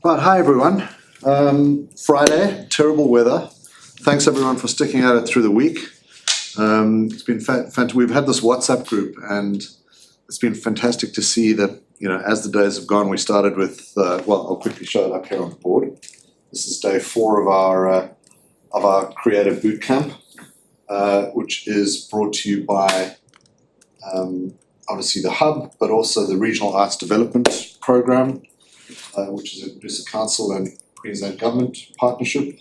Right, hi everyone. Friday, terrible weather. Thanks everyone for sticking at it through the week. It's been fantastic. We've had this WhatsApp group, and it's been fantastic to see that, you know, as the days have gone, we started with, well, I'll quickly show it up here on the board. This is day 4 of our creative bootcamp, which is brought to you by obviously the Hub, but also the Regional Arts Development Program, which is a Producer Council and Queensland Government partnership.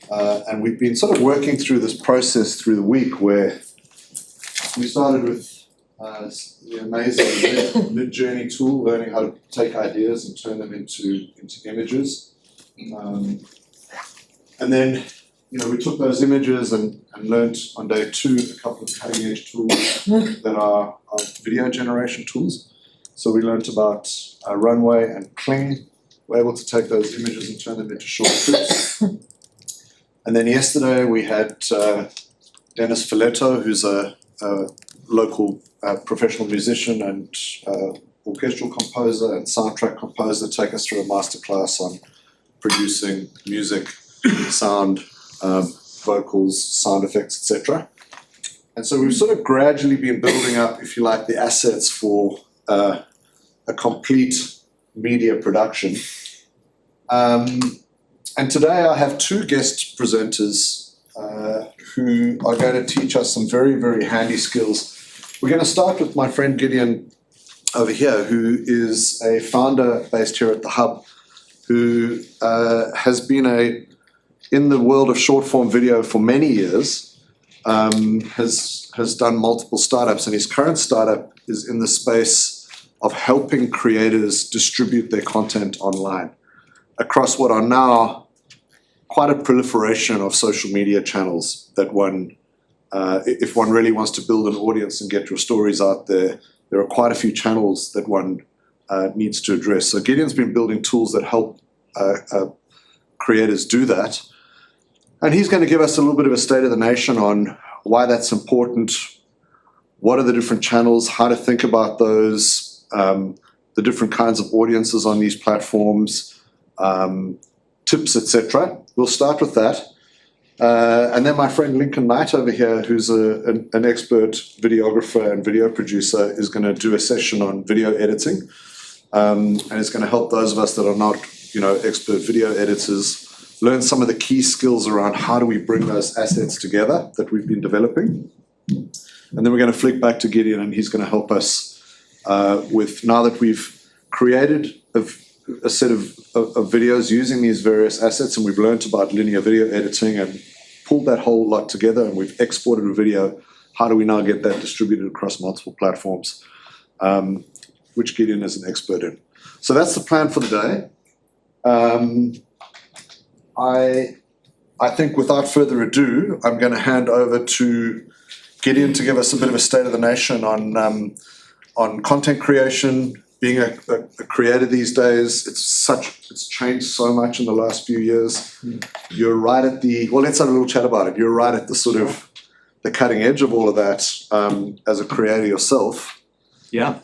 And we've been sort of working through this process through the week where we started with the amazing mid-journey tool, learning how to take ideas and turn them into images. And then, you know, we took those images and learned on day 2 a couple of cutting-edge tools that are video generation tools. So we learned about Runway and Kling. We're able to take those images and turn them into short clips. And then yesterday we had Dennis Filetto, who's a local professional musician and orchestral composer and soundtrack composer, take us through a masterclass on producing music, sound, vocals, sound effects, etc. And so we've sort of gradually been building up, if you like, the assets for a complete media production. And today I have 2 guest presenters who are going to teach us some very, very handy skills. We're going to start with my friend Gideon over here, who is a founder based here at the Hub, who has been in the world of short form video for many years, has done multiple startups, and his current startup is in the space of helping creators distribute their content online across what are now quite a proliferation of social media channels that one, if one really wants to build an audience and get your stories out there, there are quite a few channels that one needs to address. So Gideon's been building tools that help creators do that. And he's going to give us a little bit of a state of the nation on why that's important, what are the different channels, how to think about those, the different kinds of audiences on these platforms, tips, etc. We'll start with that. And then my friend Lincoln Knight over here, who's an expert videographer and video producer, is going to do a session on video editing. And it's going to help those of us that are not, you know, expert video editors learn some of the key skills around how do we bring those assets together that we've been developing. And then we're going to flick back to Gideon, and he's going to help us with, now that we've created a set of videos using these various assets, and we've learned about linear video editing and pulled that whole lot together, and we've exported a video, how do we now get that distributed across multiple platforms, which Gideon is an expert in. So that's the plan for the day. I think without further ado, I'm going to hand over to Gideon to give us a bit of a state of the nation on content creation. Being a creator these days, it's changed so much in the last few years. You're right at well, let's have a little chat about it. You're right at the sort of the cutting edge of all of that as a creator yourself. Yeah.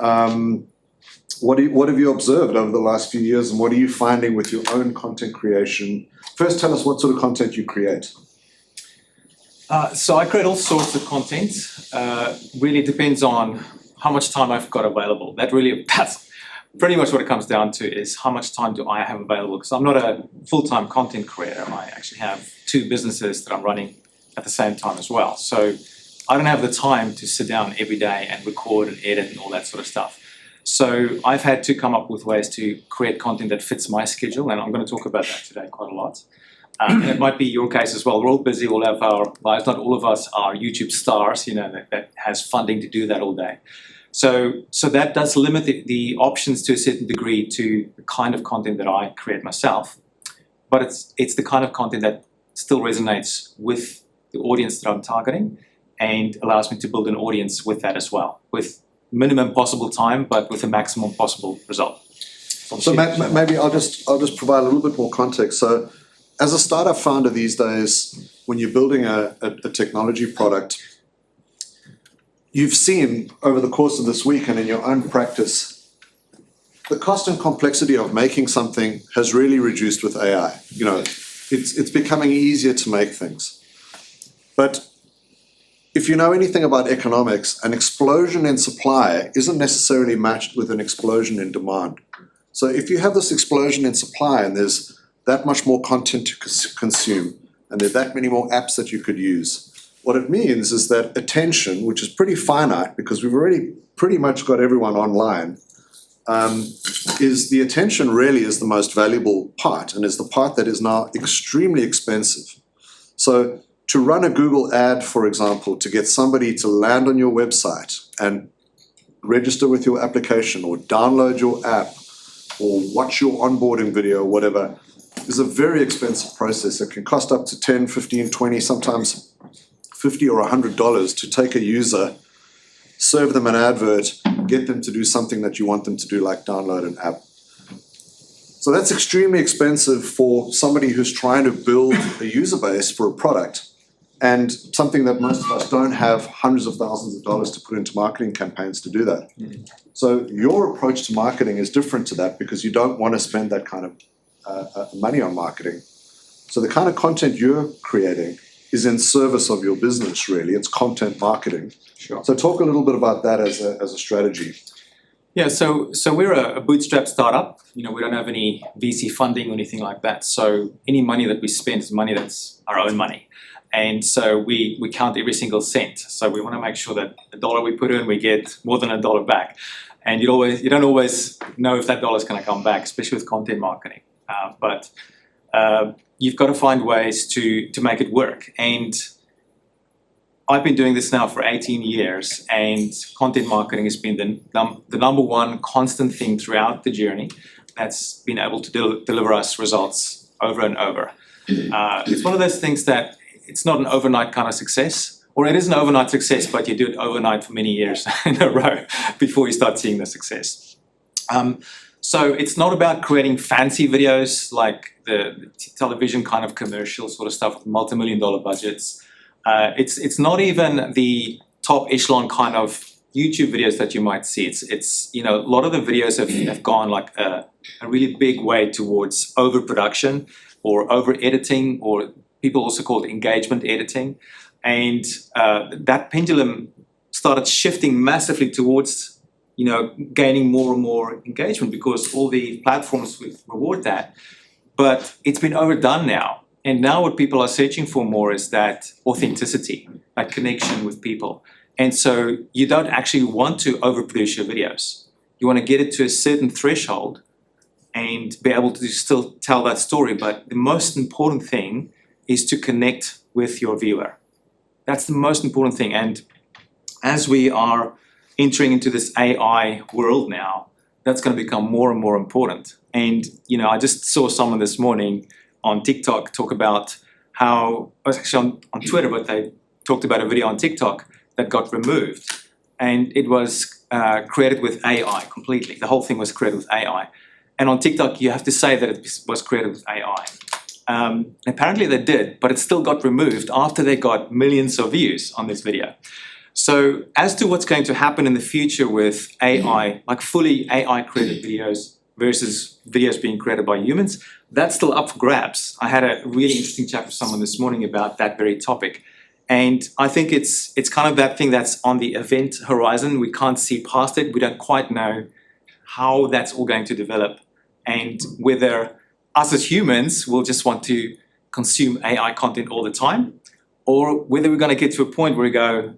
What have you observed over the last few years, and what are you finding with your own content creation? First, tell us what sort of content you create. So I create all sorts of content. Really depends on how much time I've got available. That's pretty much what it comes down to, is how much time do I have available? Because I'm not a full-time content creator. I actually have 2 businesses that I'm running at the same time as well. So I don't have the time to sit down every day and record and edit and all that sort of stuff. So I've had to come up with ways to create content that fits my schedule, and I'm going to talk about that today quite a lot. And it might be your case as well. We're all busy, we'll have our lives. Not all of us are YouTube stars, you know, that has funding to do that all day. So that does limit the options to a certain degree to the kind of content that I create myself. But it's the kind of content that still resonates with the audience that I'm targeting, and allows me to build an audience with that as well, with minimum possible time, but with the maximum possible result. So maybe I'll just provide a little bit more context. So as a startup founder these days, when you're building a technology product, you've seen over the course of this week and in your own practice the cost and complexity of making something has really reduced with AI. You know, it's becoming easier to make things. But if you know anything about economics, an explosion in supply isn't necessarily matched with an explosion in demand. So if you have this explosion in supply and there's that much more content to consume, and there are that many more apps that you could use, what it means is that attention, which is pretty finite because we've already pretty much got everyone online, is the attention really is the most valuable part and is the part that is now extremely expensive. So to run a Google ad, for example, to get somebody to land on your website and register with your application or download your app or watch your onboarding video or whatever, is a very expensive process. It can cost up to 10, 15, 20, sometimes $50 or $100 to take a user, serve them an advert, get them to do something that you want them to do, like download an app. So that's extremely expensive for somebody who's trying to build a user base for a product, and something that most of us don't have hundreds of thousands of dollars to put into marketing campaigns to do that. So your approach to marketing is different to that because you don't want to spend that kind of money on marketing. So the kind of content you're creating is in service of your business, really. It's content marketing. Sure. So talk a little bit about that as a strategy. Yeah, so we're a bootstrap startup. You know, we don't have any VC funding or anything like that. So any money that we spend is money that's our own money. And so we count every single cent. So we want to make sure that the dollar we put in, we get more than $1 back. And you don't always know if that dollar is going to come back, especially with content marketing. But you've got to find ways to make it work. And I've been doing this now for 18 years, and content marketing has been the number one constant thing throughout the journey that's been able to deliver us results over and over. It's one of those things that it's not an overnight kind of success, or it is an overnight success, but you do it overnight for many years in a row before you start seeing the success. So it's not about creating fancy videos like the television kind of commercial sort of stuff with multi-million-dollar budgets. It's not even the top echelon kind of YouTube videos that you might see. It's you know, a lot of the videos have gone like a really big way towards overproduction or over editing, or people also call it engagement editing. And that pendulum started shifting massively towards, you know, gaining more and more engagement because all the platforms reward that. But it's been overdone now. And now what people are searching for more is that authenticity, that connection with people. And so you don't actually want to overproduce your videos. You want to get it to a certain threshold and be able to still tell that story. But the most important thing is to connect with your viewer. That's the most important thing. And as we are entering into this AI world now, that's going to become more and more important. And, you know, I just saw someone this morning on TikTok talk about how, it was actually on Twitter, but they talked about a video on TikTok that got removed. And it was created with AI completely. The whole thing was created with AI. And on TikTok, you have to say that it was created with AI. Apparently they did, but it still got removed after they got millions of views on this video. So as to what's going to happen in the future with AI, like fully AI created videos versus videos being created by humans, that's still up for grabs. I had a really interesting chat with someone this morning about that very topic. And I think it's kind of that thing that's on the event horizon. We can't see past it. We don't quite know how that's all going to develop, and whether us as humans will just want to consume AI content all the time, or whether we're going to get to a point where we go,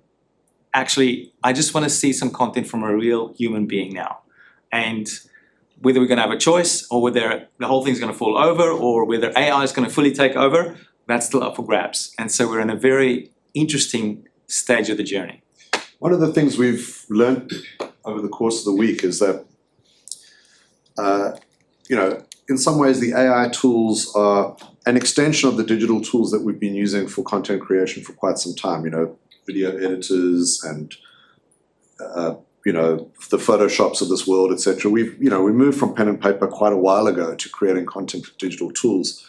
actually, I just want to see some content from a real human being now. And whether we're going to have a choice, or whether the whole thing's going to fall over, or whether AI is going to fully take over, that's still up for grabs. And so we're in a very interesting stage of the journey. One of the things we've learned over the course of the week is that, you know, in some ways the AI tools are an extension of the digital tools that we've been using for content creation for quite some time. You know, video editors and you know, the Photoshops of this world, etc. We moved from pen and paper quite a while ago to creating content with digital tools.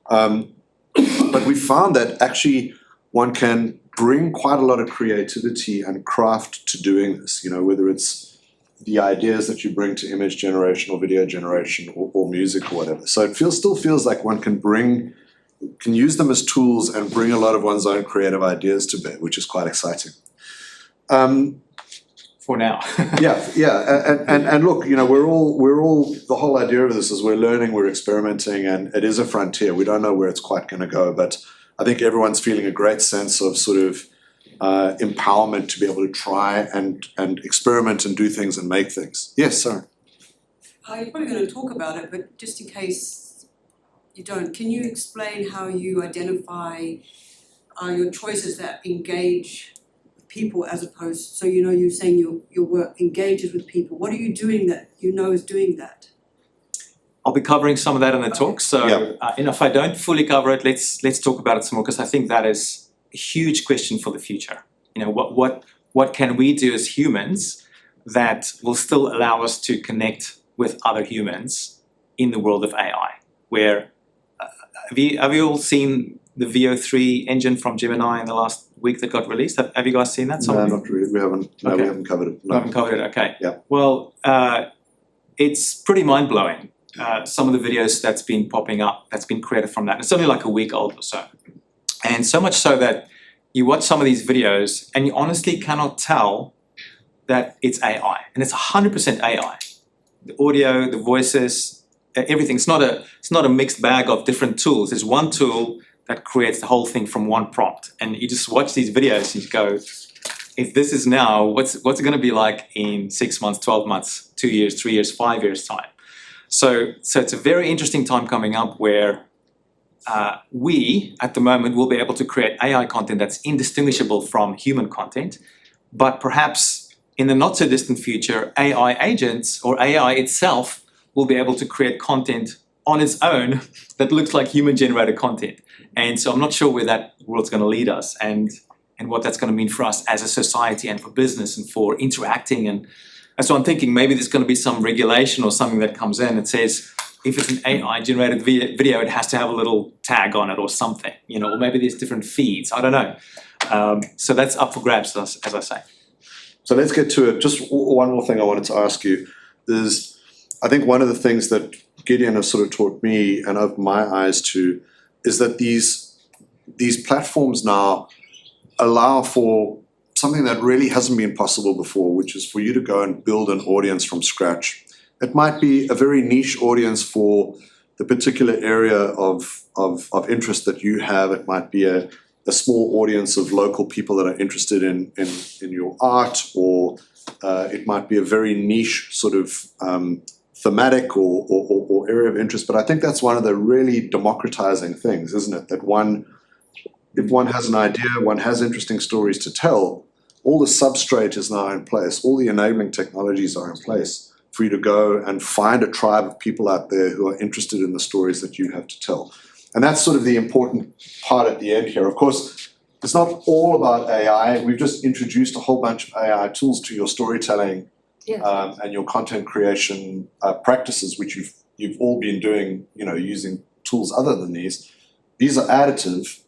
But we found that actually one can bring quite a lot of creativity and craft to doing this. You know, whether it's the ideas that you bring to image generation or video generation or music or whatever. So it still feels like one can use them as tools and bring a lot of one's own creative ideas to bear, which is quite exciting. For now. And look, we're all the whole idea of this is we're learning, we're experimenting, and it is a frontier. We don't know where it's quite going to go, but I think everyone's feeling a great sense of sort of empowerment to be able to try and experiment and do things and make things. Yes, sorry. You're probably going to talk about it, but just in case you don't, can you explain how you identify your choices that engage people as opposed, so you're saying your work engages with people. What are you doing that is doing that? I'll be covering some of that in the talk. So if I don't fully cover it, let's talk about it some more, because I think that is a huge question for the future. What can we do as humans that will still allow us to connect with other humans in the world of AI? Where have you all seen the VO3 engine from Gemini in the last week that got released? Have you guys seen that? No, not really. We haven't. No, we haven't covered it. No. We haven't covered it. Okay. Yeah. Well, it's pretty mind blowing. Some of the videos that's been popping up, that's been created from that. It's only like a week old or so, and so much so that you watch some of these videos and you honestly cannot tell that it's AI, and it's 100% AI. The audio, the voices, everything. It's not a mixed bag of different tools. There's one tool that creates the whole thing from one prompt. And you just watch these videos and you go, if this is now, what's it going to be like in 6 months, 12 months, 2 years, 3 years, 5 years time? So it's a very interesting time coming up where we, at the moment, will be able to create AI content that's indistinguishable from human content, but perhaps in the not so distant future, AI agents or AI itself will be able to create content on its own that looks like human generated content. And so I'm not sure where that world's going to lead us and what that's going to mean for us as a society and for business and for interacting. And so I'm thinking maybe there's going to be some regulation or something that comes in that says if it's an AI generated video, it has to have a little tag on it or something, or maybe there's different feeds. I don't know. So that's up for grabs, as I say. So let's get to it. Just one more thing I wanted to ask you is, I think one of the things that Gideon has sort of taught me and opened my eyes to is that these platforms now allow for something that really hasn't been possible before, which is for you to go and build an audience from scratch. It might be a very niche audience for the particular area of interest that you have. It might be a small audience of local people that are interested in your art, or it might be a very niche sort of thematic or area of interest. But I think that's one of the really democratizing things, isn't it? That if one has an idea, one has interesting stories to tell, all the substrate is now in place, all the enabling technologies are in place for you to go and find a tribe of people out there who are interested in the stories that you have to tell. And that's sort of the important part at the end here. Of course, it's not all about AI. We've just introduced a whole bunch of AI tools to your storytelling and your content creation practices, which you've all been doing, using tools other than these. These are additive.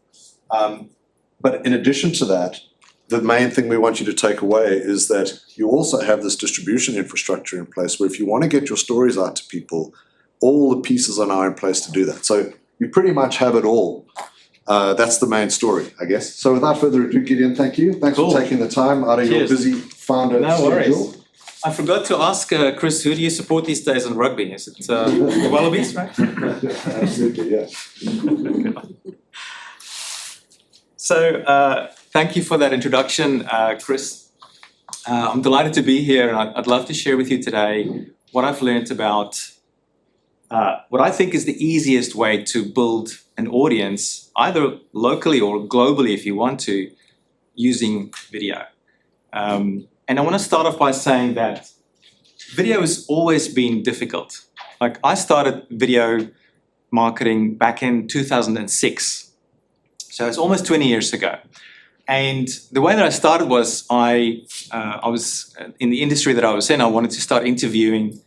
But in addition to that, the main thing we want you to take away is that you also have this distribution infrastructure in place where if you want to get your stories out to people, all the pieces are now in place to do that. So you pretty much have it all. That's the main story, I guess. So without further ado, Gideon, thank you. Thanks for taking the time out of your busy founder schedule. Worries. I forgot to ask Chris, who do you support these days in rugby? Is it the Wallabies, right? Absolutely, yeah. So thank you for that introduction, Chris. I'm delighted to be here, and I'd love to share with you today what I've learned about what I think is the easiest way to build an audience, either locally or globally if you want to, using video. And I want to start off by saying that video has always been difficult. Like, I started video marketing back in 2006. So it's almost 20 years ago. And the way that I started was I was in the industry that I was in. I wanted to start interviewing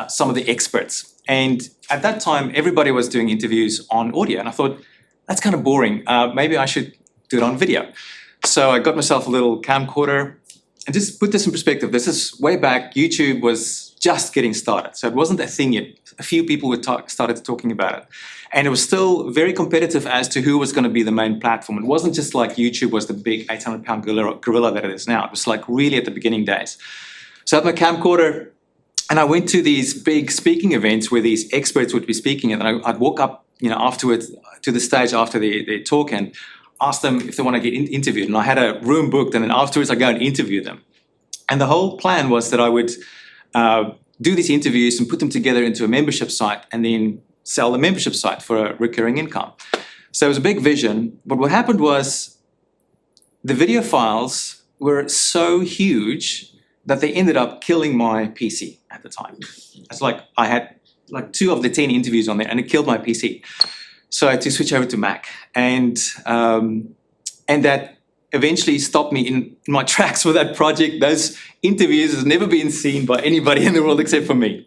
some of the experts. And at that time, everybody was doing interviews on audio. And I thought, that's kind of boring. Maybe I should do it on video. So I got myself a little camcorder. and just put this in perspective, this is way back, YouTube was just getting started. So it wasn't a thing yet. A few people started talking about it. And it was still very competitive as to who was going to be the main platform. It wasn't just like YouTube was the big 800-pound gorilla that it is now. It was like really at the beginning days. So I had my camcorder, and I went to these big speaking events where these experts would be speaking, and then I'd walk up, afterwards to the stage after their talk and ask them if they want to get interviewed. And I had a room booked, and then afterwards I go and interview them. And the whole plan was that I would do these interviews and put them together into a membership site, and then sell the membership site for a recurring income. So it was a big vision, but what happened was the video files were so huge that they ended up killing my PC at the time. It's like I had like 2 of the 10 interviews on there, and it killed my PC. So I had to switch over to Mac, and that eventually stopped me in my tracks for that project. Those interviews has never been seen by anybody in the world except for me,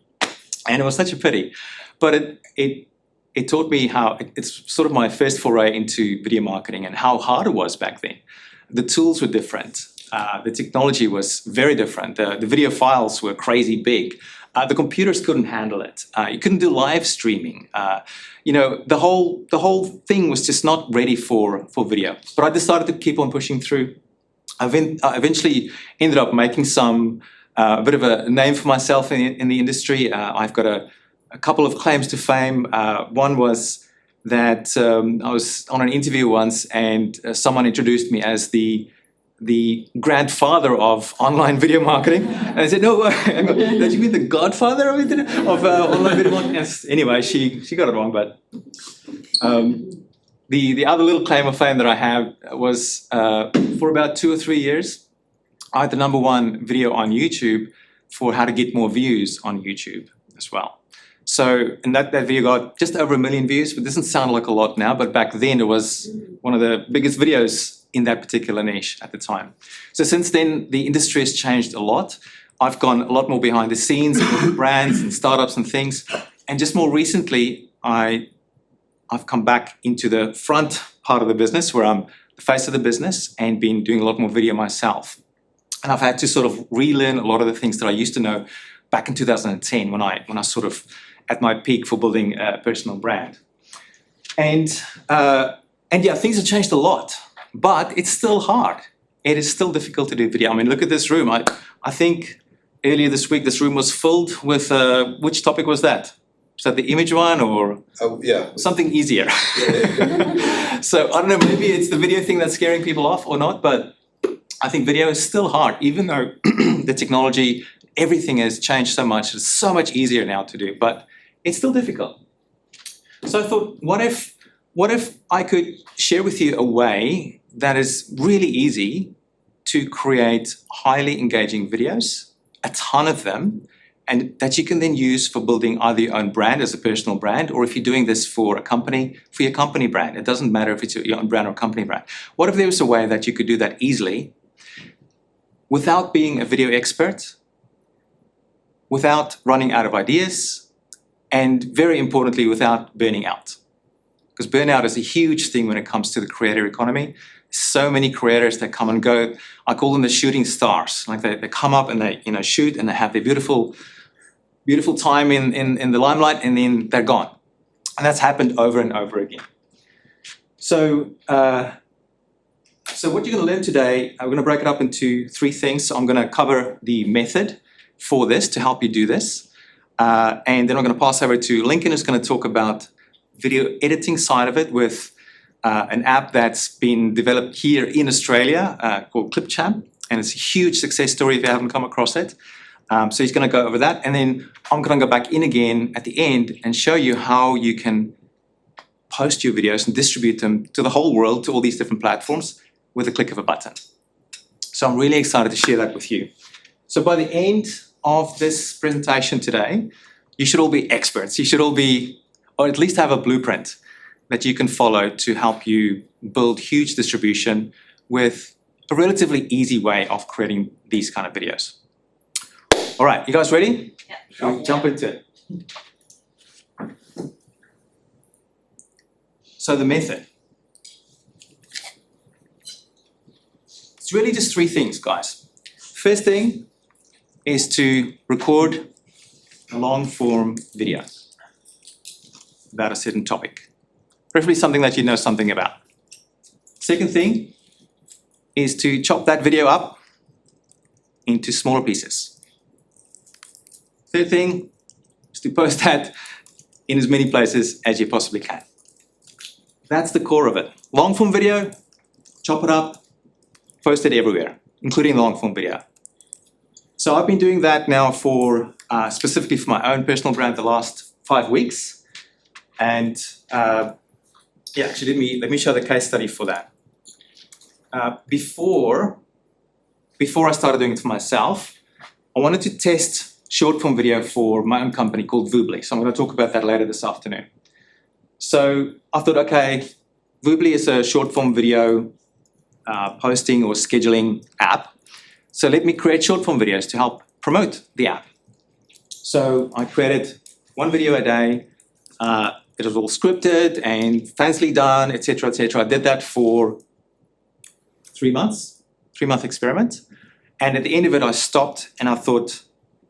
and it was such a pity. But it taught me how it's sort of my first foray into video marketing and how hard it was back then. The tools were different. The technology was very different. The video files were crazy big. The computers couldn't handle it. You couldn't do live streaming. The whole thing was just not ready for video. But I decided to keep on pushing through. I eventually ended up making a bit of a name for myself in the industry. I've got a couple of claims to fame. One was that I was on an interview once, and someone introduced me as the grandfather of online video marketing. And I said, no, don't you mean the godfather of online video marketing? Yes. Anyway, she got it wrong, but the other little claim of fame that I have was for about 2 or 3 years, I had the #1 video on YouTube for how to get more views on YouTube as well. So, and that video got just over 1 million views, but it doesn't sound like a lot now, but back then it was one of the biggest videos in that particular niche at the time. So since then, the industry has changed a lot. I've gone a lot more behind the scenes with brands and startups and things. And just more recently, I've come back into the front part of the business where I'm the face of the business and been doing a lot more video myself. And I've had to sort of relearn a lot of the things that I used to know back in 2010 when I sort of at my peak for building a personal brand. And yeah, things have changed a lot, but it's still hard. It is still difficult to do video. I mean, look at this room. I think earlier this week, this room was filled with, which topic was that? Was that the image one or something easier? Yeah. So I don't know, maybe it's the video thing that's scaring people off or not, but I think video is still hard, even though the technology, everything has changed so much. It's so much easier now to do, but it's still difficult. So I thought, what if I could share with you a way that is really easy to create highly engaging videos, a ton of them, and that you can then use for building either your own brand as a personal brand, or if you're doing this for a company, for your company brand. It doesn't matter if it's your own brand or company brand. What if there was a way that you could do that easily without being a video expert, without running out of ideas, and very importantly, without burning out? Because burnout is a huge thing when it comes to the creator economy. So many creators that come and go. I call them the shooting stars. Like they come up and they shoot and they have their beautiful time in the limelight, and then they're gone. And that's happened over and over again. So what you're going to learn today, we're going to break it up into 3 things. So I'm going to cover the method for this to help you do this. And then I'm going to pass over to Lincoln, who's going to talk about video editing side of it with an app that's been developed here in Australia called ClipChamp. And it's a huge success story if you haven't come across it. So he's going to go over that. And then I'm going to go back in again at the end and show you how you can post your videos and distribute them to the whole world, to all these different platforms with a click of a button. So I'm really excited to share that with you. So by the end of this presentation today, you should all be experts. You should all be, or at least have a blueprint that you can follow to help you build huge distribution with a relatively easy way of creating these kind of videos. All right, you guys ready? Yeah. Shall we jump into it? So the method. It's really just 3 things, guys. First thing is to record a long form video about a certain topic, preferably something that you know something about. Second thing is to chop that video up into smaller pieces. Third thing is to post that in as many places as you possibly can. That's the core of it. Long form video, chop it up, post it everywhere, including the long form video. So I've been doing that now for, specifically for my own personal brand, the last 5 weeks. And actually let me show the case study for that. Before I started doing it for myself, I wanted to test short form video for my own company called Voobly. So I'm going to talk about that later this afternoon. So I thought, okay, Voobly is a short form video posting or scheduling app. So let me create short form videos to help promote the app. So I created 1 video a day. It was all scripted and fancily done, etc., etc. I did that for 3 months, 3-month experiment. And at the end of it, I stopped and I thought,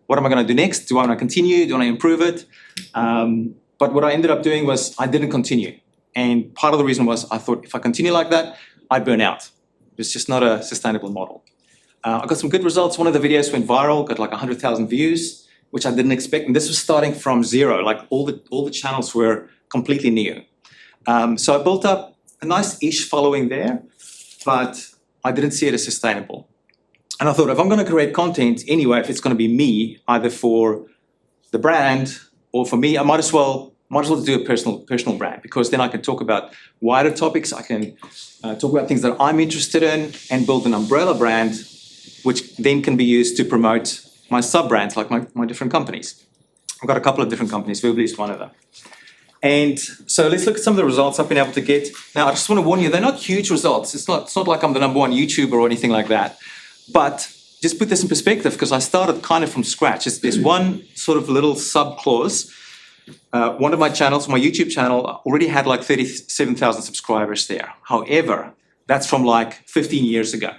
what am I going to do next? Do I want to continue? Do I want to improve it? But what I ended up doing was I didn't continue. And part of the reason was I thought if I continue like that, I'd burn out. It's just not a sustainable model. I got some good results. One of the videos went viral, got like 100,000 views, which I didn't expect. And this was starting from zero. Like all the channels were completely new. So I built up a nice-ish following there, but I didn't see it as sustainable. And I thought, if I'm going to create content anyway, if it's going to be me, either for the brand or for me, I might as well do a personal brand, because then I can talk about wider topics. I can talk about things that I'm interested in and build an umbrella brand, which then can be used to promote my sub-brands, like my different companies. I've got a couple of different companies. Voobly is one of them. And so let's look at some of the results I've been able to get. Now, I just want to warn you, they're not huge results. It's not like I'm the #1 YouTuber or anything like that. But just put this in perspective, because I started kind of from scratch. There's one sort of little sub-clause. One of my channels, my YouTube channel, already had like 37,000 subscribers there. However, that's from like 15 years ago.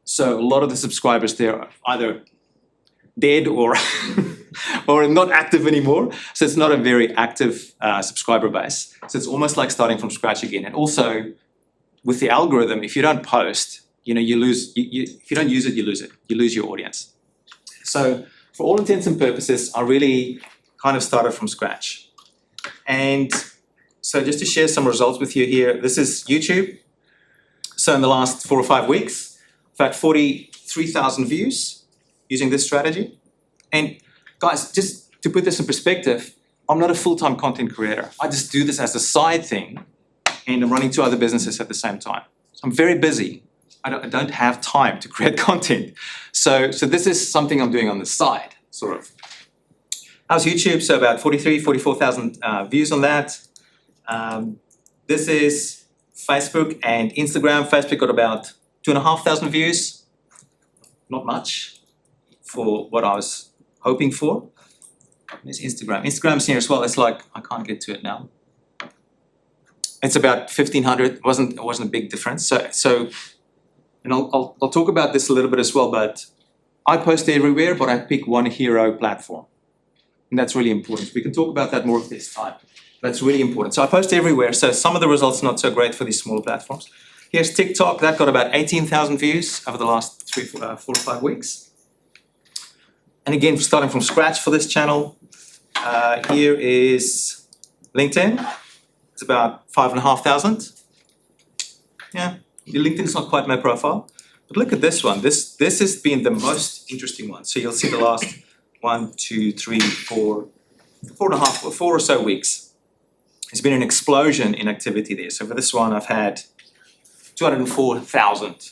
So a lot of the subscribers there are either dead or or not active anymore. So it's not a very active subscriber base. So it's almost like starting from scratch again. And also with the algorithm, if you don't post, you lose, if you don't use it, you lose it. You lose your audience. So for all intents and purposes, I really kind of started from scratch. And so just to share some results with you here, this is YouTube. So in the last 4 or 5 weeks, I've had 43,000 views using this strategy. And guys, just to put this in perspective, I'm not a full-time content creator. I just do this as a side thing, and I'm running 2 other businesses at the same time. So I'm very busy. I don't have time to create content. So this is something I'm doing on the side, sort of. How's YouTube? So about 44,000 views on that. This is Facebook and Instagram. Facebook got about 2,500 views. Not much for what I was hoping for. There's Instagram. Instagram's here as well. It's like, I can't get to it now. It's about 1,500. It wasn't a big difference. So and I'll talk about this a little bit as well, but I post everywhere, but I pick one hero platform. And that's really important. We can talk about that more this time. That's really important. So I post everywhere. So some of the results are not so great for these smaller platforms. Here's TikTok. That got about 18,000 views over the last 4 or 5 weeks. And again, starting from scratch for this channel. Here is LinkedIn. It's about 5,500. Yeah, LinkedIn is not quite my profile. But look at this one. This has been the most interesting one. So you'll see the last 1, 2, 3, 4 or so weeks. There's been an explosion in activity there. So for this one, I've had 204,000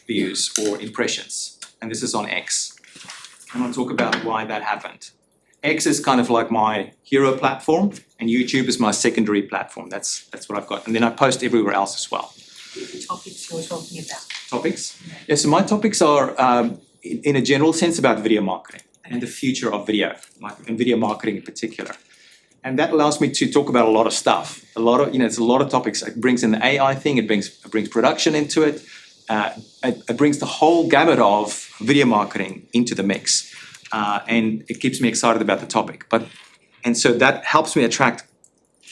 views or impressions. And this is on X. And I'll talk about why that happened. X is kind of like my hero platform, and YouTube is my secondary platform. That's what I've got. And then I post everywhere else as well. Topics you're talking about. Topics? Yeah, so my topics are, in a general sense, about video marketing and the future of video, and video marketing in particular. And that allows me to talk about a lot of stuff. It's a lot of topics. It brings in the AI thing. It brings production into it. it brings the whole gamut of video marketing into the mix, and it keeps me excited about the topic. And so that helps me attract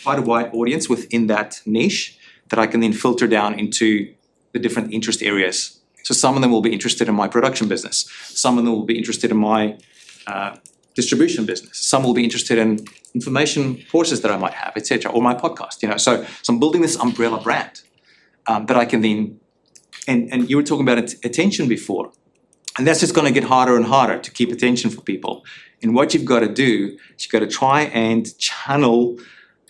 quite a wide audience within that niche that I can then filter down into the different interest areas. So some of them will be interested in my production business. Some of them will be interested in my distribution business. Some will be interested in information courses that I might have, etc., or my podcast. So I'm building this umbrella brand that I can then. And you were talking about attention before, and that's just going to get harder and harder to keep attention for people. And what you've got to do is you've got to try and channel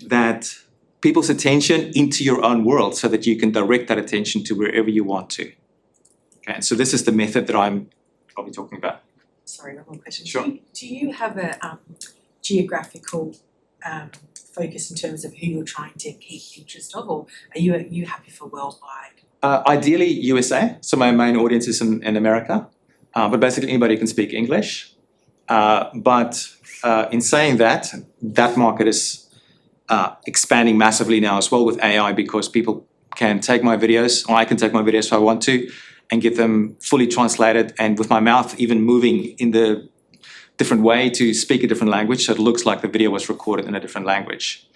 that people's attention into your own world so that you can direct that attention to wherever you want to. Okay, and so this is the method that I'm probably talking about. Sorry, one more question. Sure. Do you have a geographical focus in terms of who you're trying to keep interest of, or are you happy for worldwide? Ideally USA, so my main audience is in America, but basically anybody can speak English. But in saying that, that market is expanding massively now as well with AI, because people can take my videos, or I can take my videos if I want to, and get them fully translated, and with my mouth even moving in the different way to speak a different language, so it looks like the video was recorded in a different language.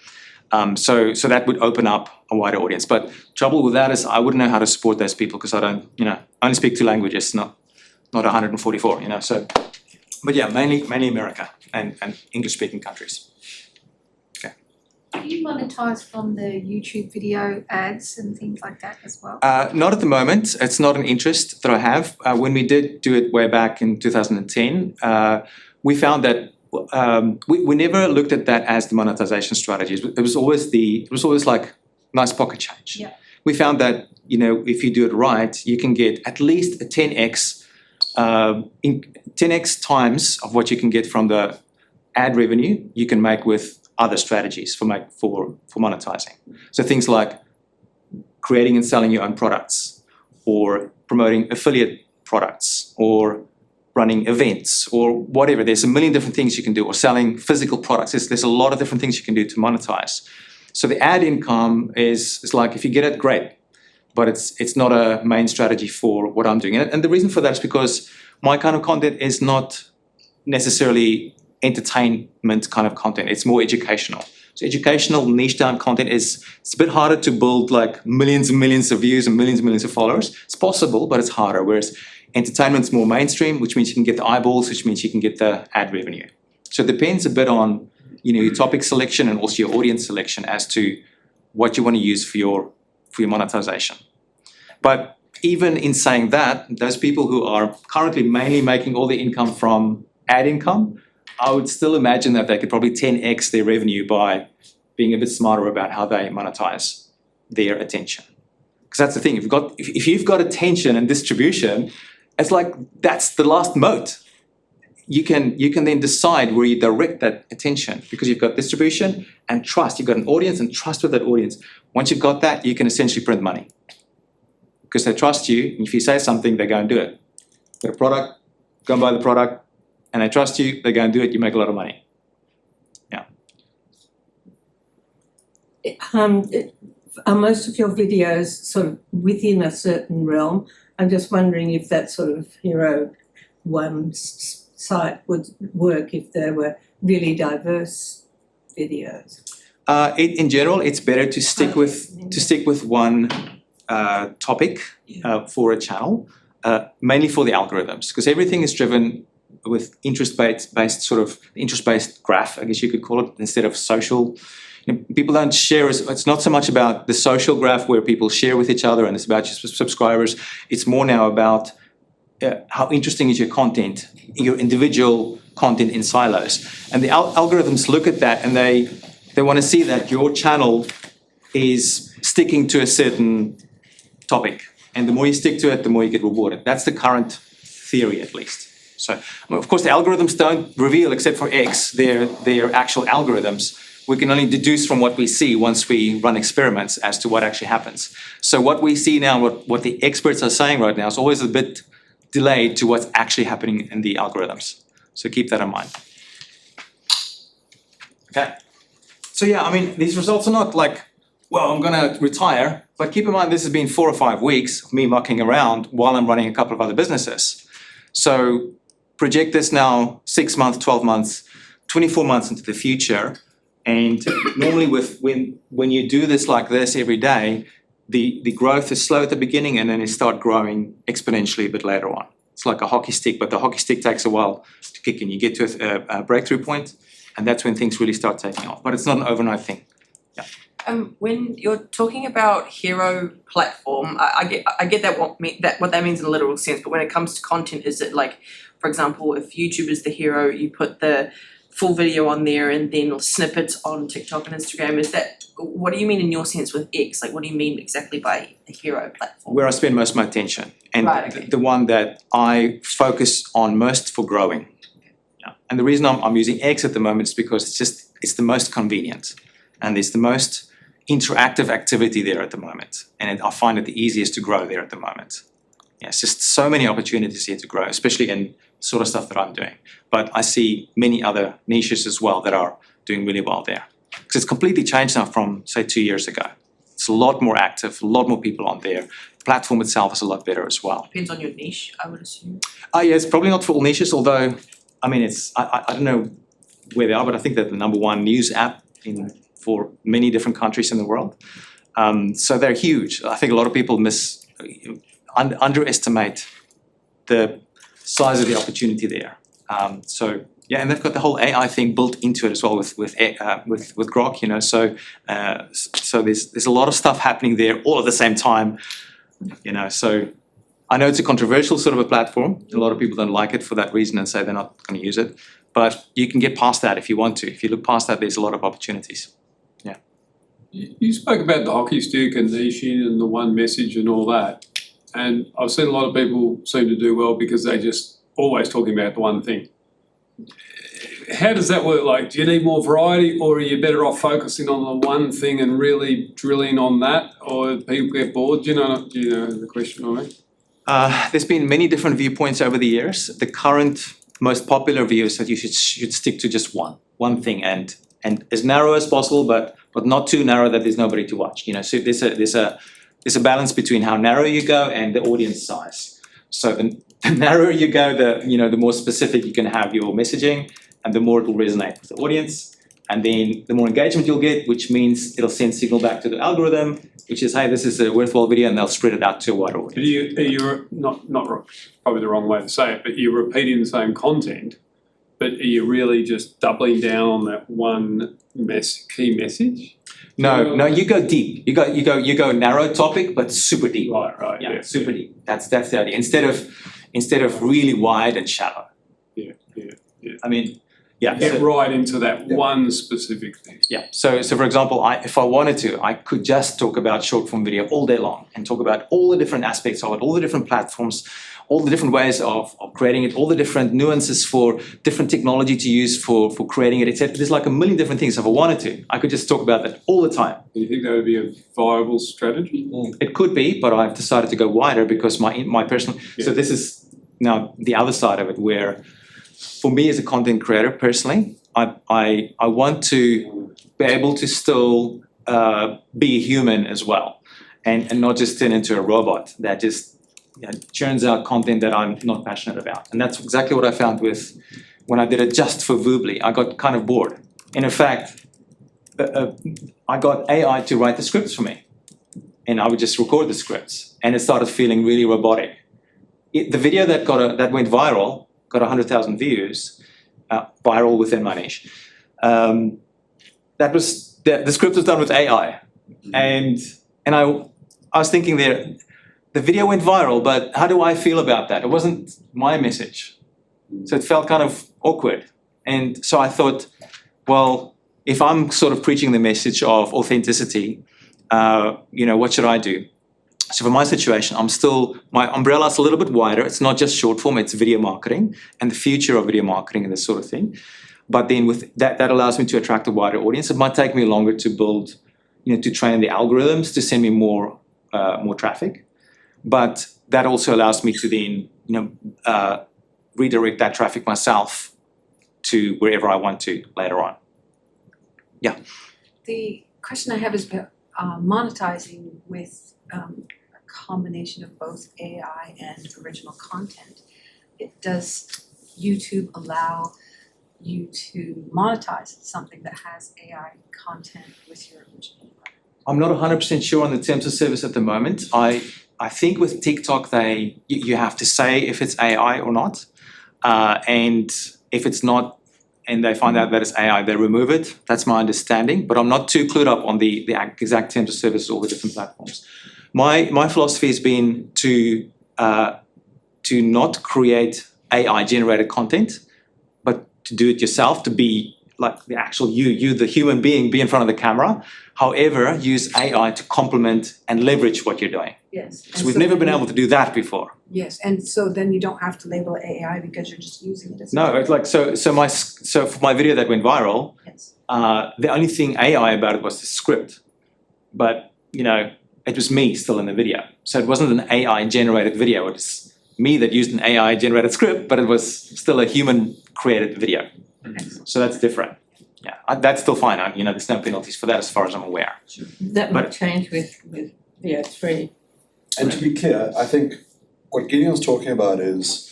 So that would open up a wider audience. But trouble with that is I wouldn't know how to support those people, because I don't, I only speak 2 languages, not 144, so. But yeah, mainly America and English-speaking countries. Okay. Do you monetize from the YouTube video ads and things like that as well? Not at the moment. It's not an interest that I have. When we did do it way back in 2010, we found that we never looked at that as the monetization strategy. It was always like nice pocket change. Yeah. We found that if you do it right, you can get at least a 10x 10x times of what you can get from the ad revenue you can make with other strategies for monetizing. So things like creating and selling your own products, or promoting affiliate products, or running events, or whatever. There's a million different things you can do, or selling physical products. There's a lot of different things you can do to monetize. So the ad income is like, if you get it, great. But it's not a main strategy for what I'm doing. And the reason for that is because my kind of content is not necessarily entertainment kind of content. It's more educational. So educational niche down content it's a bit harder to build like millions and millions of views and millions of followers. It's possible, but it's harder. Whereas entertainment's more mainstream, which means you can get the eyeballs, which means you can get the ad revenue. So it depends a bit on your topic selection and also your audience selection as to what you want to use for your monetization. But even in saying that, those people who are currently mainly making all the income from ad income, I would still imagine that they could probably 10x their revenue by being a bit smarter about how they monetize their attention. Because that's the thing, if you've got attention and distribution, it's like that's the last moat. You can then decide where you direct that attention, because you've got distribution and trust. You've got an audience and trust with that audience. Once you've got that, you can essentially print money, because they trust you. And if you say something, they go and do it. Got a product, go and buy the product, and they trust you, they go and do it, you make a lot of money. Yeah. Are most of your videos sort of within a certain realm? I'm just wondering if that sort of Hero One site would work if there were really diverse videos. In general, it's better to stick with one topic for a channel, mainly for the algorithms, because everything is driven with interest-based graph, I guess you could call it, instead of social. People don't share. It's not so much about the social graph where people share with each other and it's about your subscribers. It's more now about how interesting is your content, your individual content in silos. And the algorithms look at that and they want to see that your channel is sticking to a certain topic. And the more you stick to it, the more you get rewarded. That's the current theory, at least. So, of course, the algorithms don't reveal, except for X, their actual algorithms. We can only deduce from what we see once we run experiments as to what actually happens. So what we see now, what the experts are saying right now is always a bit delayed to what's actually happening in the algorithms. So keep that in mind. Okay. So yeah, I mean, these results are not like well, I'm gonna retire, but keep in mind this has been 4 or 5 weeks of me mucking around while I'm running a couple of other businesses. So project this now 6 months, 12 months, 24 months into the future. And normally when you do this like this every day, the growth is slow at the beginning and then it start growing exponentially a bit later on. It's like a hockey stick, but the hockey stick takes a while to kick in. You get to a breakthrough point, and that's when things really start taking off. But it's not an overnight thing. When you're talking about hero platform, I get that what that means in a literal sense. But when it comes to content, is it like, for example, if YouTube is the hero, you put the full video on there and then snippets on TikTok and Instagram? Is that, what do you mean in your sense with X? Like, what do you mean exactly by a hero platform? Where I spend most of my attention, and Right, okay. the one that I focus on most for growing. Yeah. And the reason I'm using X at the moment is because it's the most convenient, and it's the most interactive activity there at the moment, and I find it the easiest to grow there at the moment. Yeah, it's just so many opportunities here to grow, especially in the sort of stuff that I'm doing. But I see many other niches as well that are doing really well there. Because it's completely changed now from, say, 2 years ago. It's a lot more active, a lot more people on there. The platform itself is a lot better as well. Depends on your niche, I would assume. Yeah, it's probably not for all niches, although, I mean, I don't know where they are, but I think they're the #1 news app for many different countries in the world. So they're huge. I think a lot of people underestimate the size of the opportunity there. So yeah, and they've got the whole AI thing built into it as well with Grok, you know. So there's a lot of stuff happening there all at the same time, you know. So I know it's a controversial sort of a platform. A lot of people don't like it for that reason and say they're not going to use it. But you can get past that if you want to. If you look past that, there's a lot of opportunities. Yeah. You spoke about the hockey stick and niching and the one message and all that. And I've seen a lot of people seem to do well because they just always talking about the one thing. How does that work? Like, do you need more variety, or are you better off focusing on the one thing and really drilling on that, or people get bored? Do you know the question I mean? There's been many different viewpoints over the years. The current most popular view is that you should stick to just one thing and as narrow as possible, but not too narrow that there's nobody to watch. You know, so there's a balance between how narrow you go and the audience size. So the narrower you go, the more specific you can have your messaging, and the more it will resonate with the audience. And then the more engagement you'll get, which means it'll send signal back to the algorithm, which is, hey, this is a worthwhile video, and they'll spread it out to a wider audience. But you're not probably the wrong way to say it, but you're repeating the same content, but are you really just doubling down on that one key message? No, you go deep. You go narrow topic, but super deep. Right. Yeah, super deep. That's the idea. Instead of really wide and shallow. Yeah. I mean, yeah. Get right into that one specific thing. Yeah. So for example, if I wanted to, I could just talk about short form video all day long and talk about all the different aspects of it, all the different platforms, all the different ways of creating it, all the different nuances for different technology to use for creating it, etc. There's like a million different things. If I wanted to, I could just talk about that all the time. Do you think that would be a viable strategy? It could be, but I've decided to go wider because my personal. Yeah. So this is now the other side of it, where for me as a content creator personally, I want to be able to still be a human as well, and not just turn into a robot that just churns out content that I'm not passionate about. And that's exactly what I found with when I did it just for Voobly. I got kind of bored. And in fact, I got AI to write the scripts for me, and I would just record the scripts, and it started feeling really robotic. The video that went viral got 100,000 views, viral within my niche. That was the script was done with AI, and I was thinking there, the video went viral, but how do I feel about that? It wasn't my message, so it felt kind of awkward. And so I thought, well, if I'm sort of preaching the message of authenticity, what should I do? So for my situation, my umbrella is a little bit wider. It's not just short form, it's video marketing and the future of video marketing and this sort of thing. But then with that allows me to attract a wider audience. It might take me longer to build, to train the algorithms to send me more traffic. But that also allows me to then, redirect that traffic myself to wherever I want to later on. Yeah. The question I have is about monetizing with a combination of both AI and original content, does YouTube allow you to monetize something that has AI content with your original product? I'm not 100% sure on the terms of service at the moment. I think with TikTok you have to say if it's AI or not, and if it's not, and they find out that it's AI, they remove it. That's my understanding, but I'm not too clued up on the exact terms of service of all the different platforms. My philosophy has been to not create AI generated content, but to do it yourself, to be like the actual you, the human being, be in front of the camera. However, use AI to complement and leverage what you're doing. Yes. So we've never been able to do that before. Yes, and so then you don't have to label it AI because you're just using it as No, it's like so for my video that went viral, Yes. the only thing AI about it was the script. But it was me still in the video. So it wasn't an AI generated video. It was me that used an AI generated script, but it was still a human created video. So that's different. Yeah, that's still fine. There's no penalties for that as far as I'm aware. That might change with VO3. And to be clear, I think what Gideon's talking about is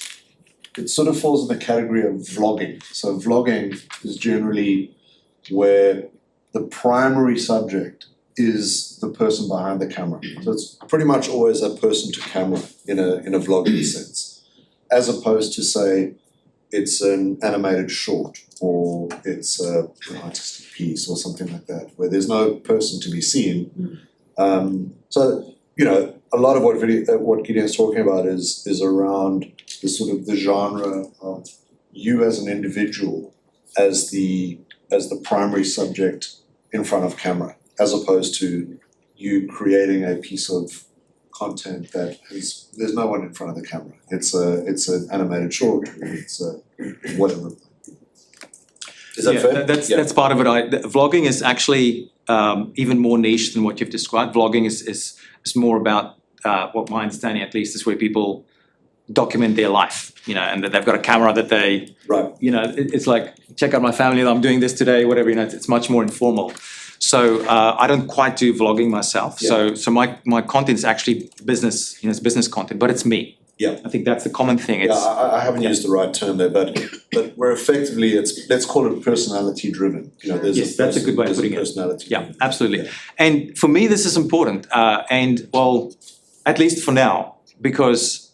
it sort of falls in the category of vlogging. So vlogging is generally where the primary subject is the person behind the camera. So it's pretty much always a person to camera in a vlogging sense, as opposed to say it's an animated short or it's an artistic piece or something like that, where there's no person to be seen. So a lot of what Gideon's talking about is around the sort of the genre of you as an individual as the primary subject in front of camera, as opposed to you creating a piece of content that there's no one in front of the camera. It's an animated short, it's whatever. Is that fair? That's part of it. Vlogging is actually even more niche than what you've described. Vlogging is more about what my understanding at least is where people document their life, and that they've got a camera that they, right. It's like, check out my family, I'm doing this today, whatever, it's much more informal. So I don't quite do vlogging myself. Yeah. So my content is actually business, it's business content, but it's me. Yeah. I think that's the common thing. I haven't used the right term there, but we're effectively, let's call it personality driven. Yes, that's a good way of putting it. Personality. Yeah, absolutely. Yeah. And for me, this is important. And well, at least for now, because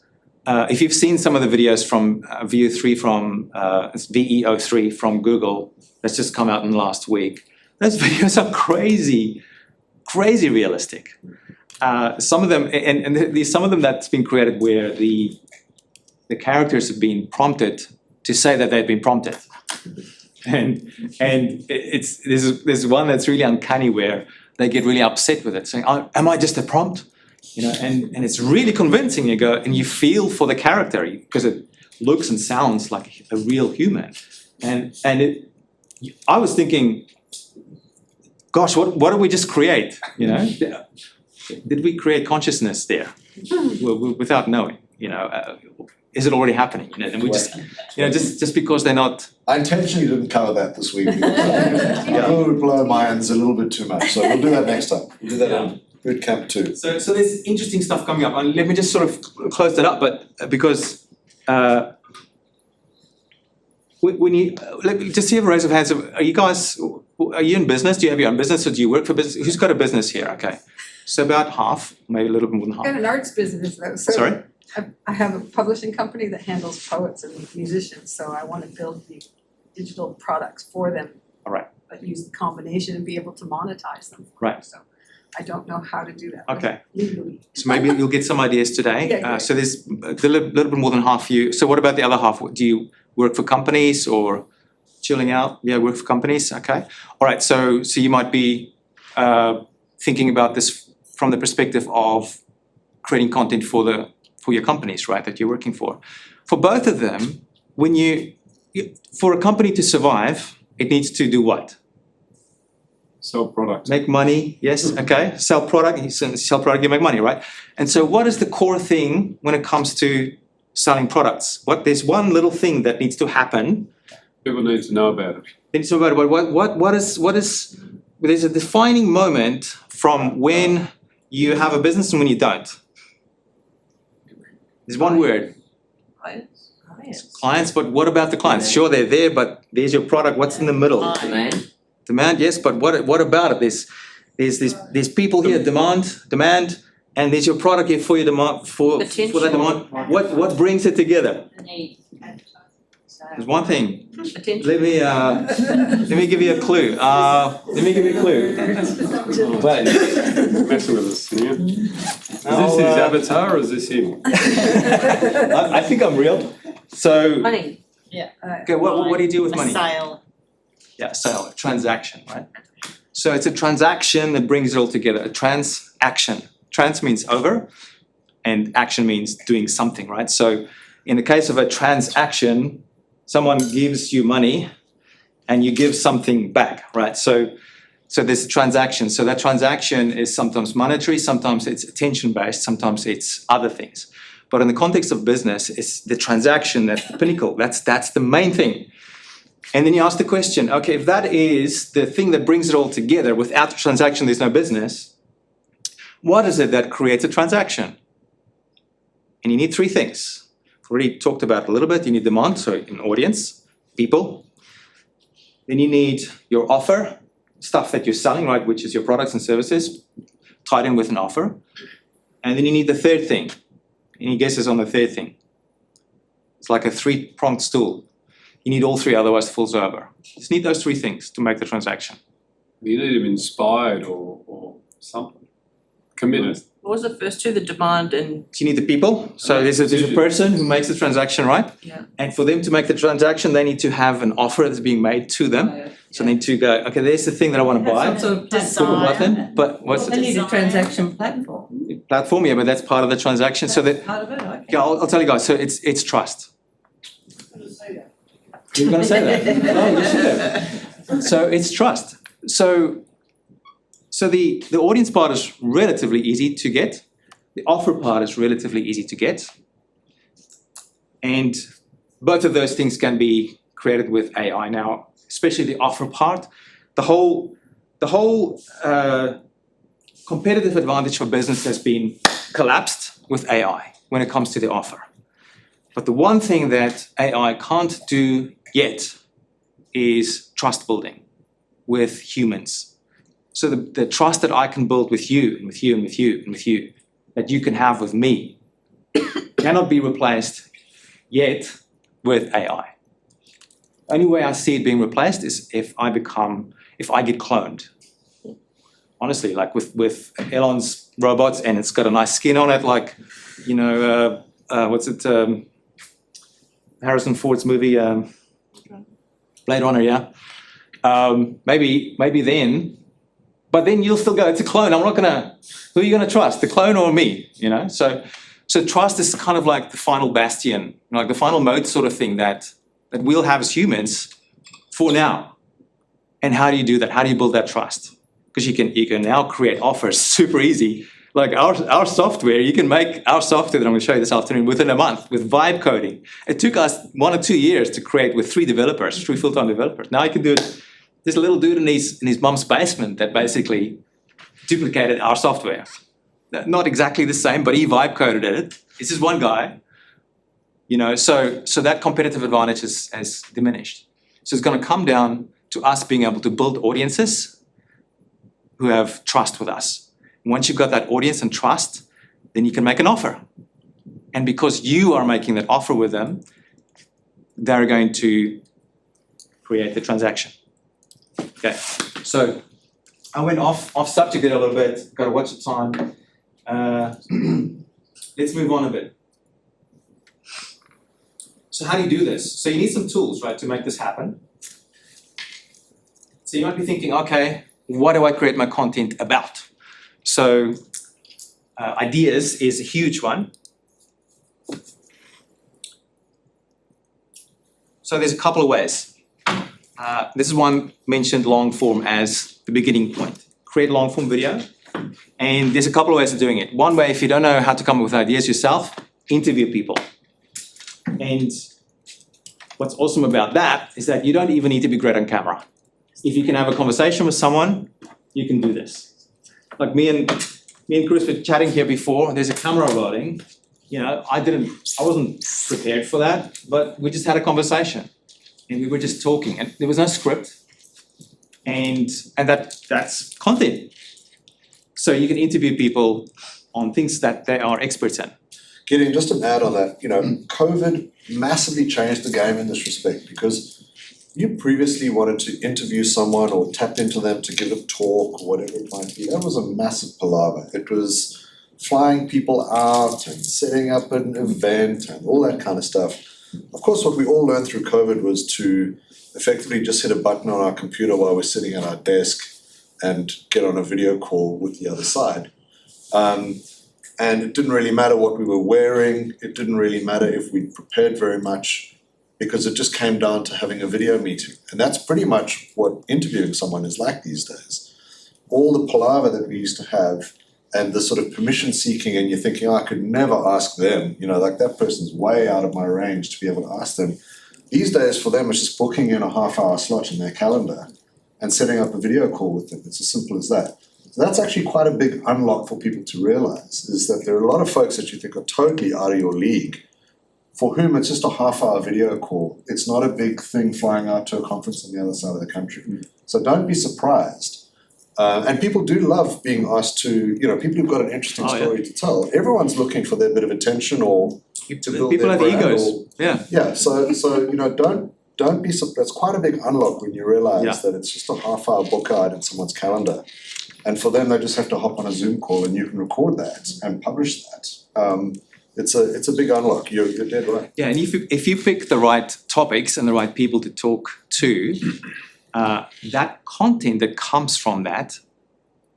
if you've seen some of the videos from VEO3 from Google, that's just come out in the last week, those videos are crazy realistic. Some of them, and some of them that's been created where the characters have been prompted to say that they've been prompted, and there's one that's really uncanny where they get really upset with it, saying, "Am I just a prompt?" And it's really convincing. You go and you feel for the character because it looks and sounds like a real human, I was thinking, gosh, what did we just create? Did we create consciousness there without knowing? Is it already happening? And we just because they're not. I intentionally didn't cover that this week because I thought it would blow minds a little bit too much. So we'll do that next time. We'll do that in Bootcamp 2. So there's interesting stuff coming up. And let me just sort of close that up, but because let me just see a raise of hands. Are you in business? Do you have your own business or do you work for business? Who's got a business here? Okay. So about half, maybe a little bit more than half. I've got an arts business though, so. Sorry? I have a publishing company that handles poets and musicians, so I want to build the digital products for them. All right. But use the combination and be able to monetize them. Right. So I don't know how to do that. Okay. Legally. So maybe you'll get some ideas today. Yeah, great. So there's a little bit more than half you. So what about the other half? Do you work for companies or chilling out? Yeah, work for companies. Okay. All right. So you might be thinking about this from the perspective of creating content for your companies, right, that you're working for. For both of them, for a company to survive, it needs to do what? Sell products. Make money, yes, okay. Sell product, you make money, right? And so what is the core thing when it comes to selling products? There's one little thing that needs to happen. People need to know about it. They need to know about it. What is there's a defining moment from when you have a business and when you don't? There's one word. Clients, but what about the clients? Sure, they're there, but there's your product. What's in the middle? Demand, yes, but what about it? There's people here, demand, and there's your product here for your demand for that demand. What brings it together? There's one thing. Attention. Let me give you a clue. Wait. Messing with us, yeah. Is this his avatar or is this him? I think I'm real. So Money. okay, what do you do with money? sale. Yeah, sale, a transaction, right? So it's a transaction that brings it all together. A transaction. Trans means over, and action means doing something, right? So in the case of a transaction, someone gives you money and you give something back, right? So there's a transaction. So that transaction is sometimes monetary, sometimes it's attention based, sometimes it's other things. But in the context of business, it's the transaction that's the pinnacle. That's the main thing. And then you ask the question, okay, if that is the thing that brings it all together, without the transaction there's no business, what is it that creates a transaction? And you need three things. I've already talked about it a little bit. You need demand, so an audience, people. Then you need your offer, stuff that you're selling, right, which is your products and services, tied in with an offer. And then you need the third thing. Any guesses on the third thing? It's like a three-pronged stool. You need all three, otherwise it falls over. You just need those three things to make the transaction. You need him inspired or something. Committed. What was the first two? The demand and So you need the people. So there's a person who makes the transaction, right? Yeah. And for them to make the transaction, they need to have an offer that's being made to them. So they need to go, okay, there's the thing that I want to buy. Some sort of Click a button, but what's They the need a transaction platform. platform? Yeah, but that's part of the transaction. So that, Part of it, okay. yeah, I'll tell you guys. So it's trust. You're going to say that? Oh, you should have. So it's trust. So the audience part is relatively easy to get. The offer part is relatively easy to get. And both of those things can be created with AI now, especially the offer part. The whole competitive advantage for business has been collapsed with AI when it comes to the offer. But the one thing that AI can't do yet is trust building with humans. So the trust that I can build with you and with you and with you and with you, that you can have with me, cannot be replaced yet with AI. Only way I see it being replaced is if I get cloned. Honestly, like with Elon's robots, and it's got a nice skin on it, like, you know, what's it, Harrison Ford's movie, Blade Runner, yeah? Maybe then, but then you'll still go, it's a clone, who are you gonna trust, the clone or me, you know? So trust is kind of like the final bastion, like the final moat sort of thing that we'll have as humans for now. And how do you do that? How do you build that trust? Because you can now create offers super easy. Like our software, you can make our software that I'm going to show you this afternoon within a month with vibe coding. It took us 1 or 2 years to create with 3 full-time developers. Now you can do it. There's a little dude in his mum's basement that basically duplicated our software. Not exactly the same, but he vibe coded it. This is one guy. You know, so that competitive advantage has diminished. So it's going to come down to us being able to build audiences who have trust with us. Once you've got that audience and trust, then you can make an offer. And because you are making that offer with them, they're going to create the transaction. Okay, so I went off subject there a little bit. Got to watch the time. Let's move on a bit. So how do you do this? So you need some tools, right, to make this happen. So you might be thinking, okay, what do I create my content about? So ideas is a huge one. So there's a couple of ways. This is one mentioned long form as the beginning point. Create long form video. And there's a couple of ways of doing it. One way, if you don't know how to come up with ideas yourself, interview people. And what's awesome about that is that you don't even need to be great on camera. If you can have a conversation with someone, you can do this. like me and Chris were chatting here before, there's a camera rolling. You know, I wasn't prepared for that, but we just had a conversation and we were just talking and there was no script. And that's content. So you can interview people on things that they are experts in. Gideon, just to add on that, you know, COVID massively changed the game in this respect because you previously wanted to interview someone or tap into them to give a talk or whatever it might be. That was a massive palaver. It was flying people out and setting up an event and all that kind of stuff. Of course, what we all learned through COVID was to effectively just hit a button on our computer while we're sitting at our desk and get on a video call with the other side. And it didn't really matter what we were wearing. It didn't really matter if we prepared very much because it just came down to having a video meeting. And that's pretty much what interviewing someone is like these days. All the palaver that we used to have and the sort of permission seeking and you're thinking, oh, I could never ask them, you know, like that person's way out of my range to be able to ask them. These days for them it's just booking in a half-hour slot in their calendar and setting up a video call with them. It's as simple as that. So that's actually quite a big unlock for people to realize is that there are a lot of folks that you think are totally out of your league for whom it's just a half-hour video call. It's not a big thing flying out to a conference on the other side of the country. So don't be surprised. And people do love being asked to, you know, people who've got an interesting story to tell. Everyone's looking for their bit of attention or to build people their have brand. egos. Yeah, so you know, don't be surprised. That's quite a big unlock when you realize that it's just a half-hour book out in someone's calendar. And for them, they just have to hop on a Zoom call and you can record that and publish that. It's a big unlock. You're dead right. Yeah, and if you pick the right topics and the right people to talk to, that content that comes from that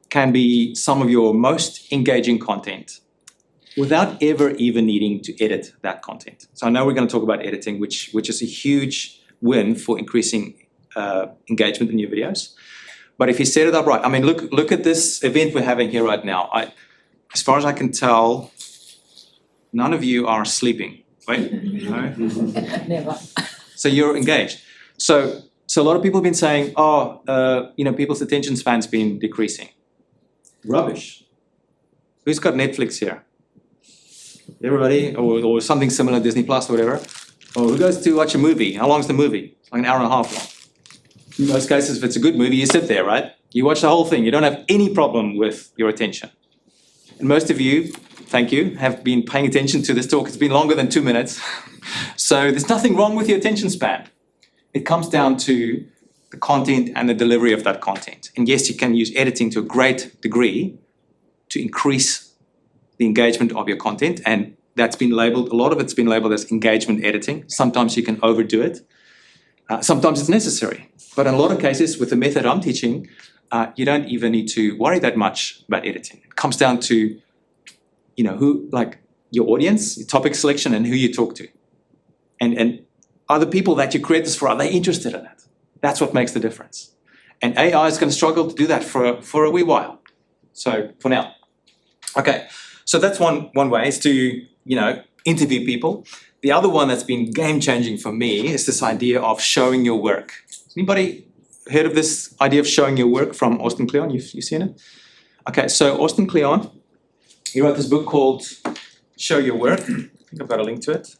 can be some of your most engaging content without ever even needing to edit that content. So I know we're going to talk about editing, which is a huge win for increasing engagement in your videos. But if you set it up right, I mean, look at this event we're having here right now. As far as I can tell, none of you are sleeping, right? No? Never. So you're engaged. So a lot of people have been saying, you know, people's attention span's been decreasing. Rubbish. Who's got Netflix here? Everybody, or something similar, Disney Plus or whatever. Or who goes to watch a movie? How long is the movie? It's like an hour and a half long. In most cases, if it's a good movie, you sit there, right? You watch the whole thing. You don't have any problem with your attention. And most of you, thank you, have been paying attention to this talk. It's been longer than 2 minutes. So there's nothing wrong with your attention span. It comes down to the content and the delivery of that content. And yes, you can use editing to a great degree to increase the engagement of your content. And that's been labeled, a lot of it's been labeled as engagement editing. Sometimes you can overdo it. Sometimes it's necessary. But in a lot of cases, with the method I'm teaching, you don't even need to worry that much about editing. It comes down to, you know, who, like your audience, your topic selection, and who you talk to. And are the people that you create this for, are they interested in it? That's what makes the difference. And AI is going to struggle to do that for a wee while. So for now. Okay, so that's one way is to, you know, interview people. The other one that's been game-changing for me is this idea of showing your work. Anybody heard of this idea of showing your work from Austin Kleon? You've seen it? Okay, so Austin Kleon, he wrote this book called Show Your Work. I think I've got a link to it.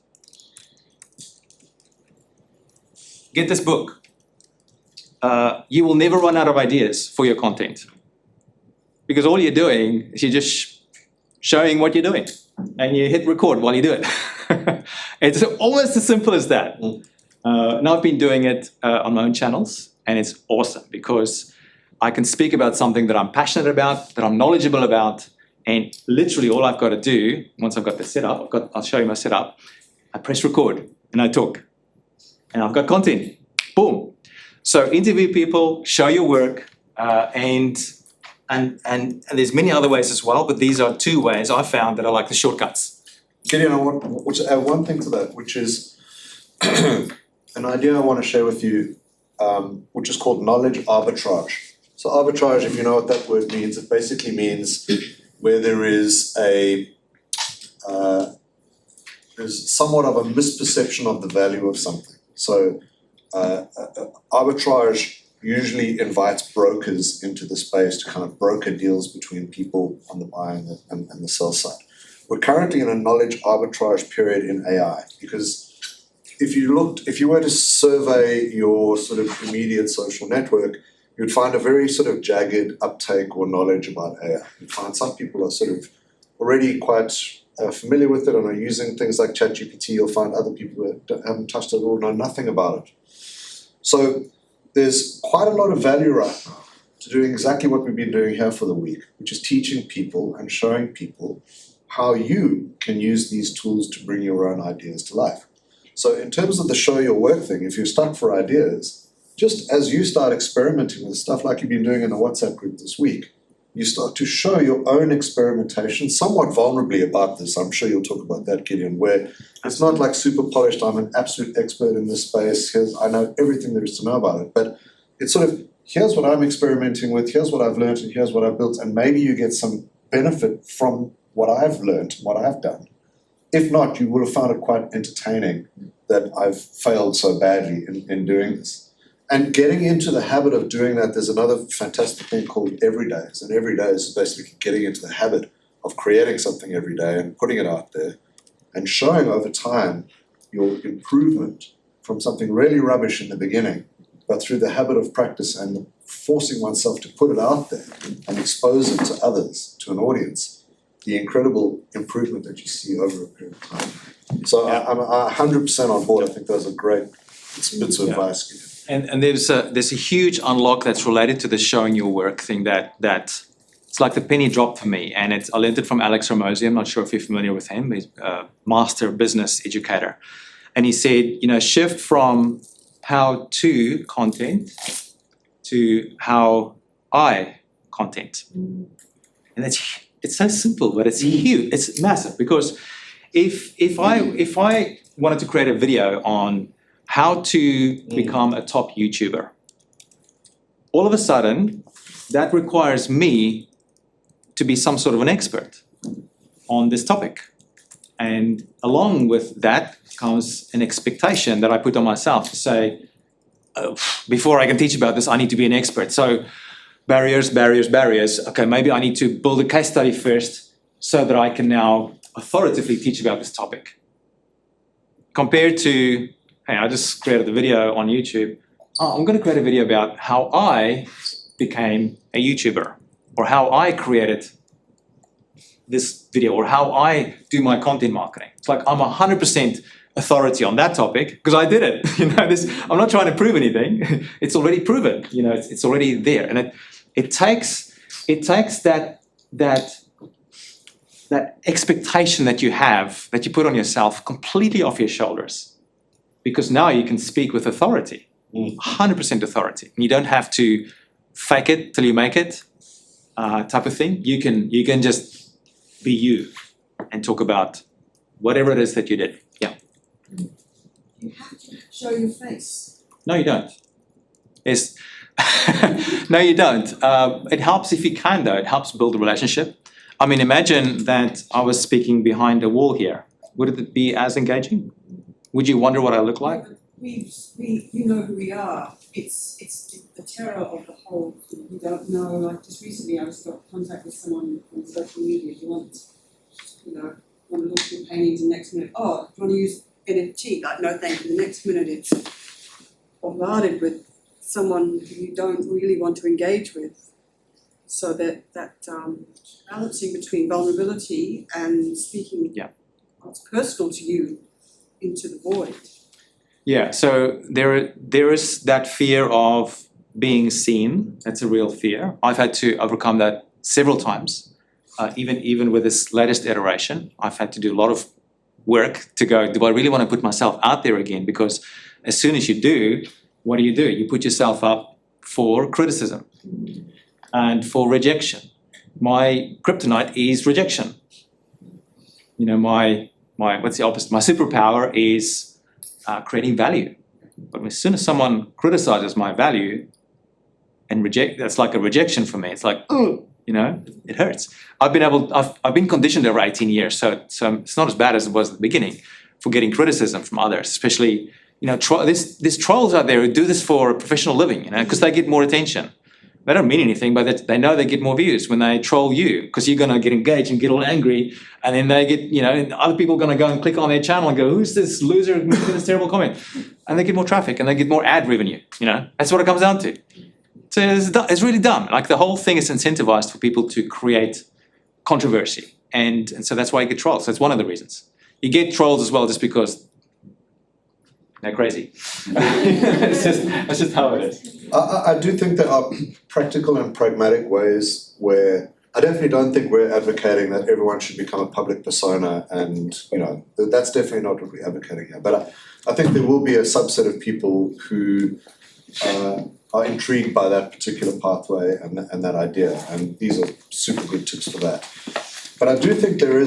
Get this book. You will never run out of ideas for your content. Because all you're doing is you're just showing what you're doing. And you hit record while you do it. It's almost as simple as that. Now I've been doing it on my own channels, and it's awesome because I can speak about something that I'm passionate about, that I'm knowledgeable about, and literally all I've got to do, once I've got the setup, I'll show you my setup, I press record and I talk. And I've got content. Boom. So interview people, show your work, and there's many other ways as well, but these are 2 ways I found that are like the shortcuts. Gideon, I want to add one thing to that, which is an idea I want to share with you, which is called knowledge arbitrage. So arbitrage, if you know what that word means, it basically means where there is there's somewhat of a misperception of the value of something. So arbitrage usually invites brokers into the space to kind of broker deals between people on the buy and the sell side. We're currently in a knowledge arbitrage period in AI, because if you were to survey your sort of immediate social network, you'd find a very sort of jagged uptake or knowledge about AI. You'd find some people are sort of already quite familiar with it and are using things like ChatGPT. You'll find other people that haven't touched it or know nothing about it. So there's quite a lot of value right now to doing exactly what we've been doing here for the week, which is teaching people and showing people how you can use these tools to bring your own ideas to life. So in terms of the show your work thing, if you're stuck for ideas, just as you start experimenting with stuff like you've been doing in the WhatsApp group this week, you start to show your own experimentation somewhat vulnerably about this. I'm sure you'll talk about that, Gideon, where it's not like super polished, I'm an absolute expert in this space, I know everything there is to know about it, but it's sort of, here's what I'm experimenting with, here's what I've learned, and here's what I've built, and maybe you get some benefit from what I've learned, what I've done. If not, you would have found it quite entertaining that I've failed so badly in doing this. And getting into the habit of doing that, there's another fantastic thing called everydays. And everydays is basically getting into the habit of creating something every day and putting it out there and showing over time your improvement from something really rubbish in the beginning, but through the habit of practice and forcing oneself to put it out there and expose it to others, to an audience, the incredible improvement that you see over a period of time. So I'm 100% on board. I think those are great bits of advice. And there's a huge unlock that's related to the showing your work thing that it's like the penny dropped for me. And I learned it from Alex Ramosi. I'm not sure if you're familiar with him. He's a master business educator. And he said, shift from how to content to how I content. And it's so simple, but it's huge. It's massive, because if I wanted to create a video on how to become a top YouTuber, all of a sudden that requires me to be some sort of an expert on this topic. And along with that comes an expectation that I put on myself to say, before I can teach about this, I need to be an expert. So barriers. Okay, maybe I need to build a case study first so that I can now authoritatively teach about this topic. Compared to, hey, I just created a video on YouTube. I'm going to create a video about how I became a YouTuber, or how I created this video, or how I do my content marketing. It's like I'm 100% authority on that topic because I did it. I'm not trying to prove anything. It's already proven. It's already there, and it takes that expectation that you have, that you put on yourself, completely off your shoulders, because now you can speak with authority, 100% authority, and you don't have to fake it till you make it, type of thing. You can just be you and talk about whatever it is that you did. Yeah. You have to show your face. No, you don't. No, you don't. It helps if you can, though. It helps build a relationship. I mean, imagine that I was speaking behind a wall here. Would it be as engaging? Would you wonder what I look like? You know who we are. It's the terror of the whole thing. You don't know. Like just recently, I was got contact with someone on social media who wants, want to look at your paintings, and next minute, do you want to use NFT? Like, no, thank you. The next minute, it's bombarded with someone who you don't really want to engage with. So that balancing between vulnerability and speaking what's personal to you into the void. Yeah, so there is that fear of being seen. That's a real fear. I've had to overcome that several times. Even with this latest iteration, I've had to do a lot of work to go, do I really want to put myself out there again? Because as soon as you do, what do? You put yourself up for criticism and for rejection. My kryptonite is rejection. My what's the opposite? My superpower is creating value. But as soon as someone criticizes my value and that's like a rejection for me. It's like, it hurts. I've been conditioned over 18 years, so it's not as bad as it was at the beginning for getting criticism from others, especially There's trolls out there who do this for a professional living, because they get more attention. They don't mean anything, but they know they get more views when they troll you, because you're going to get engaged and get all angry, and then they get, and other people are going to go and click on their channel and go, who's this loser making this terrible comment? And they get more traffic and they get more ad revenue, That's what it comes down to. So it's really dumb. Like, the whole thing is incentivized for people to create controversy. And so that's why you get trolls. That's one of the reasons. You get trolls as well just because they're crazy. That's just how it is. I do think there are practical and pragmatic ways where I definitely don't think we're advocating that everyone should become a public persona, and that's definitely not what we're advocating here. But I think there will be a subset of people who are intrigued by that particular pathway and that idea, and these are super good tips for that. But I do think there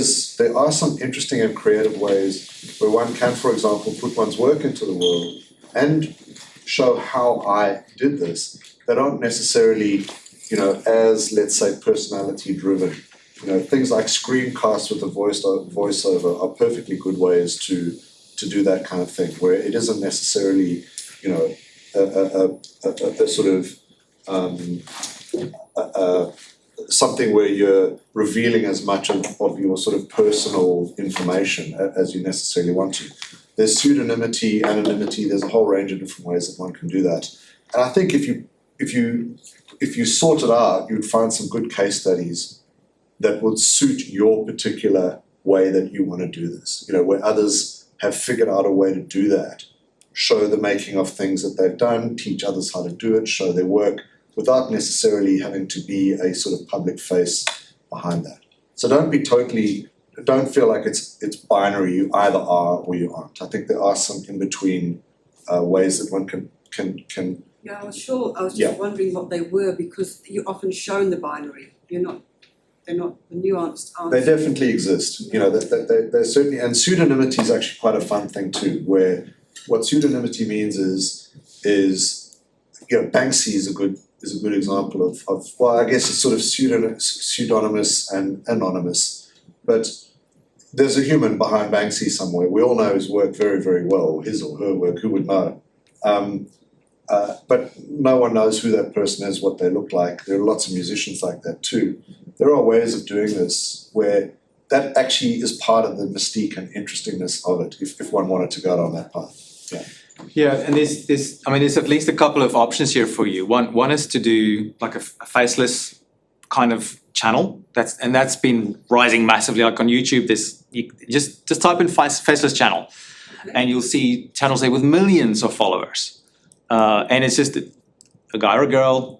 are some interesting and creative ways where one can, for example, put one's work into the world and show how I did this. That aren't necessarily, as, let's say, personality driven. Things like screencasts with a voiceover are perfectly good ways to do that kind of thing, where it isn't necessarily, a sort of something where you're revealing as much of your sort of personal information as you necessarily want to. There's pseudonymity, anonymity, there's a whole range of different ways that one can do that. And I think if you sort it out, you'd find some good case studies that would suit your particular way that you want to do this, where others have figured out a way to do that, show the making of things that they've done, teach others how to do it, show their work, without necessarily having to be a sort of public face behind that. So don't feel like it's binary, you either are or you aren't. I think there are some in-between ways that one can. Yeah, I was just wondering what they were, because you're often shown the binary. They're not the nuanced answers. They definitely exist. They're certainly, and pseudonymity is actually quite a fun thing too, where what pseudonymity means is Banksy is a good example of well, I guess it's sort of pseudonymous and anonymous, but there's a human behind Banksy somewhere. We all know his work very, very well, his or her work, who would know? But no one knows who that person is, what they look like. There are lots of musicians like that too. There are ways of doing this where that actually is part of the mystique and interestingness of it, if one wanted to go down that path. Yeah, and there's at least a couple of options here for you. One is to do like a faceless kind of channel. That's been rising massively. Like on YouTube, just type in faceless channel, and you'll see channels there with millions of followers. And it's just a guy or a girl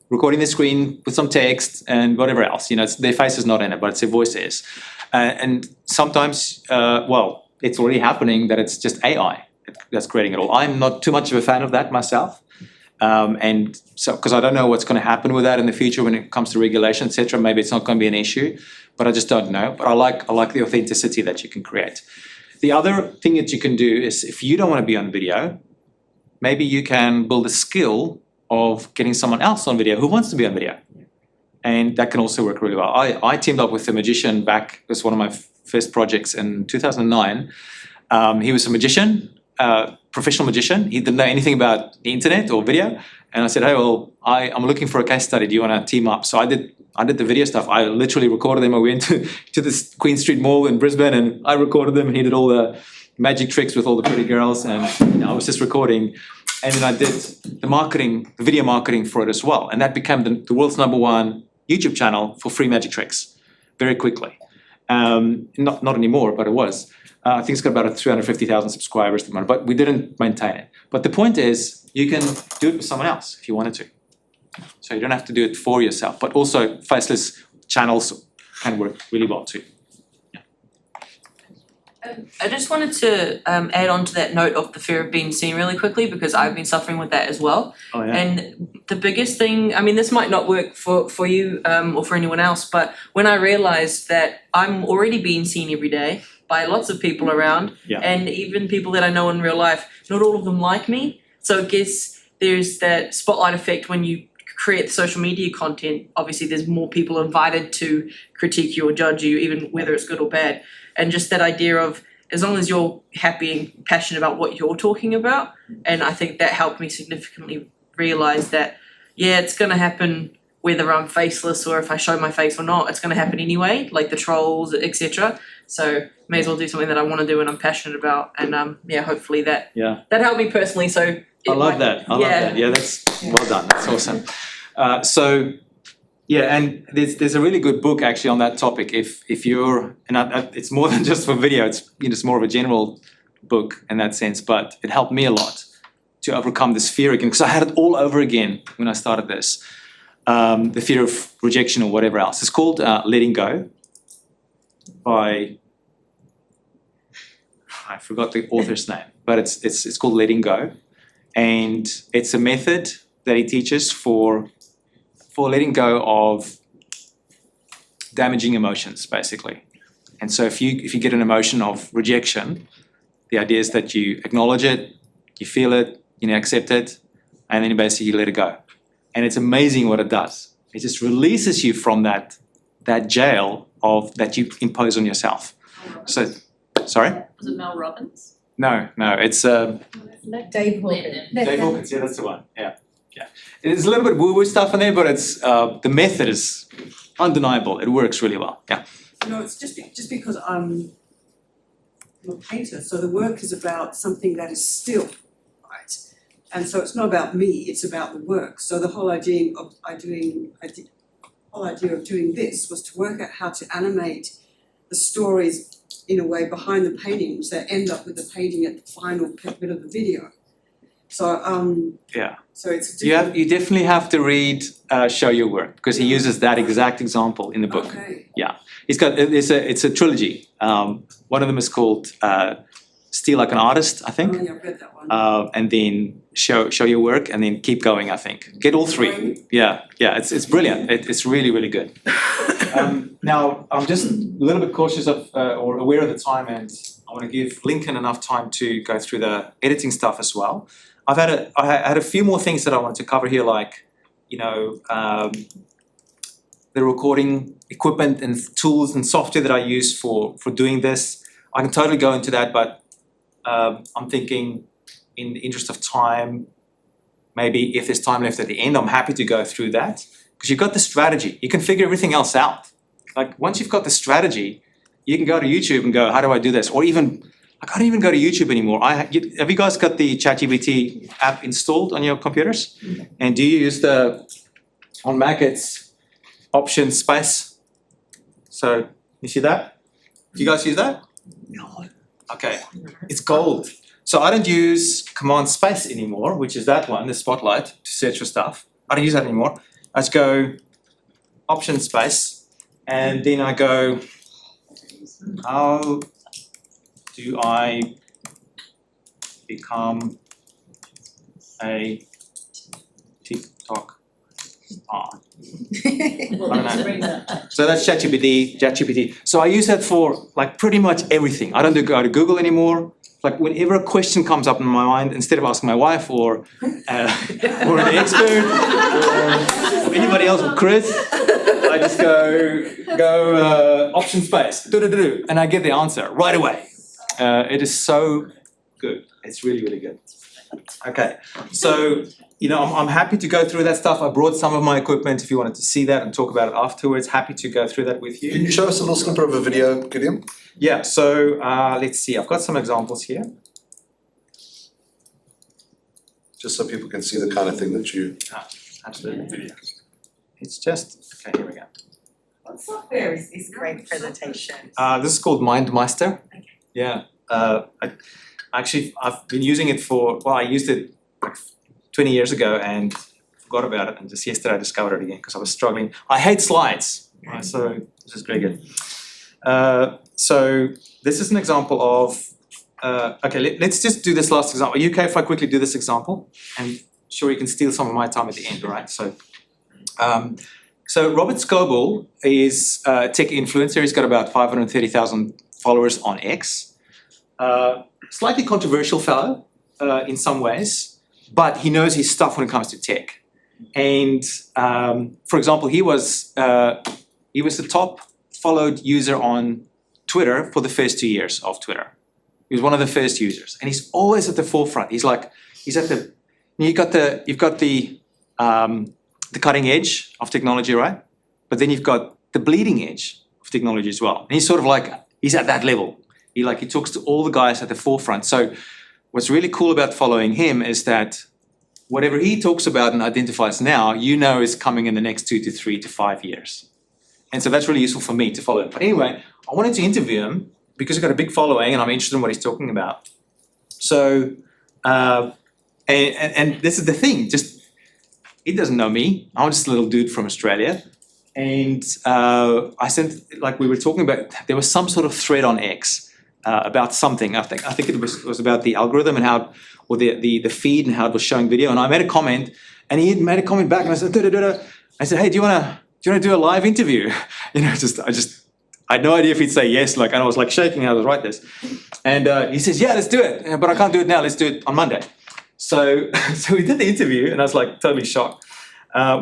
recording the screen with some text and whatever else. Their face is not in it, but their voice is. And sometimes, it's already happening that it's just AI that's creating it all. I'm not too much of a fan of that myself. And so, because I don't know what's going to happen with that in the future when it comes to regulation, etc. Maybe it's not going to be an issue, but I just don't know. But I like the authenticity that you can create. The other thing that you can do is, if you don't want to be on video, maybe you can build a skill of getting someone else on video who wants to be on video. And that can also work really well. I teamed up with a magician back, it was one of my first projects in 2009. He was a magician, professional magician. He didn't know anything about the internet or video. And I said, hey, well, I'm looking for a case study. Do you want to team up? So I did the video stuff. I literally recorded them. I went to this Queen Street Mall in Brisbane and I recorded them. He did all the magic tricks with all the pretty girls. And I was just recording. And then I did the video marketing for it as well. And that became the world's #1 YouTube channel for free magic tricks very quickly. Not anymore, but it was. I think it's got about 350,000 subscribers at the moment, but we didn't maintain it. But the point is, you can do it with someone else if you wanted to. So you don't have to do it for yourself, but also faceless channels can work really well too. I just wanted to add on to that note of the fear of being seen really quickly, because I've been suffering with that as well. Oh, yeah. And the biggest thing, I mean, this might not work for you or for anyone else, but when I realized that I'm already being seen every day by lots of people around, and even people that I know in real life, not all of them like me. So I guess there's that spotlight effect when you create social media content. Obviously, there's more people invited to critique you or judge you, even whether it's good or bad. And just that idea of as long as you're happy and passionate about what you're talking about. And I think that helped me significantly realise that, yeah, it's going to happen whether I'm faceless or if I show my face or not, it's going to happen anyway, like the trolls, etc. So may as well do something that I want to do and I'm passionate about. And hopefully that helped me personally. So I love that. Yeah, that's well done. That's awesome. And there's a really good book actually on that topic. If you're, it's more than just for video. It's more of a general book in that sense. But it helped me a lot to overcome this fear again, because I had it all over again when I started this. The fear of rejection or whatever else. It's called Letting Go by, I forgot the author's name, but it's called Letting Go, and it's a method that he teaches for letting go of damaging emotions, basically. And so if you get an emotion of rejection, the idea is that you acknowledge it, you feel it, accept it, and then basically you let it go. And it's amazing what it does. It just releases you from that jail that you impose on yourself. So, sorry? Was it Mel Robbins? No, it's Dave Hawkins. Dave Hawkins, yeah, that's the one. Yeah. There's a little bit of woo-woo stuff in there, but it's the method is undeniable. It works really well. Yeah. No, it's just because I'm a painter, so the work is about something that is still, right? And so it's not about me, it's about the work. So the whole idea of doing this was to work out how to animate the stories in a way behind the paintings that end up with the painting at the final bit of the video. So so it's you definitely have to read Show Your Work, because he uses that exact example in the book. Okay. Yeah, it's a trilogy. One of them is called Steal Like an Artist, I think. Oh, yeah, I've read that one. And then show your work, and then keep going. I think get all three. Yeah, it's brilliant. It's really, really good. Now I'm just a little bit cautious of or aware of the time, and I want to give Lincoln enough time to go through the editing stuff as well. I had a few more things that I wanted to cover here, like the recording equipment and tools and software that I use for doing this. I can totally go into that, but I'm thinking, in the interest of time, maybe if there's time left at the end, I'm happy to go through that, because you've got the strategy. You can figure everything else out. Like once you've got the strategy, you can go to YouTube and go, how do I do this? Or even, I can't even go to YouTube anymore. Have you guys got the ChatGPT app installed on your computers? And do you use on Mac it's Option Space? So you see that? Do you guys use that? No. Okay, it's gold. So I don't use Command Space anymore, which is that one, the Spotlight, to search for stuff. I don't use that anymore. I just go Option Space, and then I go, how do I become a TikTok star? I don't know. So that's ChatGPT. So I use that for like pretty much everything. I don't go to Google anymore. Like whenever a question comes up in my mind, instead of asking my wife or an expert or anybody else or Chris, I just go Option Space, and I get the answer right away. It is so good. It's really, really good. Okay, so I'm happy to go through that stuff. I brought some of my equipment if you wanted to see that and talk about it afterwards. Happy to go through that with you. Can you show us a little snippet of a video, Gideon? Yeah, so let's see. I've got some examples here. Just so people can see the kind of thing that you... Absolutely. Video. It's just, okay, here we go. What software is this great presentation? This is called MindMeister. Okay. Yeah. I've been using it I used it like 20 years ago and forgot about it, and just yesterday I discovered it again because I was struggling. I hate slides, right? So this is very good. So this is an example of, let's just do this last example. Are you okay if I quickly do this example? And sure, you can steal some of my time at the end, all right? So Robert Scoble is a tech influencer. He's got about 530,000 followers on X. Slightly controversial fellow in some ways, but he knows his stuff when it comes to tech. And for example, he was the top followed user on Twitter for the first 2 years of Twitter. He was one of the first users, and he's always at the forefront. He's at the you've got the cutting edge of technology, right? But then you've got the bleeding edge of technology as well. And he's sort of like, he's at that level. He talks to all the guys at the forefront. So what's really cool about following him is that whatever he talks about and identifies now, is coming in the next 2 to 3 to 5 years. And so that's really useful for me to follow him. But anyway, I wanted to interview him because he's got a big following and I'm interested in what he's talking about. So, and this is the thing, he doesn't know me. I'm just a little dude from Australia. And I sent, we were talking about, there was some sort of thread on X about something. I think it was about the algorithm and how, or the feed and how it was showing video. And I made a comment and he made a comment back and I said, I said, hey, do you want to do a live interview? I had no idea if he'd say yes, and I was shaking how to write this. And he says, yeah, let's do it. But I can't do it now, let's do it on Monday. So we did the interview and I was totally shocked.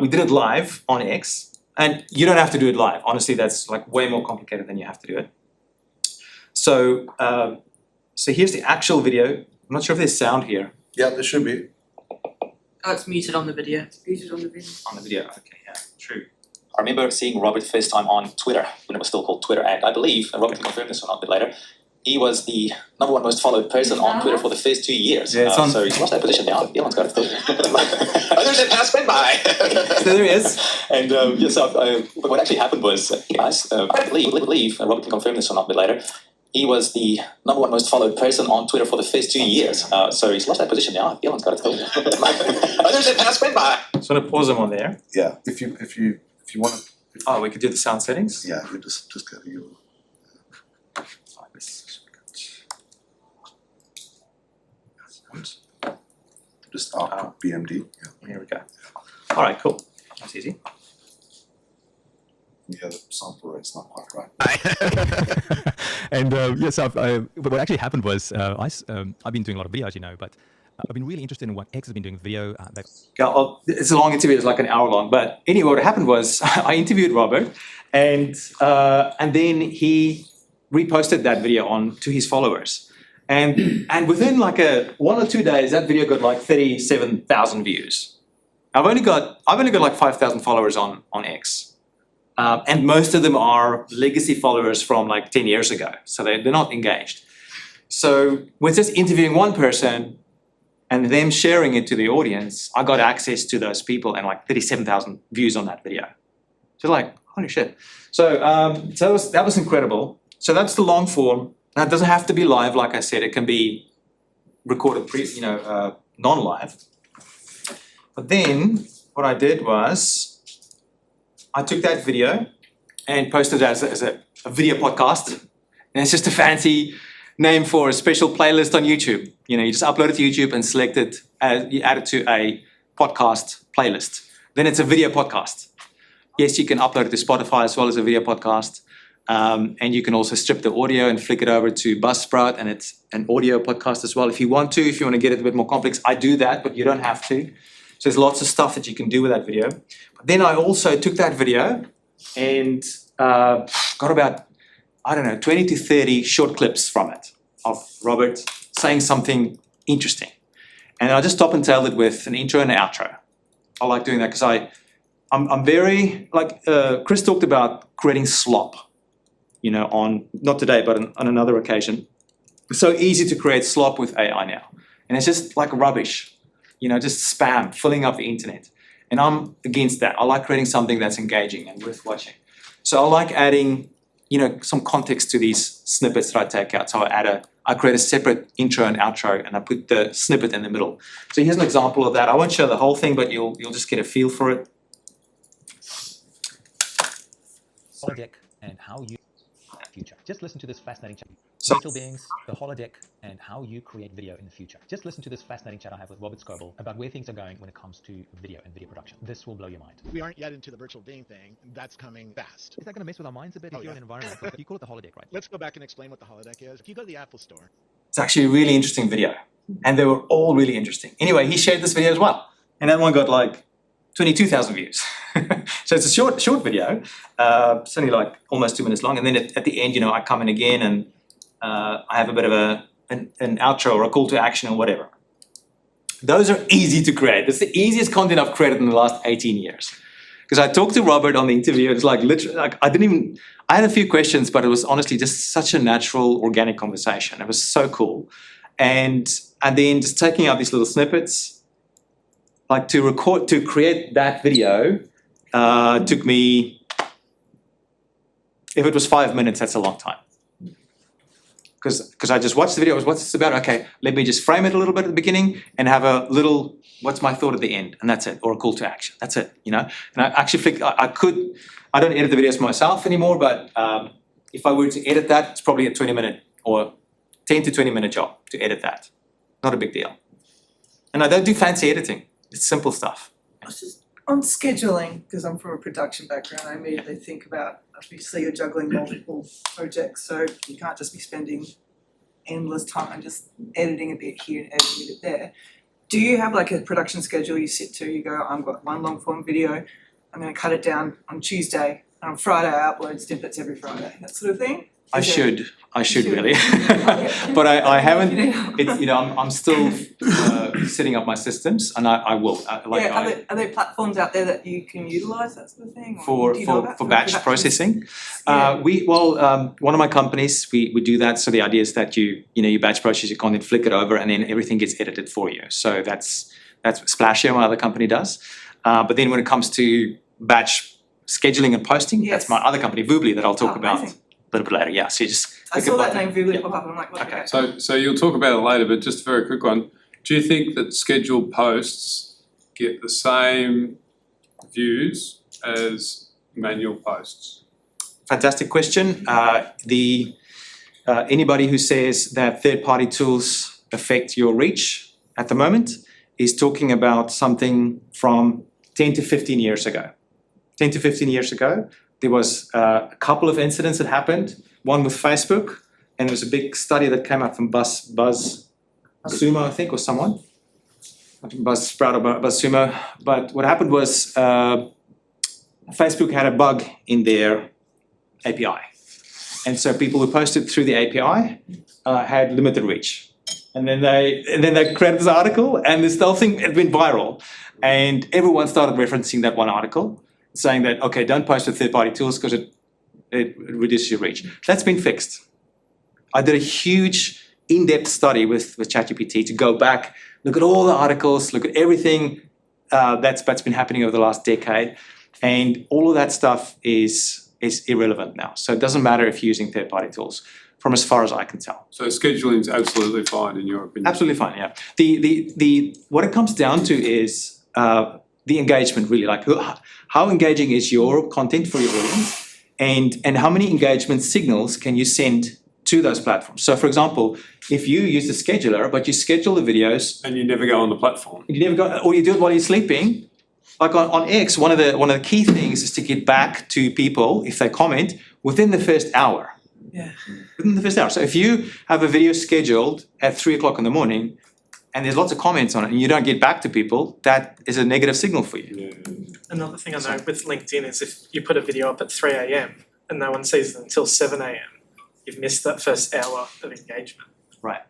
We did it live on X. And you don't have to do it live. Honestly, that's way more complicated than you have to do it. So here's the actual video. I'm not sure if there's sound here. Yeah, there should be. Oh, it's muted on the video. It's muted on the video. On the video, okay, yeah, true. I remember seeing Robert first time on Twitter, when it was still called Twitter, and I believe, and Robert can confirm this or not a bit later, he was the #1 most followed person on Twitter for the first 2 years. Yeah, so he's lost that position now. Elon's got it still. Others that passed went by. So there he is. And but what actually happened was, guys, I believe, and Robert can confirm this or not a bit later, he was the #1 most followed person on Twitter for the first 2 years. So he's lost that position now. Elon's got it still. Others that passed went by. Just want to pause him on there. Yeah, if you want to. Oh, we could do the sound settings? Yeah, you just go to your. Like this. Just output BMD. Yeah. Here we go. All right, cool. That's easy. Yeah, the sample rate's not quite right. And what actually happened was I've been doing a lot of video, as you know, but I've been really interested in what X has been doing with video. It's a long interview, it's an hour long. But anyway, what happened was I interviewed Robert and then he reposted that video on to his followers. And within 1 or 2 days, that video got 37,000 views. I've only got 5,000 followers on X. And most of them are legacy followers from 10 years ago. So they're not engaged. So with just interviewing one person and them sharing it to the audience, I got access to those people and 37,000 views on that video. So holy shit. So that was incredible. So that's the long form. Now it doesn't have to be live, like I said. It can be recorded non-live. But then what I did was I took that video and posted it as a video podcast. And it's just a fancy name for a special playlist on YouTube. You just upload it to YouTube and select it, you add it to a podcast playlist. Then it's a video podcast. Yes, you can upload it to Spotify as well as a video podcast. And you can also strip the audio and flick it over to Buzzsprout, and it's an audio podcast as well if you want to get it a bit more complex. I do that, but you don't have to. So there's lots of stuff that you can do with that video. But then I also took that video and got about 20 to 30 short clips from it of Robert saying something interesting. And I just top and tailed it with an intro and an outro. I like doing that because I'm very, Chris talked about creating slop, on, not today, but on another occasion. It's so easy to create slop with AI now. And it's just rubbish, just spam, filling up the internet. And I'm against that. I like creating something that's engaging and worth watching. So I like adding some context to these snippets that I take out. So I create a separate intro and outro, and I put the snippet in the middle. So here's an example of that. I won't show the whole thing, but you'll just get a feel for it. Holodeck and how you future. Just listen to this fascinating chat. Digital beings, the holodeck, and how you create video in the future. Just listen to this fascinating chat I have with Robert Scoble about where things are going when it comes to video and video production. This will blow your mind. We aren't yet into the virtual being thing. That's coming fast. Is that going to mess with our minds a bit if you're in an environment? You call it the holodeck, right? Let's go back and explain what the holodeck is. If you go to the Apple Store. It's actually a really interesting video. And they were all really interesting. Anyway, he shared this video as well. And that one got 22,000 views. So it's a short video. It's only almost 2 minutes long. And then at the end, I come in again and I have a bit of a an outro or a call to action or whatever. Those are easy to create. It's the easiest content I've created in the last 18 years. Because I talked to Robert on the interview, it's like literally, like I had a few questions, but it was honestly just such a natural, organic conversation. It was so cool. And then just taking out these little snippets, like to create that video took me, if it was 5 minutes, that's a long time. Because I just watched the video, what's this about? Okay, let me just frame it a little bit at the beginning and have a little, what's my thought at the end? And that's it, or a call to action, that's it, you know? And I actually think I don't edit the videos myself anymore, but if I were to edit that, it's probably a 20-minute or 10 to 20-minute job to edit that. Not a big deal. And I don't do fancy editing, it's simple stuff. On scheduling, because I'm from a production background, I immediately think about, obviously you're juggling multiple projects, so you can't just be spending endless time just editing a bit here and editing a bit there. Do you have like a production schedule you sit to, you go, I've got one long form video, I'm gonna cut it down on Tuesday, and on Friday I upload snippets every Friday, that sort of thing? I should really, but I haven't. It's, you know, I'm still setting up my systems, and I will. Are there platforms out there that you can utilise that sort of thing? For batch processing? One of my companies we do that. So the idea is that you batch process your content, flick it over, and then everything gets edited for you. So that's Splashio, my other company does. But then when it comes to batch scheduling and posting, that's my other company, Voobly, that I'll talk about. Amazing. A little bit later, yeah. So you just I saw that name Voobly pop up and I'm like, what? Okay. So you'll talk about it later, but just a very quick one. Do you think that scheduled posts get the same views as manual posts? Fantastic question. Anybody who says that third-party tools affect your reach at the moment is talking about something from 10 to 15 years ago. 10 to 15 years ago, there was a couple of incidents that happened, one with Facebook, and there was a big study that came out from Buzz Sumo, I think, or someone. I think Buzz Sprout or Buzz Sumo. But what happened was Facebook had a bug in their API. And so people who posted through the API had limited reach. And then they created this article, and this whole thing had been viral. And everyone started referencing that one article, saying that, okay, don't post with third-party tools because it reduces your reach. That's been fixed. I did a huge in-depth study with ChatGPT to go back, look at all the articles, look at everything that's been happening over the last decade, and all of that stuff is irrelevant now. So it doesn't matter if you're using third-party tools, from as far as I can tell. So scheduling's absolutely fine in your opinion? Absolutely fine, yeah. What it comes down to is the engagement, really, like how engaging is your content for your audience, and how many engagement signals can you send to those platforms. So for example, if you use the scheduler, but you schedule the videos and you never go on the platform. Or you do it while you're sleeping, like on X, one of the key things is to get back to people if they comment within the first hour. Yeah. Within the first hour. So if you have a video scheduled at 3 o'clock in the morning, and there's lots of comments on it, and you don't get back to people, that is a negative signal for you. Yeah. Another thing I know with LinkedIn is if you put a video up at 3 a.m. and no one sees it until 7 a.m., you've missed that first hour of engagement. Right.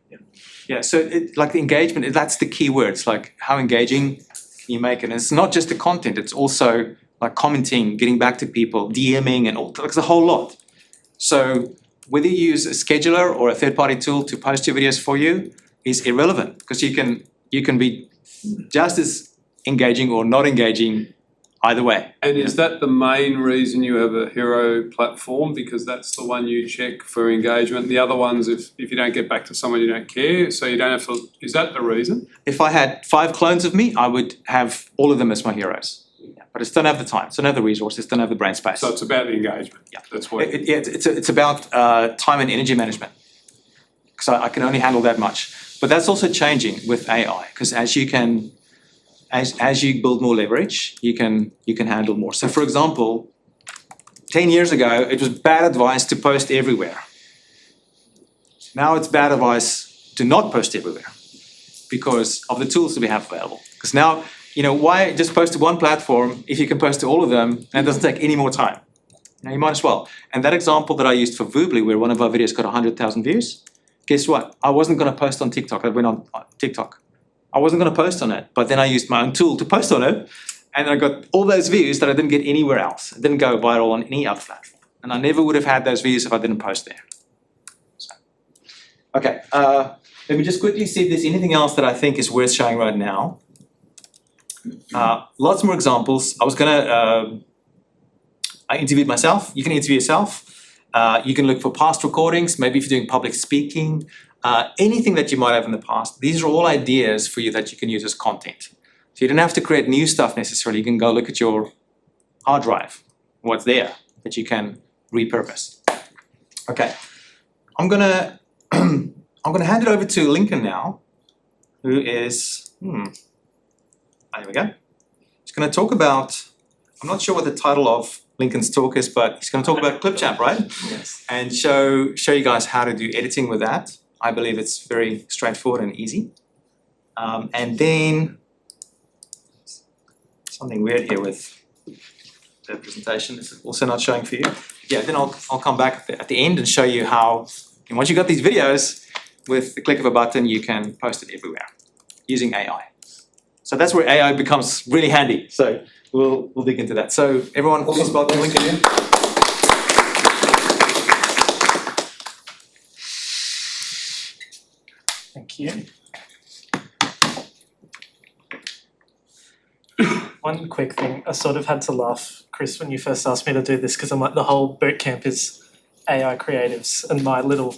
Yeah. So like the engagement, that's the key word. It's like how engaging can you make it? And it's not just the content, it's also like commenting, getting back to people, DMing, and all, like the whole lot. So whether you use a scheduler or a third-party tool to post your videos for you is irrelevant, because you can be just as engaging or not engaging either way. And is that the main reason you have a hero platform? Because that's the one you check for engagement. The other ones, if you don't get back to someone, you don't care, so you don't have to, is that the reason? If I had 5 clones of me, I would have all of them as my heroes. But I just don't have the time, so don't have the resources, don't have the brain space. So it's about the engagement. Yeah. That's what it's about time and energy management. Because I can only handle that much. But that's also changing with AI, because as you build more leverage, you can handle more. So for example, 10 years ago, it was bad advice to post everywhere. Now it's bad advice to not post everywhere because of the tools that we have available. Because now, why just post to one platform if you can post to all of them and it doesn't take any more time? You might as well. And that example that I used for Voobly, where one of our videos got 100,000 views, guess what? I wasn't going to post on TikTok. I went on TikTok. I wasn't going to post on it, but then I used my own tool to post on it, and I got all those views that I didn't get anywhere else. It didn't go viral on any other platform, and I never would have had those views if I didn't post there. So, okay, let me just quickly see if there's anything else that I think is worth showing right now. Lots more examples. I interviewed myself. You can interview yourself. You can look for past recordings, maybe if you're doing public speaking, anything that you might have in the past. These are all ideas for you that you can use as content. So you don't have to create new stuff necessarily. You can go look at your hard drive, what's there that you can repurpose. Okay, I'm gonna hand it over to Lincoln now, who is, there we go. He's gonna talk about, I'm not sure what the title of Lincoln's talk is, but he's going to talk about ClipChamp, right? Yes. And show you guys how to do editing with that. I believe it's very straightforward and easy. And then something weird here with the presentation. This is also not showing for you. Yeah, then I'll come back at the end and show you how. And once you got these videos, with the click of a button, you can post it everywhere using AI. So that's where AI becomes really handy. So we'll dig into that. So everyone, please welcome Lincoln. Thank you. One quick thing, I sort of had to laugh, Chris, when you first asked me to do this, because I'm like, the whole bootcamp is AI creatives, and my little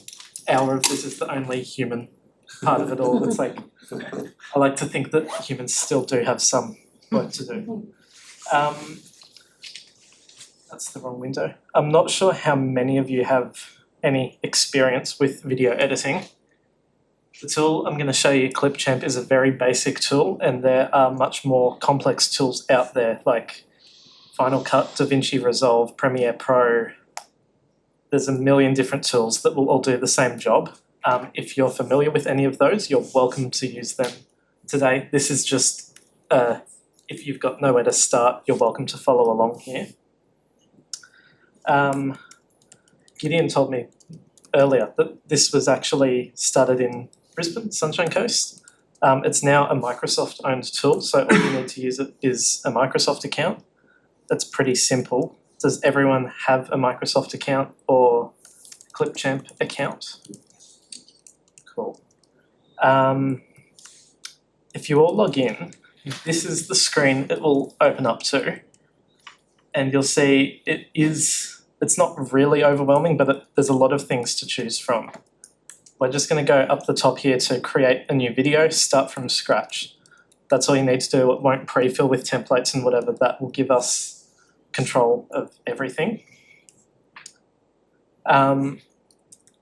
hour of this is the only human part of it all. It's like, I like to think that humans still do have some work to do. That's the wrong window. I'm not sure how many of you have any experience with video editing. The tool I'm going to show you, ClipChamp, is a very basic tool, and there are much more complex tools out there like Final Cut, DaVinci Resolve, Premiere Pro. There's a million different tools that will all do the same job. If you're familiar with any of those, you're welcome to use them today. This is just, if you've got nowhere to start, you're welcome to follow along here. Gideon told me earlier that this was actually started in Brisbane, Sunshine Coast. It's now a Microsoft-owned tool, so all you need to use it is a Microsoft account. That's pretty simple. Does everyone have a Microsoft account or ClipChamp account? Cool. If you all log in, this is the screen it will open up to, and you'll see it's not really overwhelming, but there's a lot of things to choose from. We're just going to go up the top here to create a new video, start from scratch. That's all you need to do. It won't pre-fill with templates and whatever. That will give us control of everything. Over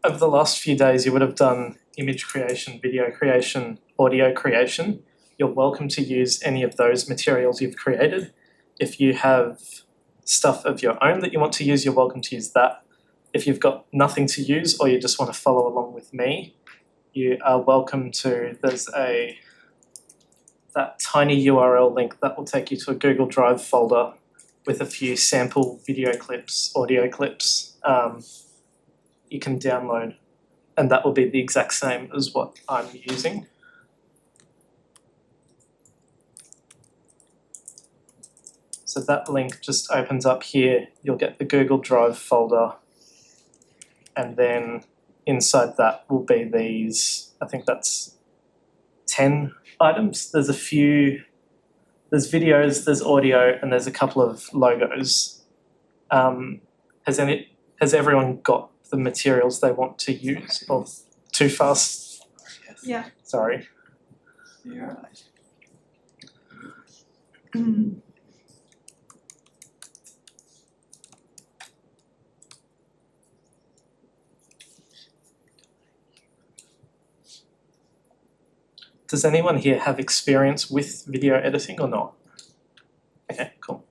the last few days, you would have done image creation, video creation, audio creation. You're welcome to use any of those materials you've created. If you have stuff of your own that you want to use, you're welcome to use that. If you've got nothing to use or you just want to follow along with me, you are welcome to, there's that tiny URL link that will take you to a Google Drive folder with a few sample video clips, audio clips you can download, and that will be the exact same as what I'm using. So that link just opens up here. You'll get the Google Drive folder, and then inside that will be these, I think that's 10 items. There's a few, there's videos, there's audio, and there's a couple of logos. Has everyone got the materials they want to use? Or too fast? Yeah. Sorry. Yeah. Does anyone here have experience with video editing or not? Okay, cool.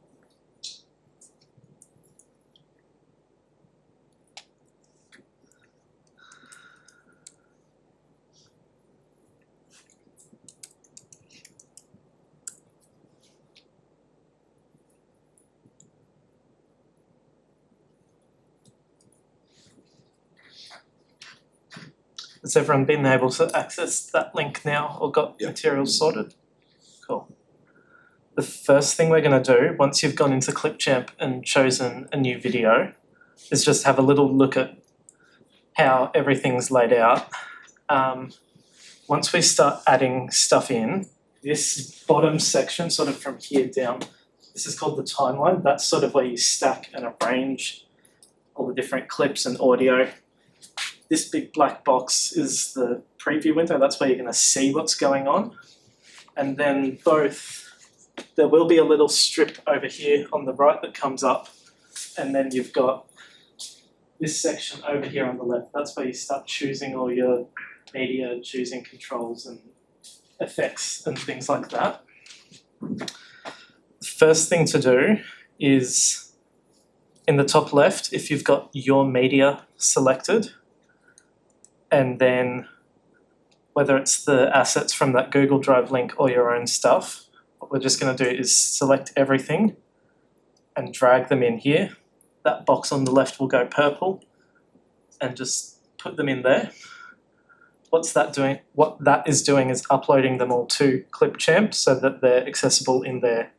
Has everyone been able to access that link now or got materials sorted? Cool. The first thing we're going to do, once you've gone into ClipChamp and chosen a new video, is just have a little look at how everything's laid out. Once we start adding stuff in, this bottom section, sort of from here down, this is called the timeline. That's sort of where you stack and arrange all the different clips and audio. This big black box is the preview window. That's where you're going to see what's going on. And then there will be a little strip over here on the right that comes up. And then you've got this section over here on the left. That's where you start choosing all your media, choosing controls and effects and things like that. The first thing to do is in the top left, if you've got your media selected, and then whether it's the assets from that Google Drive link or your own stuff, what we're just going to do is select everything and drag them in here. That box on the left will go purple and just put them in there. What's that doing? What that is doing is uploading them all to ClipChamp so that they're accessible in there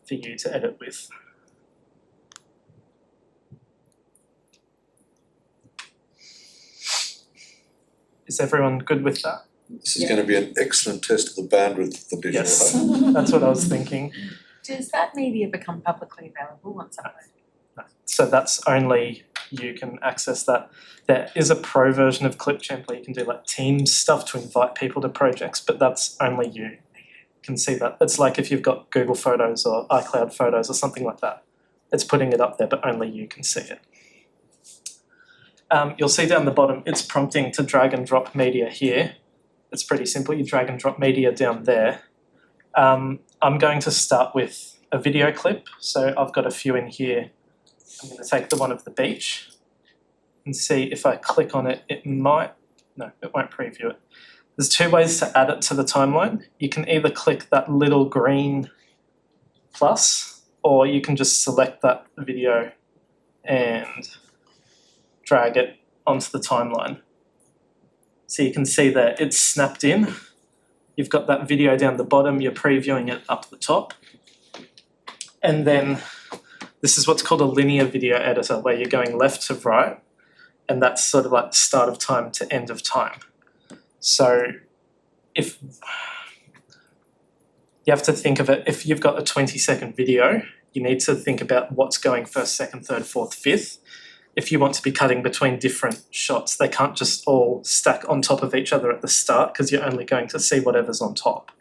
for you to edit with. Is everyone good with that? This is going to be an excellent test of the bandwidth of the digital Yes, hub. that's what I was thinking. Does that media become publicly available once uploaded? So that's only you can access that. There is a pro version of ClipChamp where you can do like Teams stuff to invite people to projects, but that's only you can see that. It's like if you've got Google Photos or iCloud Photos or something like that. It's putting it up there, but only you can see it. You'll see down the bottom, it's prompting to drag and drop media here. It's pretty simple. You drag and drop media down there. I'm going to start with a video clip. So I've got a few in here. I'm going to take the one of the beach and see if I click on it, it won't preview it. There's two ways to add it to the timeline. You can either click that little green plus, or you can just select that video and drag it onto the timeline. So you can see that it's snapped in. You've got that video down the bottom, you're previewing it up the top. And then this is what's called a linear video editor, where you're going left to right, and that's sort of like start of time to end of time. So if you have to think of it, if you've got a 20-second video, you need to think about what's going first, second, third, fourth, fifth. If you want to be cutting between different shots, they can't just all stack on top of each other at the start because you're only going to see whatever's on top.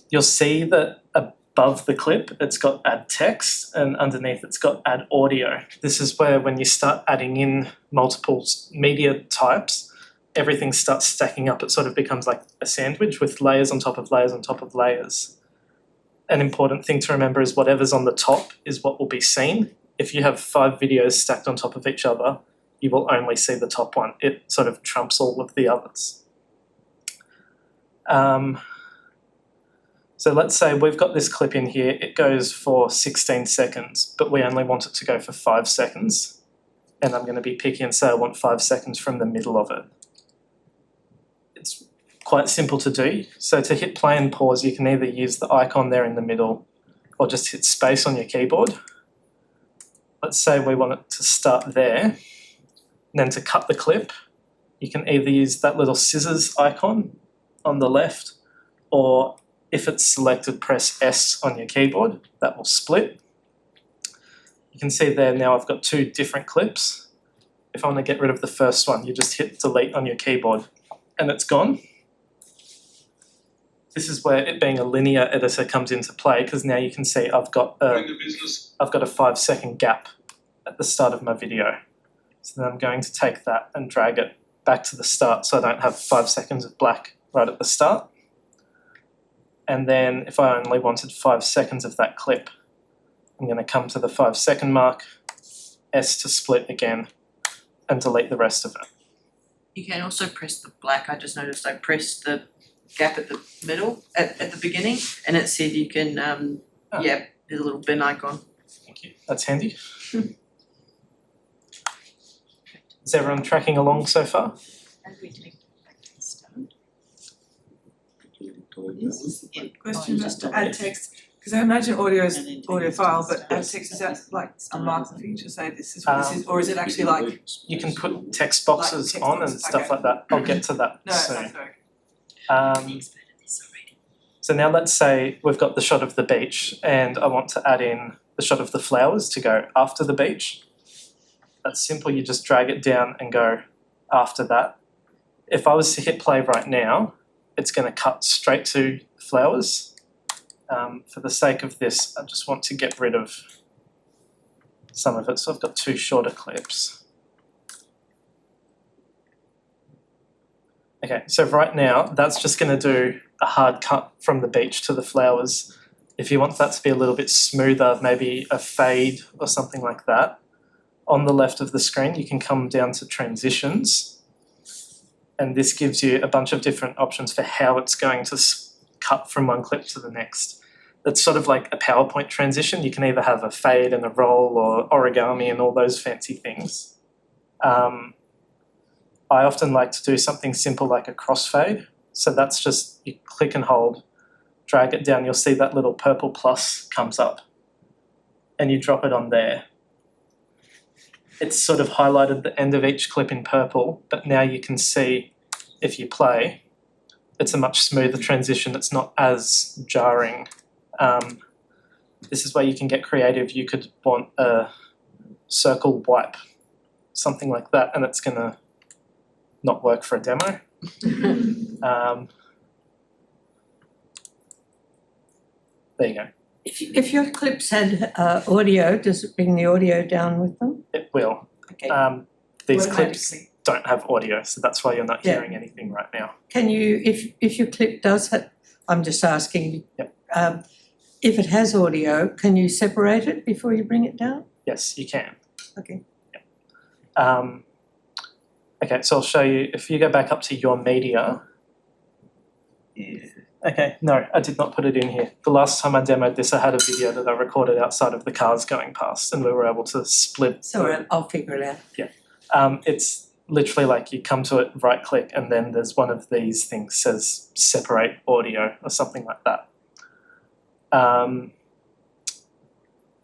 You'll see that above the clip, it's got add text, and underneath it's got add audio. This is where when you start adding in multiple media types, everything starts stacking up. It sort of becomes like a sandwich with layers on top of layers on top of layers. An important thing to remember is whatever's on the top is what will be seen. If you have 5 videos stacked on top of each other, you will only see the top one. It sort of trumps all of the others. So let's say we've got this clip in here. It goes for 16 seconds, but we only want it to go for 5 seconds. And I'm going to be picky and say I want 5 seconds from the middle of it. It's quite simple to do. So to hit play and pause, you can either use the icon there in the middle or just hit space on your keyboard. Let's say we want it to start there. And then to cut the clip, you can either use that little scissors icon on the left, or if it's selected, press S on your keyboard. That will split. You can see there now I've got 2 different clips. If I want to get rid of the first one, you just hit delete on your keyboard and it's gone. This is where it being a linear editor comes into play, because now you can see I've got a 5-second gap at the start of my video. So then I'm going to take that and drag it back to the start so I don't have 5 seconds of black right at the start. And then if I only wanted 5 seconds of that clip, I'm going to come to the 5-second mark, S to split again, and delete the rest of it. You can also press the black. I just noticed I pressed the gap at the middle, at the beginning, and it said you can, there's a little bin icon. Thank you. That's handy. Is everyone tracking along so far? Question about to add text, because I imagine audio is audio file, but add text, is that like a marker for you to say this is what this is, or is it actually like? You can put text boxes Like text on boxes, and stuff okay. like that. I'll get to that No, soon. that's very. So now let's say we've got the shot of the beach and I want to add in the shot of the flowers to go after the beach. That's simple, you just drag it down and go after that. If I was to hit play right now, it's going to cut straight to flowers. For the sake of this, I just want to get rid of some of it, so I've got 2 shorter clips. Okay, so right now, that's just going to do a hard cut from the beach to the flowers. If you want that to be a little bit smoother, maybe a fade or something like that, on the left of the screen, you can come down to transitions. And this gives you a bunch of different options for how it's going to cut from one clip to the next. It's sort of like a PowerPoint transition. You can either have a fade and a roll or origami and all those fancy things. I often like to do something simple like a crossfade. So that's just, you click and hold, drag it down, you'll see that little purple plus comes up and you drop it on there. It's sort of highlighted the end of each clip in purple, but now you can see if you play, it's a much smoother transition. It's not as jarring. This is where you can get creative. You could want a circle wipe, something like that, and it's going to not work for a demo. There you go. If your clips had audio, does it bring the audio down with them? It will. Okay. These clips don't have audio, so that's why you're not Yeah. hearing anything right now. Can you, if your clip does have, I'm just asking, if it has audio, can you separate it before you bring it down? Yes, you can. Okay. Okay, so I'll show you, if you go back up to your media. Okay, no, I did not put it in here. The last time I demoed this, I had a video that I recorded outside of the cars going past and we were able to split. So I'll figure it out. Yeah. It's literally like you come to it, right click, and then there's one of these things says separate audio or something like that. The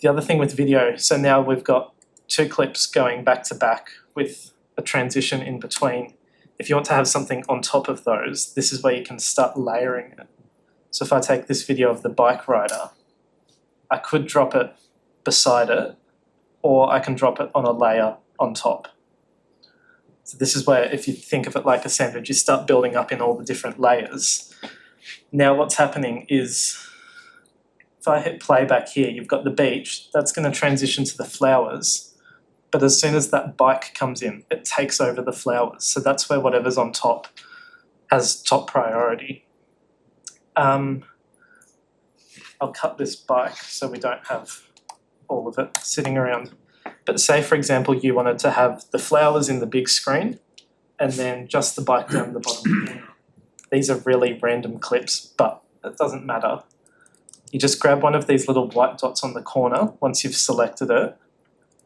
other thing with video, so now we've got 2 clips going back to back with a transition in between. If you want to have something on top of those, this is where you can start layering it. So if I take this video of the bike rider, I could drop it beside it, or I can drop it on a layer on top. So this is where, if you think of it like a sandwich, you start building up in all the different layers. Now what's happening is, if I hit play back here, you've got the beach, that's going to transition to the flowers. But as soon as that bike comes in, it takes over the flowers. So that's where whatever's on top has top priority. I'll cut this bike so we don't have all of it sitting around. But say, for example, you wanted to have the flowers in the big screen and then just the bike down the bottom. These are really random clips, but it doesn't matter. You just grab one of these little white dots on the corner once you've selected it.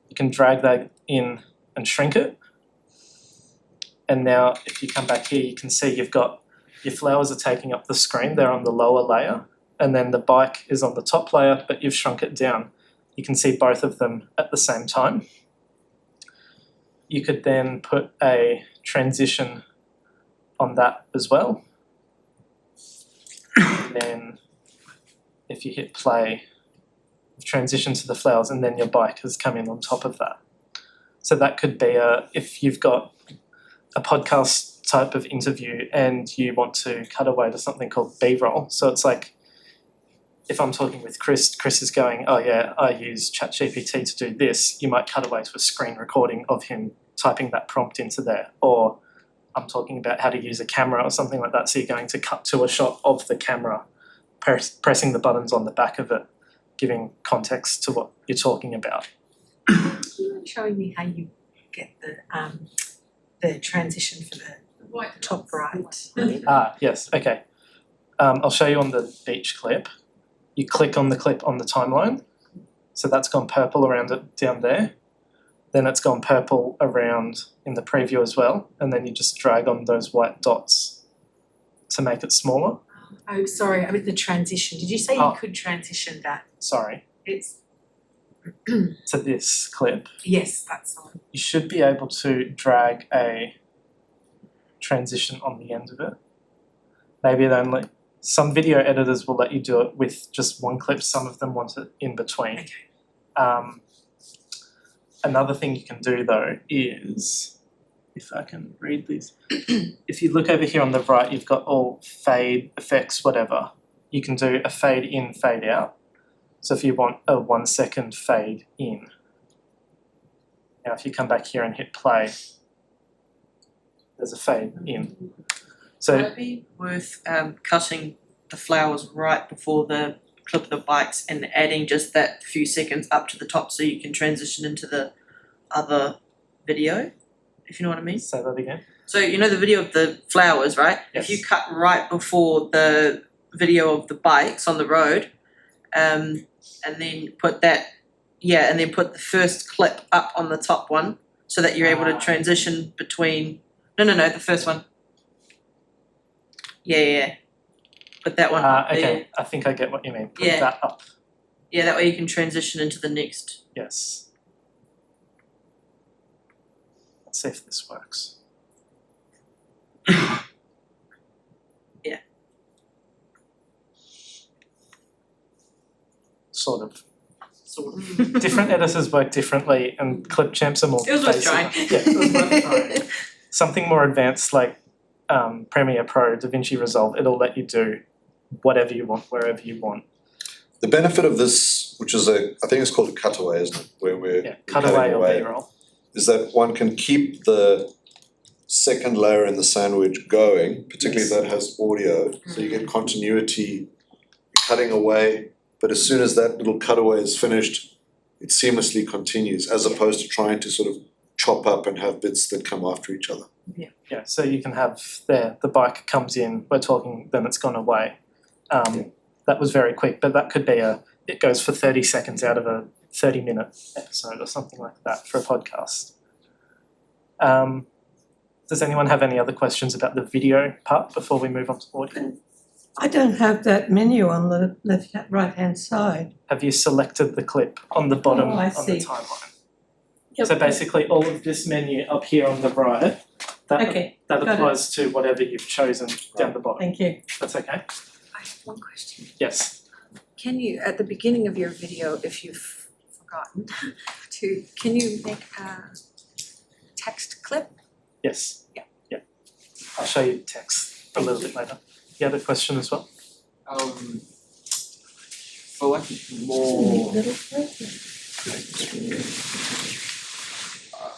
You can drag that in and shrink it. And now if you come back here, you can see you've got your flowers are taking up the screen. They're on the lower layer. And then the bike is on the top layer, but you've shrunk it down. You can see both of them at the same time. You could then put a transition on that as well. And then if you hit play, transition to the flowers, and then your bike has come in on top of that. So that could be if you've got a podcast type of interview and you want to cut away to something called B-roll. So it's like, if I'm talking with Chris is going, oh yeah, I use ChatGPT to do this, you might cut away to a screen recording of him typing that prompt into there. Or I'm talking about how to use a camera or something like that, so you're going to cut to a shot of the camera, pressing the buttons on the back of it, giving context to what you're talking about. Do you mind showing me how you get the transition for the top right? Yes, okay. I'll show you on the beach clip. You click on the clip on the timeline. So that's gone purple around it down there. then it's gone purple around in the preview as well, and then you just drag on those white dots to make it smaller. Oh, sorry, I mean the transition. Did you say you could transition that? Sorry, It's to this clip. yes, that's the one. You should be able to drag a transition on the end of it. Maybe it only, some video editors will let you do it with just one clip, some of them want it in between. Okay. Another thing you can do though is, if I can read these, if you look over here on the right, you've got all fade effects, whatever. You can do a fade in, fade out. So if you want a 1 second fade in, now if you come back here and hit play, there's a fade in. So Would it be worth cutting the flowers right before the clip of the bikes and adding just that few seconds up to the top so you can transition into the other video, if you know what I mean? say that again. So you know the video of the flowers, right? Yes. If you cut right before the video of the bikes on the road, and then put that, and then put the first clip up on the top one so that you're able to transition between, no, the first one. Yeah. Put that one up Okay, there. I think I get what you mean. Put Yeah. that up. Yeah, that way you can transition into the next. Yes. Let's see if this works. Yeah. Sort of. Sort of. Different editors work differently, and ClipChamps are more It was worth basic. trying. Yeah, it was worth trying. Something more advanced like Premiere Pro, DaVinci Resolve, it'll let you do whatever you want, wherever you want. The benefit of this, which is I think it's called a cutaway, isn't it? Where we're Cutaway cutting or away, B-roll. is that one can keep the second layer in the sandwich going, particularly if that has audio, so you get continuity, cutting away, but as soon as that little cutaway is finished, it seamlessly continues, as opposed to trying to sort of chop up and have bits that come after each other. Yeah, so you can have the bike comes in, we're talking, then it's gone away. That was very quick, but that could be it goes for 30 seconds out of a 30-minute episode or something like that for a podcast. Does anyone have any other questions about the video part before we move on to audio? I don't have that menu on the right-hand side. Have you selected the clip on the bottom I on the see. timeline? Yep. So basically all of this menu up here on the right, that Okay, that got applies to whatever you've chosen down the bottom. Thank you. That's okay? I have one question. Yes. Can you, at the beginning of your video, if you've forgotten can you make a text clip? Yes. Yeah. I'll show you text a little bit later. You had a question as well? For like more,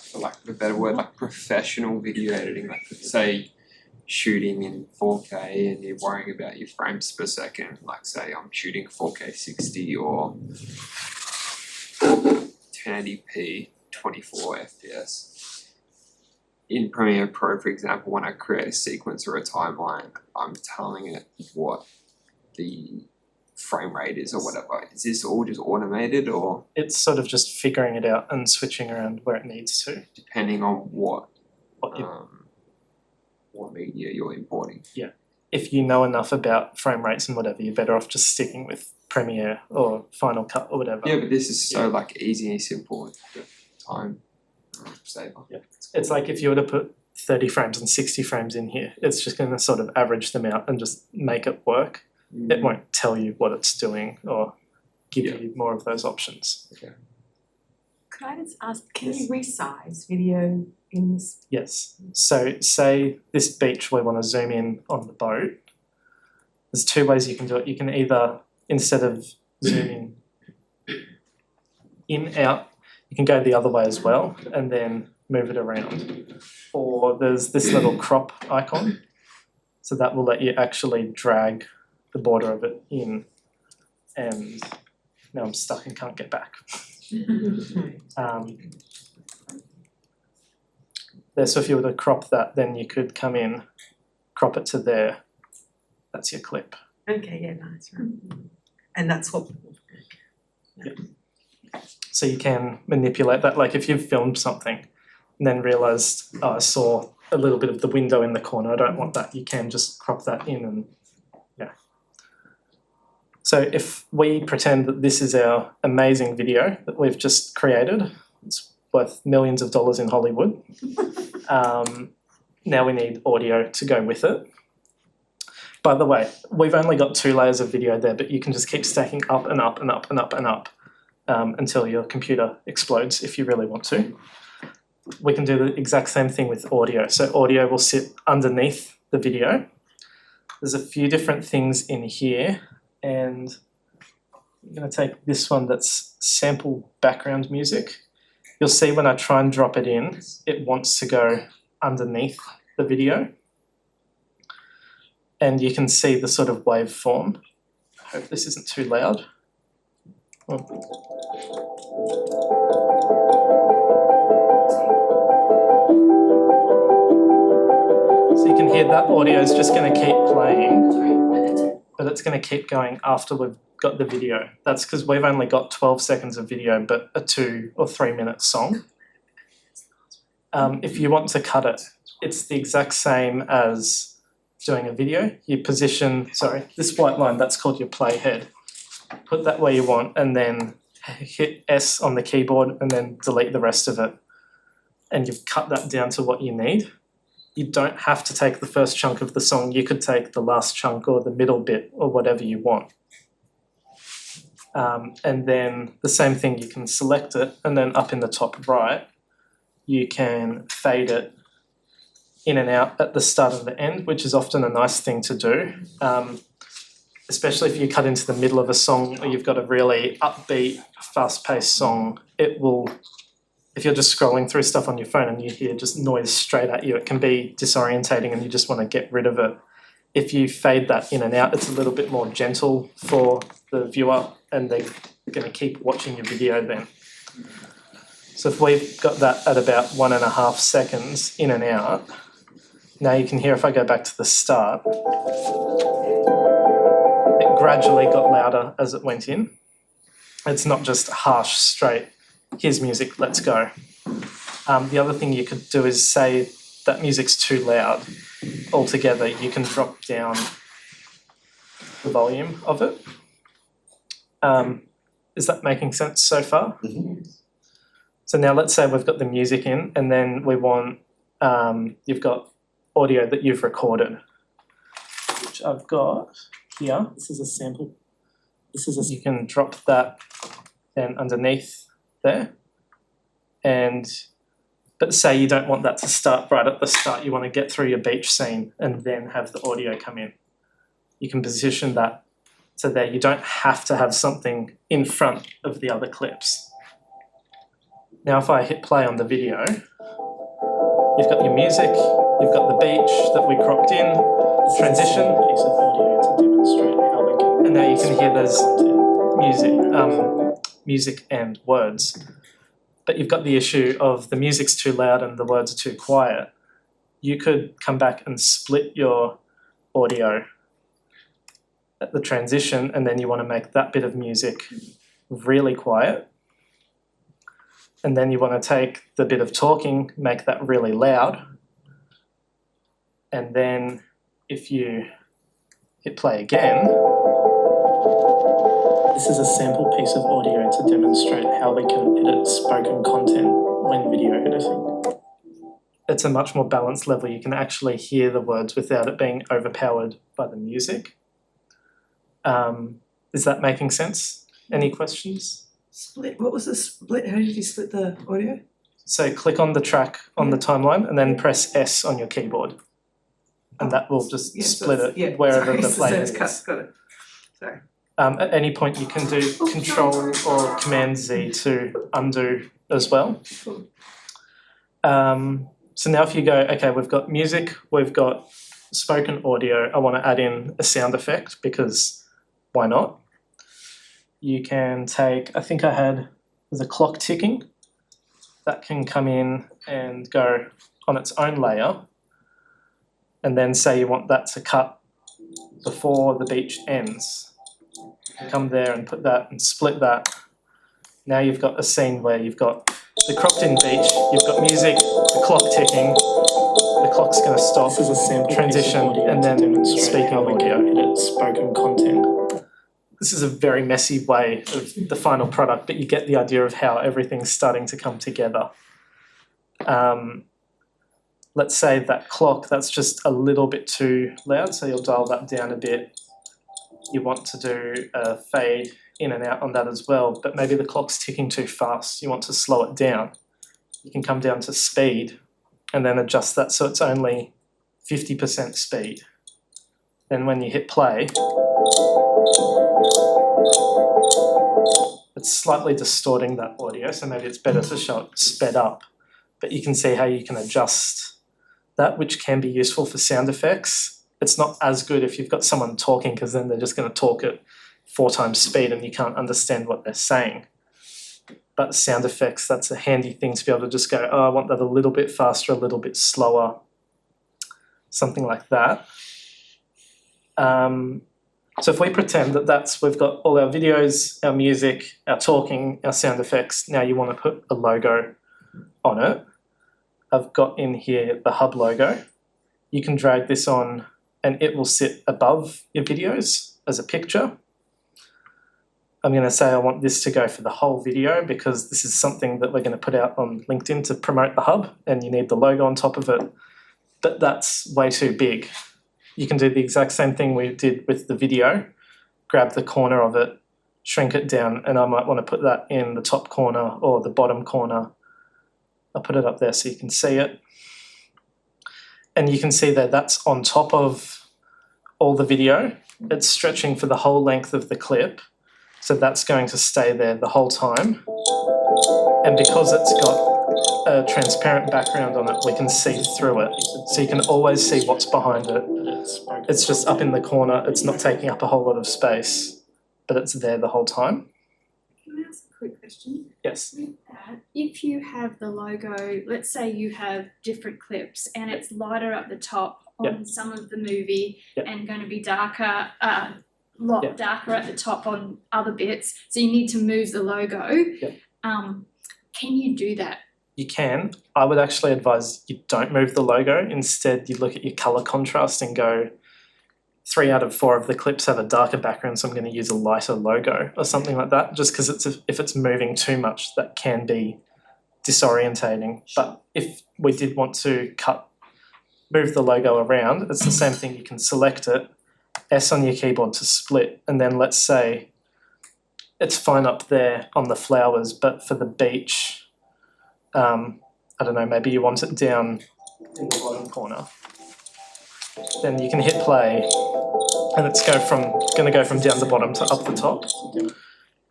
for lack of a better word, like professional video editing, like say shooting in 4K and you're worrying about your frames per second, like say I'm shooting 4K 60 or 1080p 24 FPS. In Premiere Pro, for example, when I create a sequence or a timeline, I'm telling it what the frame rate is or whatever. Is this all just automated or? It's sort of just figuring it out and switching around where it needs to. Depending on what media you're importing. Yeah. If you know enough about frame rates and whatever, you're better off just sticking with Premiere or Final Cut or whatever. Yeah, but this is so like easy and simple. The time saver. Yeah. It's like if you were to put 30 frames and 60 frames in here, it's just going to sort of average them out and just make it work. It won't tell you what it's doing or give you more of those options. Okay. Could I just ask, can you resize video in this? Yes. So say this beach, we want to zoom in on the boat. There's two ways you can do it. You can either, instead of zooming in, out, you can go the other way as well and then move it around. Or there's this little crop icon. So that will let you actually drag the border of it in, and now I'm stuck and can't get back. So if you were to crop that, then you could come in, crop it to there. That's your clip. Okay, yeah, nice, right. And that's what. Yep. So you can manipulate that, like if you've filmed something and then realised, oh, I saw a little bit of the window in the corner, I don't want that, you can just crop that in and yeah. So if we pretend that this is our amazing video that we've just created, it's worth millions of dollars in Hollywood. Now we need audio to go with it. By the way, we've only got 2 layers of video there, but you can just keep stacking up and up and up and up and up until your computer explodes if you really want to. We can do the exact same thing with audio. So audio will sit underneath the video. There's a few different things in here, and I'm going to take this one that's sample background music. You'll see when I try and drop it in, it wants to go underneath the video. And you can see the sort of waveform. I hope this isn't too loud. So you can hear that audio is just going to keep playing, but it's going to keep going after we've got the video. That's because we've only got 12 seconds of video, but a 2 or 3 minute song. If you want to cut it, it's the exact same as doing a video. You position, this white line, that's called your playhead. Put that where you want and then hit S on the keyboard and then delete the rest of it. And you've cut that down to what you need. You don't have to take the first chunk of the song. You could take the last chunk or the middle bit or whatever you want. And then the same thing, you can select it and then up in the top right, you can fade it in and out at the start and the end, which is often a nice thing to do, especially if you cut into the middle of a song or you've got a really upbeat, fast-paced song. It will, if you're just scrolling through stuff on your phone and you hear just noise straight at you, it can be disorientating and you just want to get rid of it. If you fade that in and out, it's a little bit more gentle for the viewer and they're going to keep watching your video then. So if we've got that at about 1.5 seconds in and out, now you can hear if I go back to the start, it gradually got louder as it went in. It's not just harsh, straight, here's music, let's go. The other thing you could do is say that music's too loud altogether. You can drop down the volume of it. Is that making sense so far? Mm-hmm. So now let's say we've got the music in and then we want, you've got audio that you've recorded, which I've got here. This is a sample. You can drop that then underneath there. But say you don't want that to start right at the start, you want to get through your beach scene and then have the audio come in. You can position that so there you don't have to have something in front of the other clips. Now if I hit play on the video, you've got your music, you've got the beach that we cropped in, the transition, piece of audio to demonstrate how we can, and now you can hear there's music and words. But you've got the issue of the music's too loud and the words are too quiet. You could come back and split your audio at the transition and then you want to make that bit of music really quiet. And then you want to take the bit of talking, make that really loud. And then if you hit play again, this is a sample piece of audio to demonstrate how we can edit spoken content when video editing. It's a much more balanced level. You can actually hear the words without it being overpowered by the music. Is that making sense? Any questions? Split, what was the split? How did you split the audio? So click on the track on the timeline and then press S on your keyboard. And that will just split it wherever the play is. Got it. Sorry. At any point you can do Control or Command Z to undo as well. So now if you go, okay, we've got music, we've got spoken audio, I want to add in a sound effect because why not? You can take, I think there's a clock ticking that can come in and go on its own layer and then say you want that to cut before the beach ends. You come there and put that and split that Now you've got a scene where you've got the cropped in beach, you've got music, the clock ticking, the clock's going to stop, This is a sample transition, and then speaking audio. Edit spoken content. This is a very messy way of the final product, but you get the idea of how everything's starting to come together. Let's say that clock, that's just a little bit too loud, so you'll dial that down a bit. You want to do a fade in and out on that as well, but maybe the clock's ticking too fast. You want to slow it down. You can come down to speed and then adjust that so it's only 50% speed. Then when you hit play, it's slightly distorting that audio, so maybe it's better to show it sped up. But you can see how you can adjust that, which can be useful for sound effects. It's not as good if you've got someone talking, because then they're just going to talk at 4 times speed and you can't understand what they're saying. But sound effects, that's a handy thing to be able to just go, oh, I want that a little bit faster, a little bit slower, something like that. So if we pretend that we've got all our videos, our music, our talking, our sound effects, now you want to put a logo on it. I've got in here the hub logo. You can drag this on and it will sit above your videos as a picture. I'm going to say I want this to go for the whole video because this is something that we're going to put out on LinkedIn to promote the hub, and you need the logo on top of it. But that's way too big. You can do the exact same thing we did with the video, grab the corner of it, shrink it down, and I might want to put that in the top corner or the bottom corner. I'll put it up there so you can see it. And you can see that that's on top of all the video. It's stretching for the whole length of the clip. So that's going to stay there the whole time. And because it's got a transparent background on it, we can see through it. So you can always see what's behind it. It's just up in the corner. It's not taking up a whole lot of space, but it's there the whole time. Can I ask a quick question? Yes. With that, if you have the logo, let's say you have different clips and it's lighter at the top on some of the movie and going to be darker, darker at the top on other bits, so you need to move the logo. Can you do that? You can. I would actually advise you don't move the logo. Instead, you look at your color contrast and go, 3 out of 4 of the clips have a darker background, so I'm going to use a lighter logo or something like that, just because if it's moving too much, that can be disorientating. But if we did want to move the logo around, it's the same thing. You can select it, S on your keyboard to split, and then let's say it's fine up there on the flowers, but for the beach, I don't know, maybe you want it down in the bottom corner. Then you can hit play, and it's going to go from down the bottom to up the top.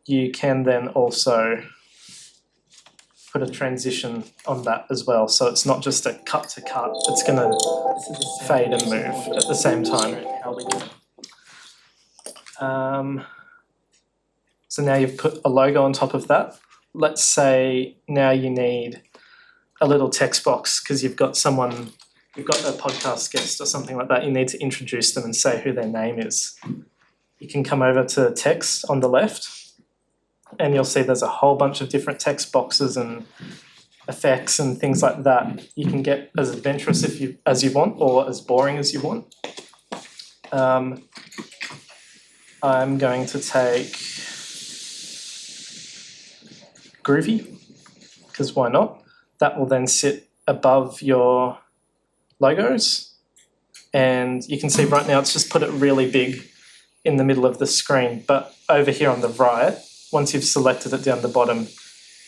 You can then also put a transition on that as well, so it's not just a cut to cut, it's going to fade and move at the same time. So now you've put a logo on top of that. Let's say now you need a little text box because you've got a podcast guest or something like that. You need to introduce them and say who their name is. You can come over to text on the left and you'll see there's a whole bunch of different text boxes and effects and things like that. You can get as adventurous as you want or as boring as you want. I'm going to take Groovy, because why not? That will then sit above your logos, and you can see right now it's just put it really big in the middle of the screen, but over here on the right, once you've selected it down the bottom,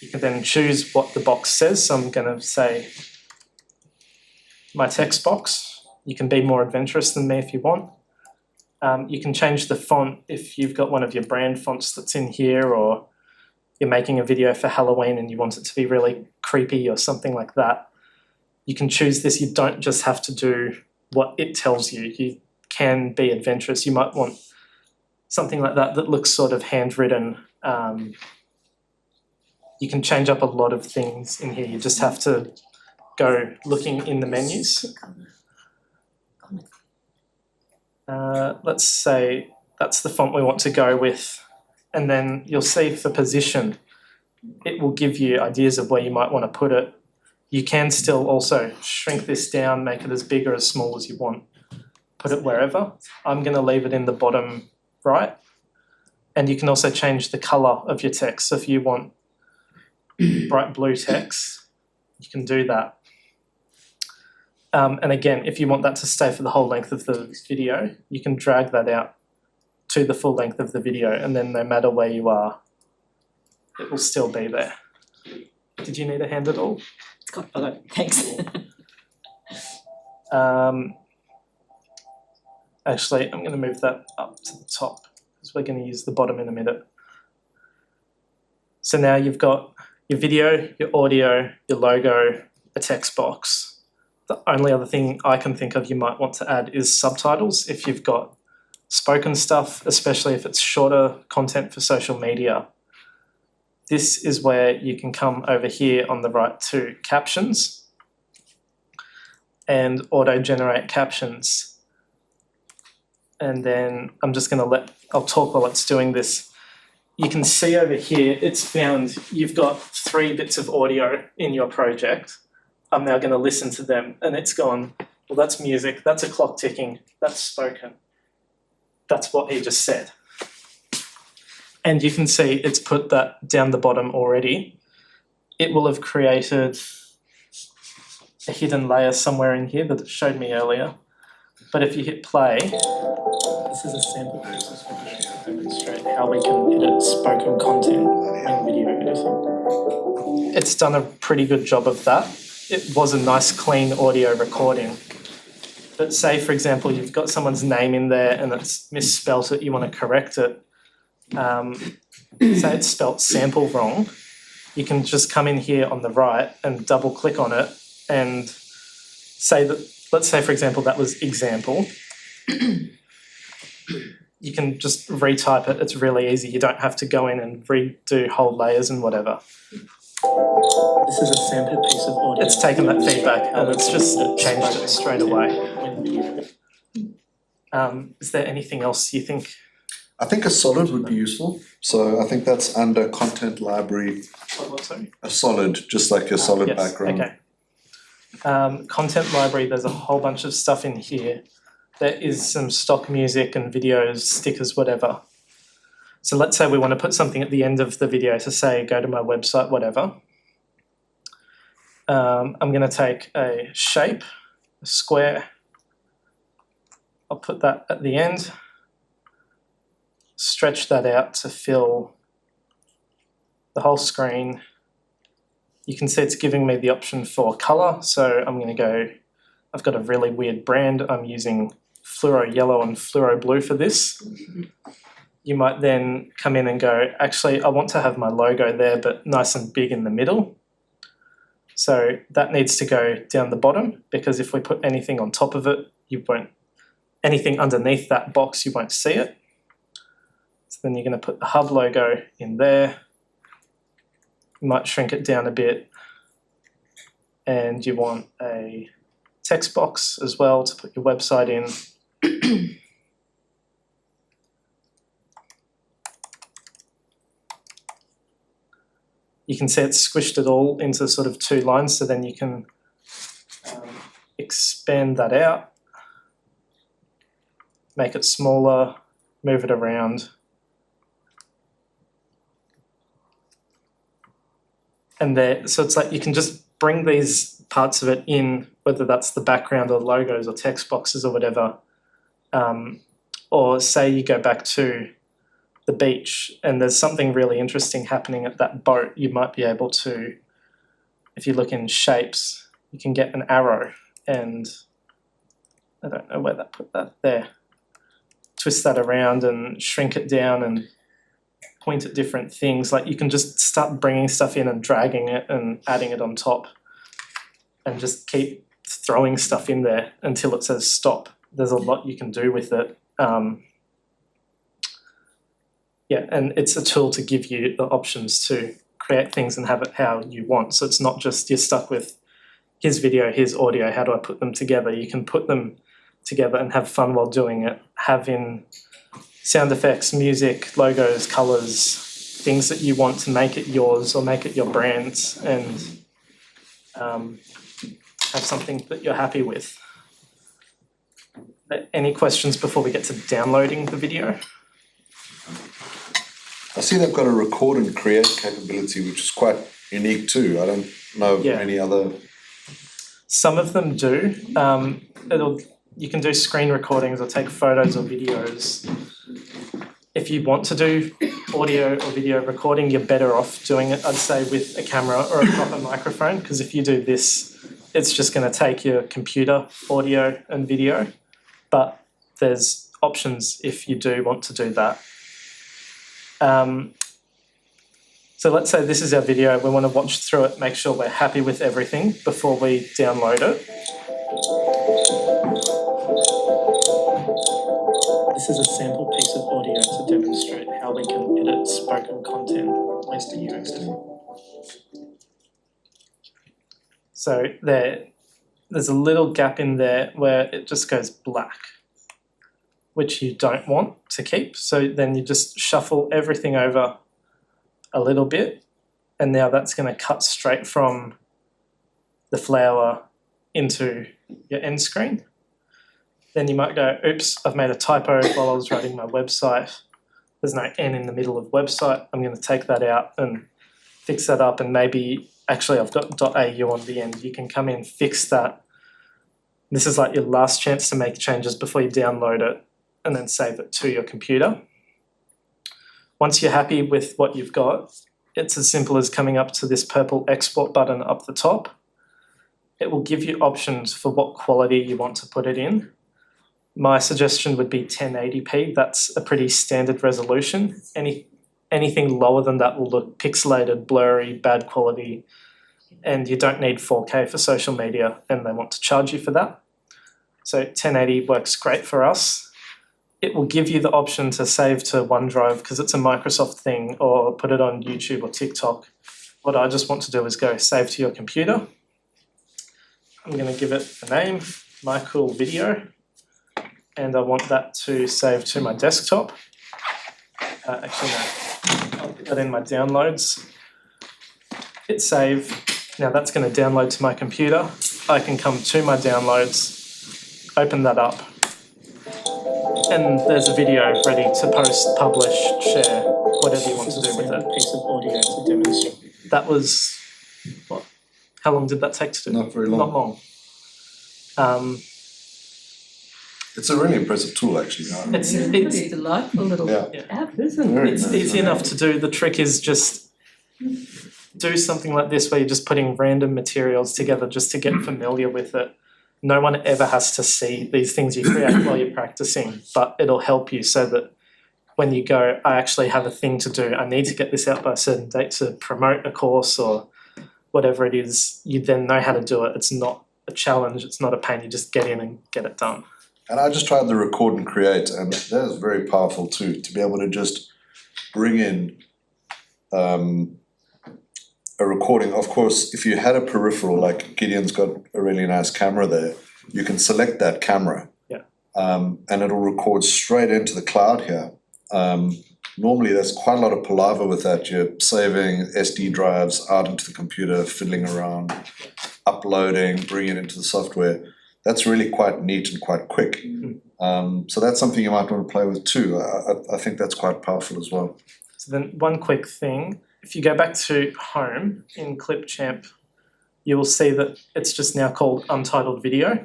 you can then choose what the box says. So I'm going to say my text box. You can be more adventurous than me if you want. You can change the font if you've got one of your brand fonts that's in here, or you're making a video for Halloween and you want it to be really creepy or something like that. You can choose this. You don't just have to do what it tells you. You can be adventurous. You might want something like that looks sort of handwritten. You can change up a lot of things in here. You just have to go looking in the menus. Let's say that's the font we want to go with. And then you'll see for position, it will give you ideas of where you might want to put it. You can still also shrink this down, make it as big or as small as you want. Put it wherever. I'm going to leave it in the bottom right. And you can also change the colour of your text. So if you want bright blue text, you can do that. And again, if you want that to stay for the whole length of the video, you can drag that out to the full length of the video, and then no matter where you are, it will still be there. Did you need a hand at all? It's got okay, thanks. Actually, I'm going to move that up to the top because we're going to use the bottom in a minute. So now you've got your video, your audio, your logo, a text box. The only other thing I can think of you might want to add is subtitles if you've got spoken stuff, especially if it's shorter content for social media. This is where you can come over here on the right to captions and auto-generate captions. And then I'm just going to I'll talk while it's doing this. You can see over here, it's found you've got 3 bits of audio in your project. I'm now going to listen to them, and it's gone, well, that's music, that's a clock ticking, that's spoken. That's what he just said. And you can see it's put that down the bottom already. It will have created a hidden layer somewhere in here that it showed me earlier. But if you hit play, this is a sample process to demonstrate how we can edit spoken content in video editing. It's done a pretty good job of that. It was a nice clean audio recording. But say, for example, you've got someone's name in there and it's misspelt it, you want to correct it. Say it's spelt sample wrong, you can just come in here on the right and double click on it and say that, let's say, for example, that was example. You can just retype it, it's really easy. You don't have to go in and redo whole layers and whatever. This is a sample piece of audio. It's taken that feedback and it's just changed it straight away. Is there anything else you think? I think a solid would be useful. So I think that's under content library. What, sorry? A solid, just like a solid yes, background. Okay. Content library, there's a whole bunch of stuff in here. There is some stock music and videos, stickers, whatever. So let's say we want to put something at the end of the video to say, go to my website, whatever. I'm going to take a shape, a square. I'll put that at the end. Stretch that out to fill the whole screen. You can see it's giving me the option for color. So I'm going to go, I've got a really weird brand. I'm using fluoro yellow and fluoro blue for this. You might then come in and go, actually, I want to have my logo there, but nice and big in the middle. So that needs to go down the bottom, because if we put anything on top of it, you won't, anything underneath that box, you won't see it. So then you're going to put the hub logo in there. You might shrink it down a bit. And you want a text box as well to put your website in. You can see it's squished it all into sort of 2 lines, so then you can expand that out, make it smaller, move it around. And there, so it's like you can just bring these parts of it in, whether that's the background or logos or text boxes or whatever. Or say you go back to the beach and there's something really interesting happening at that boat, you might be able to, if you look in shapes, you can get an arrow and I don't know where that put that there. Twist that around and shrink it down and point at different things. Like you can just start bringing stuff in and dragging it and adding it on top and just keep throwing stuff in there until it says stop. There's a lot you can do with it. Yeah, and it's a tool to give you the options to create things and have it how you want. So it's not just you're stuck with his video, his audio, how do I put them together? You can put them together and have fun while doing it. Have in sound effects, music, logos, colours, things that you want to make it yours or make it your brand's, and have something that you're happy with. Any questions before we get to downloading the video? I see they've got a record and create capability, which is quite unique too. I don't know of any other. Some of them do. You can do screen recordings or take photos or videos. If you want to do audio or video recording, you're better off doing it, I'd say, with a camera or a proper microphone, because if you do this, it's just going to take your computer audio and video. But there's options if you do want to do that. So let's say this is our video. We want to watch through it, make sure we're happy with everything before we download it. This is a sample piece of audio to demonstrate how we can edit spoken content. Where's the UX? So there's a little gap in there where it just goes black, which you don't want to keep. So then you just shuffle everything over a little bit, and now that's going to cut straight from the flower into your end screen. Then you might go, oops, I've made a typo while I was writing my website. There's no N in the middle of website. I'm going to take that out and fix that up, and maybe actually I've got .au on the end. You can come in, fix that. This is like your last chance to make changes before you download it and then save it to your computer. Once you're happy with what you've got, it's as simple as coming up to this purple export button up the top. It will give you options for what quality you want to put it in. My suggestion would be 1080p. That's a pretty standard resolution. Anything lower than that will look pixelated, blurry, bad quality, and you don't need 4K for social media, and they want to charge you for that. So 1080 works great for us. It will give you the option to save to OneDrive because it's a Microsoft thing, or put it on YouTube or TikTok. What I just want to do is go save to your computer. I'm going to give it a name, My Cool Video, and I want that to save to my desktop. Actually, no, I'll put that in my downloads. Hit save. Now that's going to download to my computer. I can come to my downloads, open that up, and there's a video ready to post, publish, share, whatever you want to do with it. Piece of audio to demonstrate. That was, what? How long did that take to do? Not very long. Not long. It's a really impressive tool, actually. It's a pretty delightful little app, isn't it? It's easy enough to do. The trick is just do something like this where you're just putting random materials together just to get familiar with it. No one ever has to see these things you create while you're practicing, but it'll help you so that when you go, I actually have a thing to do, I need to get this out by a certain date to promote a course or whatever it is, you then know how to do it. It's not a challenge, it's not a pain, you just get in and get it done. And I just tried the record and create, and that is very powerful too, to be able to just bring in a recording. Of course, if you had a peripheral, like Gideon's got a really nice camera there, you can select that camera. And it'll record straight into the cloud here. Normally there's quite a lot of palaver with that. You're saving SD drives out into the computer, fiddling around, uploading, bringing it into the software. That's really quite neat and quite quick. So that's something you might want to play with too. I think that's quite powerful as well. So then one quick thing, if you go back to home in ClipChamp, you will see that it's just now called Untitled Video.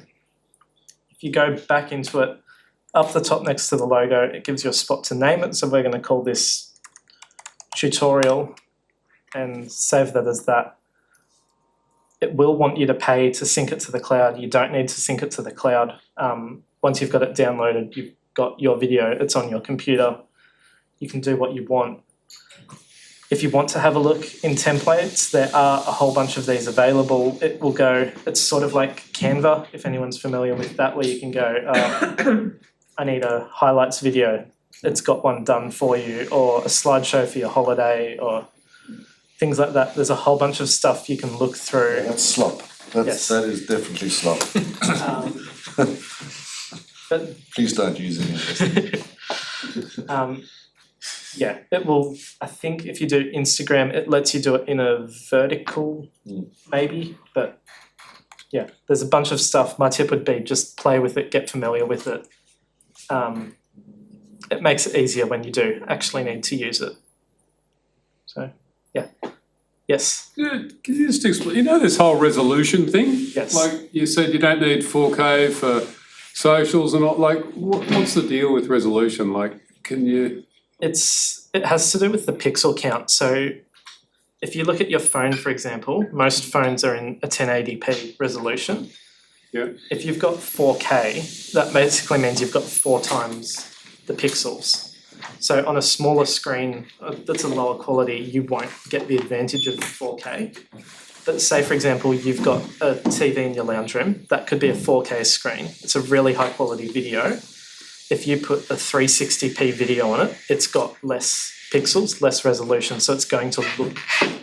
If you go back into it, up the top next to the logo, it gives you a spot to name it. So we're going to call this tutorial and save that as that. It will want you to pay to sync it to the cloud. You don't need to sync it to the cloud. Once you've got it downloaded, you've got your video, it's on your computer. You can do what you want. If you want to have a look in templates, there are a whole bunch of these available. It will go, it's sort of like Canva, if anyone's familiar with that, where you can go, I need a highlights video. It's got one done for you, or a slideshow for your holiday, or things like that. There's a whole bunch of stuff you can look through. Yeah, that's slop. That is definitely slop. But please don't use any of this. Yeah, it will. I think if you do Instagram, it lets you do it in a vertical, maybe. But yeah, there's a bunch of stuff. My tip would be just play with it, get familiar with it. It makes it easier when you do actually need to use it. So yeah, yes. Yeah, can you just explain? You know this whole resolution thing? Yes. Like you said, you don't need 4K for socials and all. Like, what's the deal with resolution? Like, can you? It has to do with the pixel count. So if you look at your phone, for example, most phones are in a 1080p resolution. Yeah. If you've got 4K, that basically means you've got 4 times the pixels. So on a smaller screen that's a lower quality, you won't get the advantage of 4K. But say, for example, you've got a TV in your lounge room, that could be a 4K screen. It's a really high quality video. If you put a 360p video on it, it's got less pixels, less resolution, so it's going to look...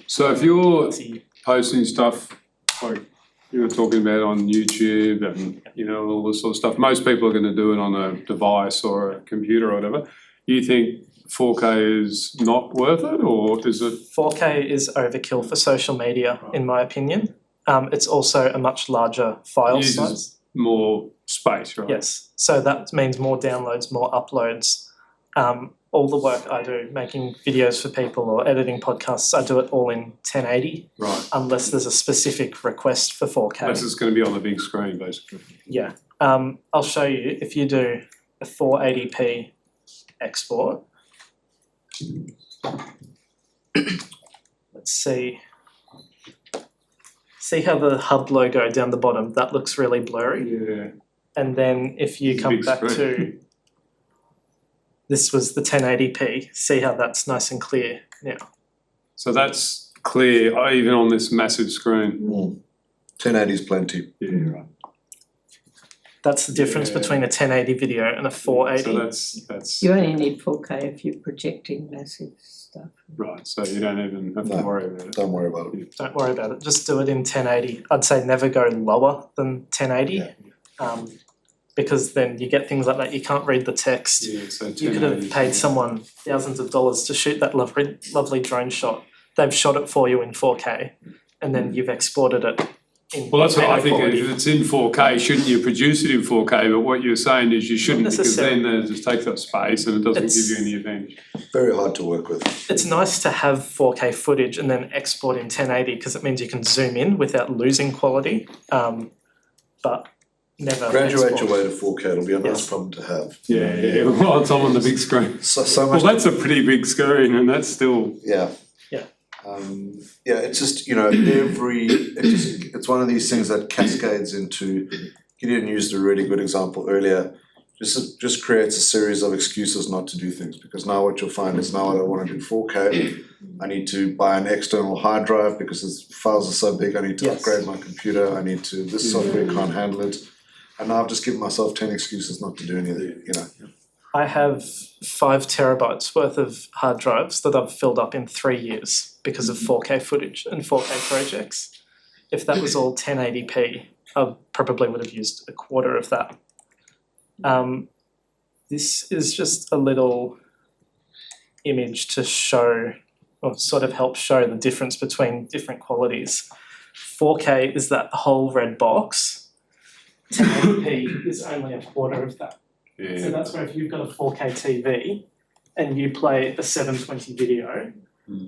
So if you're posting stuff like you were talking about on YouTube and, you know, all this sort of stuff, most people are going to do it on a device or a computer or whatever. You think 4K is not worth it, or is it? 4K is overkill for social media, in my opinion. It's also a much larger file size. More space, right? Yes. So that means more downloads, more uploads. All the work I do, making videos for people or editing podcasts, I do it all in 1080. Right. Unless there's a specific request for 4K. Unless it's going to be on the big screen, basically. Yeah. I'll show you. If you do a 480p export, let's see. See how the hub logo down the bottom, that looks really blurry? Yeah. And then if you come back to, this was the 1080p, see how that's nice and clear now. So that's clear, even on this massive screen. 1080 is plenty. Yeah, right. That's the difference between a 1080 video and a 480. So that's You only need 4K if you're projecting massive stuff. right. So you don't even have to worry about it. Don't worry about it. Don't worry about it, just do it in 1080. I'd say never go lower than 1080. Because then you get things like that, you can't read the text. Yeah, so you could have paid someone thousands of dollars to shoot that lovely drone shot. They've shot it for you in 4K and then you've exported it in Well, that's what I think. quality. If it's in 4K, shouldn't you produce it in 4K? But what you're saying is you shouldn't, because then it just takes up space and it doesn't give you any advantage. Very hard to work with. It's nice to have 4K footage and then export in 1080 because it means you can zoom in without losing quality. But never Graduate export. your way to 4K, it'll be a nice problem to have. Yeah. Well, it's on the big screen. So much. Well, that's a pretty big screen, and that's still. Yeah. It's just, you know, it's one of these things that cascades into, Gideon used a really good example earlier, just creates a series of excuses not to do things, because now what you'll find is now I don't want to do 4K, I need to buy an external hard drive because the files are so big, I need to upgrade my computer, this software can't handle it, and now I've just given myself 10 excuses not to do anything, you know. I have 5 terabytes worth of hard drives that I've filled up in 3 years because of 4K footage and 4K projects. If that was all 1080p, I probably would have used a quarter of that. This is just a little image to show, or sort of help show the difference between different qualities. 4K is that whole red box. 1080p is only a quarter of that. Yeah. So that's where if you've got a 4K TV and you play a 720 video,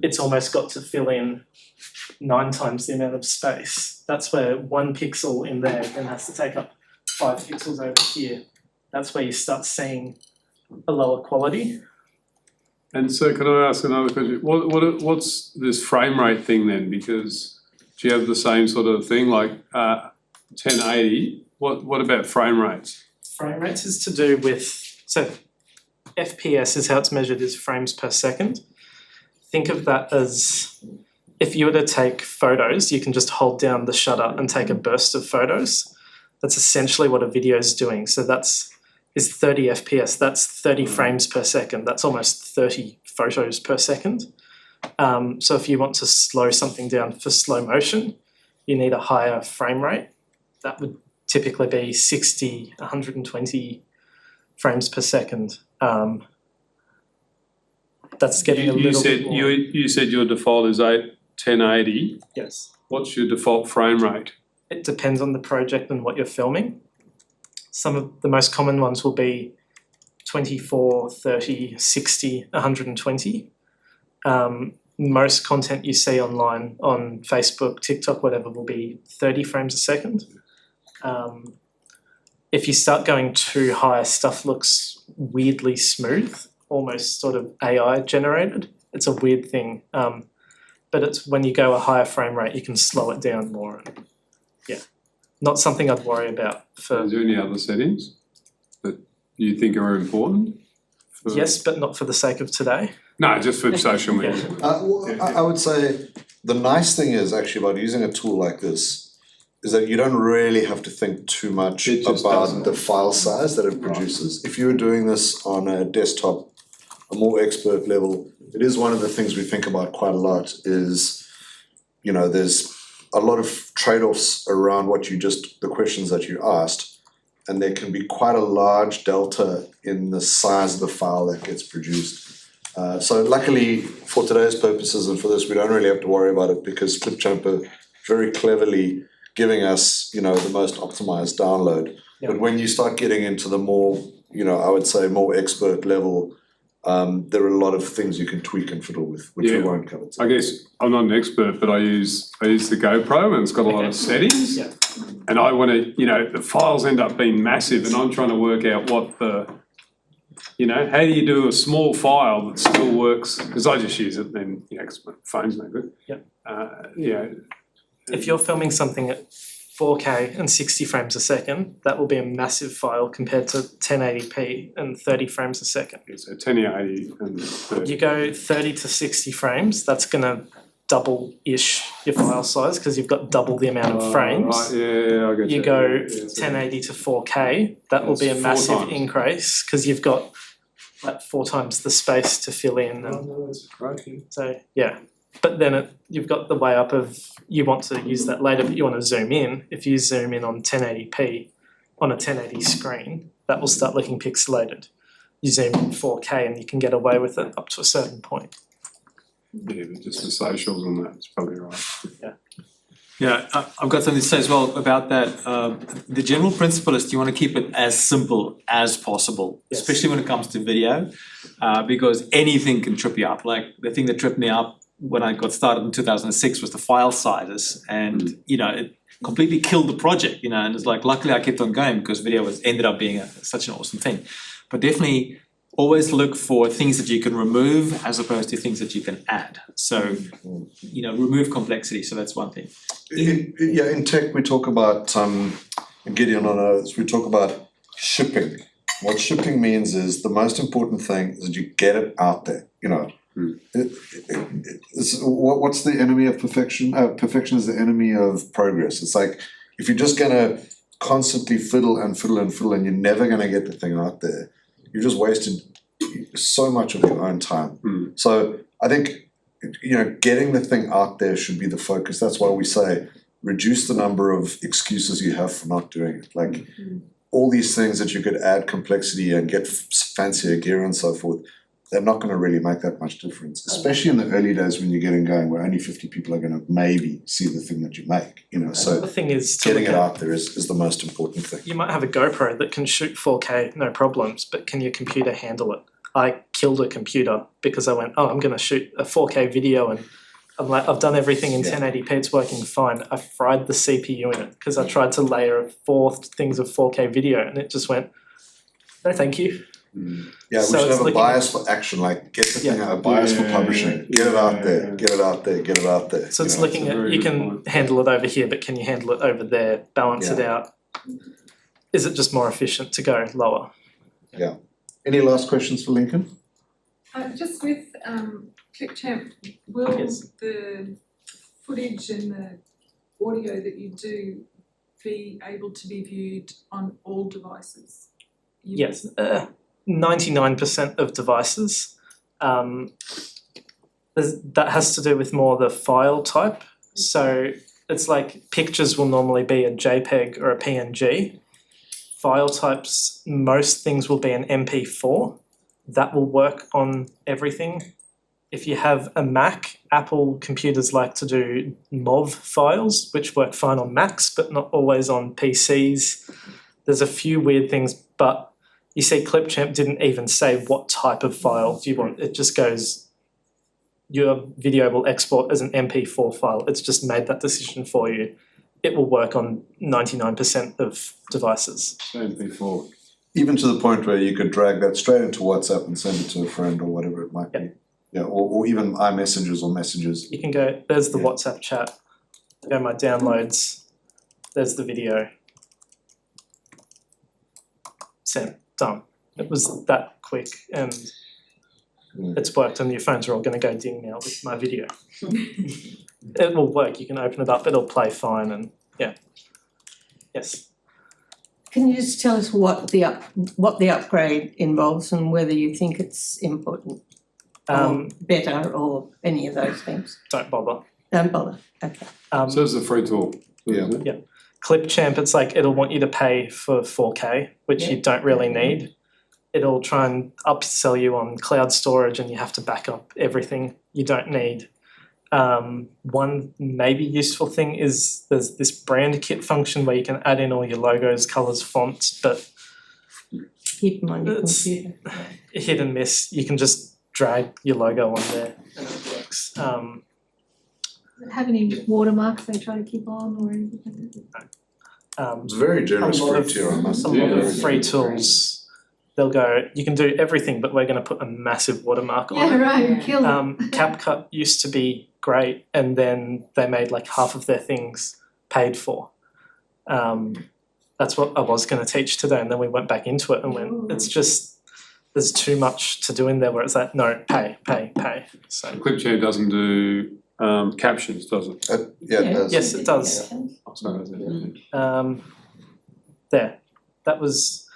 it's almost got to fill in 9 times the amount of space. That's where 1 pixel in there then has to take up 5 pixels over here. That's where you start seeing a lower quality. And so can I ask another question? What's this frame rate thing then? Because do you have the same sort of thing, like 1080? What about frame rates? Frame rates is to do with, so FPS is how it's measured, is frames per second. Think of that as, if you were to take photos, you can just hold down the shutter and take a burst of photos. That's essentially what a video is doing. So is 30 FPS, that's 30 frames per second. That's almost 30 photos per second. So if you want to slow something down for slow motion, you need a higher frame rate. That would typically be 60, 120 frames per second. that's getting a You little said bit more. you said your default is 1080. Yes. What's your default frame rate? It depends on the project and what you're filming. Some of the most common ones will be 24, 30, 60, 120. Most content you see online on Facebook, TikTok, whatever, will be 30 frames a second. If you start going too high, stuff looks weirdly smooth, almost sort of AI generated. It's a weird thing. But it's when you go a higher frame rate, you can slow it down more. Yeah, not something I'd worry about. Is there any other settings that you think are important? Yes, but not for the sake of today. No, just for social media. I would say the nice thing is actually about using a tool like this is that you don't really have to think too much about the file size that it produces. If you were doing this on a desktop, a more expert level, it is one of the things we think about quite a lot is, you know, there's a lot of trade-offs around the questions that you asked, and there can be quite a large delta in the size of the file that gets produced. So luckily for today's purposes and for this, we don't really have to worry about it because ClipChamp are very cleverly giving us, you know, the most optimized download. Yep. But when you start getting into the more, you know, I would say more expert level, there are a lot of things you can tweak and fiddle with, which we won't cover today. I guess I'm not an expert, but I use the GoPro and it's got a lot of settings. Yeah. And I want to, you know, the files end up being massive and I'm trying to work out what the, you know, how do you do a small file that still works? Because I just use it and, you know, because my phone's no good. Yep. You know. If you're filming something at 4K and 60 frames a second, that will be a massive file compared to 1080p and 30 frames a second. So 1080 and 30. You go 30 to 60 frames, that's going to double-ish your file size because you've got double the amount of frames. Right, yeah, I get You that. go Yeah, 1080 to 4K, that will be a That's 4 massive times. increase because you've got like 4 times the space to fill in. And That's great. so, yeah. But then you've got the way up of you want to use that later, but you want to zoom in. If you zoom in on 1080p on a 1080 screen, that will start looking pixelated. You zoom in 4K and you can get away with it up to a certain point. Yeah, but just the socials and that's probably right. Yeah. Yeah, I've got something to say as well about that. The general principle is you want to keep it as simple as possible, especially when it comes to video, because anything can trip you up. Like the thing that tripped me up when I got started in 2006 was the file sizes, and you know it completely killed the project. You know, and it's like luckily I kept on going because video ended up being such an awesome thing. But definitely always look for things that you can remove as opposed to things that you can add. So you know, remove complexity. So that's one thing. In tech we talk about Gideon on others, we talk about shipping. What shipping means is the most important thing is that you get it out there. You know, what's the enemy of perfection? Perfection is the enemy of progress. It's like if you're just gonna constantly fiddle and you're never gonna get the thing out there, you've just wasted so much of your own time. So I think, you know, getting the thing out there should be the focus. That's why we say reduce the number of excuses you have for not doing it. Like all these things that you could add complexity and get fancier gear and so forth, they're not going to really make that much difference, especially in the early days when you're getting going, where only 50 people are going to maybe see the thing that you make. You know, so the thing is getting it out there is the most important thing. You might have a GoPro that can shoot 4K, no problems, but can your computer handle it? I killed a computer because I went, I'm going to shoot a 4K video and I'm like, I've done everything in 1080p, it's working fine. I fried the CPU in it because I tried to layer 4 things of 4K video and it just went, no thank you. Yeah, we should have a bias for action, like get the thing out, a bias for publishing, get it out there, get it out there, get it out there. So it's looking at, you can handle it over here, but can you handle it over there, balance it out? Is it just more efficient to go lower? Yeah. Any last questions for Lincoln? Just with ClipChamp, will the footage and the audio that you do be able to be viewed on all devices? Yes, 99% of devices. That has to do with more the file type. So it's like pictures will normally be a JPEG or a PNG. File types, most things will be an MP4. That will work on everything. if you have a Mac, Apple computers like to do MOV files, which work fine on Macs, but not always on PCs. There's a few weird things, but you see ClipChamp didn't even say what type of file do you want. It just goes, your video will export as an MP4 file. It's just made that decision for you. It will work on 99% of devices. MP4. Even to the point where you could drag that straight into WhatsApp and send it to a friend or whatever it might be. Yeah, or even iMessages or messages. You can go, there's the WhatsApp chat, go my downloads, there's the video. Sent, done. It was that quick and it's worked and your phones are all going to go ding now with my video. It will work, you can open it up, it'll play fine and yeah. Yes. Can you just tell us what the upgrade involves and whether you think it's important? Better or any of those things? Don't bother. Don't bother, okay. So it's a free tool. Yeah. Yeah. ClipChamp, it's like it'll want you to pay for 4K, which you don't really need. It'll try and upsell you on cloud storage and you have to back up everything you don't need. One maybe useful thing is there's this brand kit function where you can add in all your logos, colours, fonts, but keep them on your computer. Hit and miss. You can just drag your logo on there and it works. Does it have any watermarks they try to keep on or anything? It's a very generous free tier, I must say. A lot of free tools, they'll go, you can do everything, but we're going to put a massive watermark on it. Yeah, right, kill them. CapCut used to be great, and then they made like half of their things paid for. That's what I was going to teach today, and then we went back into it and went, it's just, there's too much to do in there where it's like, no, pay. So ClipChamp doesn't do captions, does it? Yeah, it does. yes, it does. There, that was,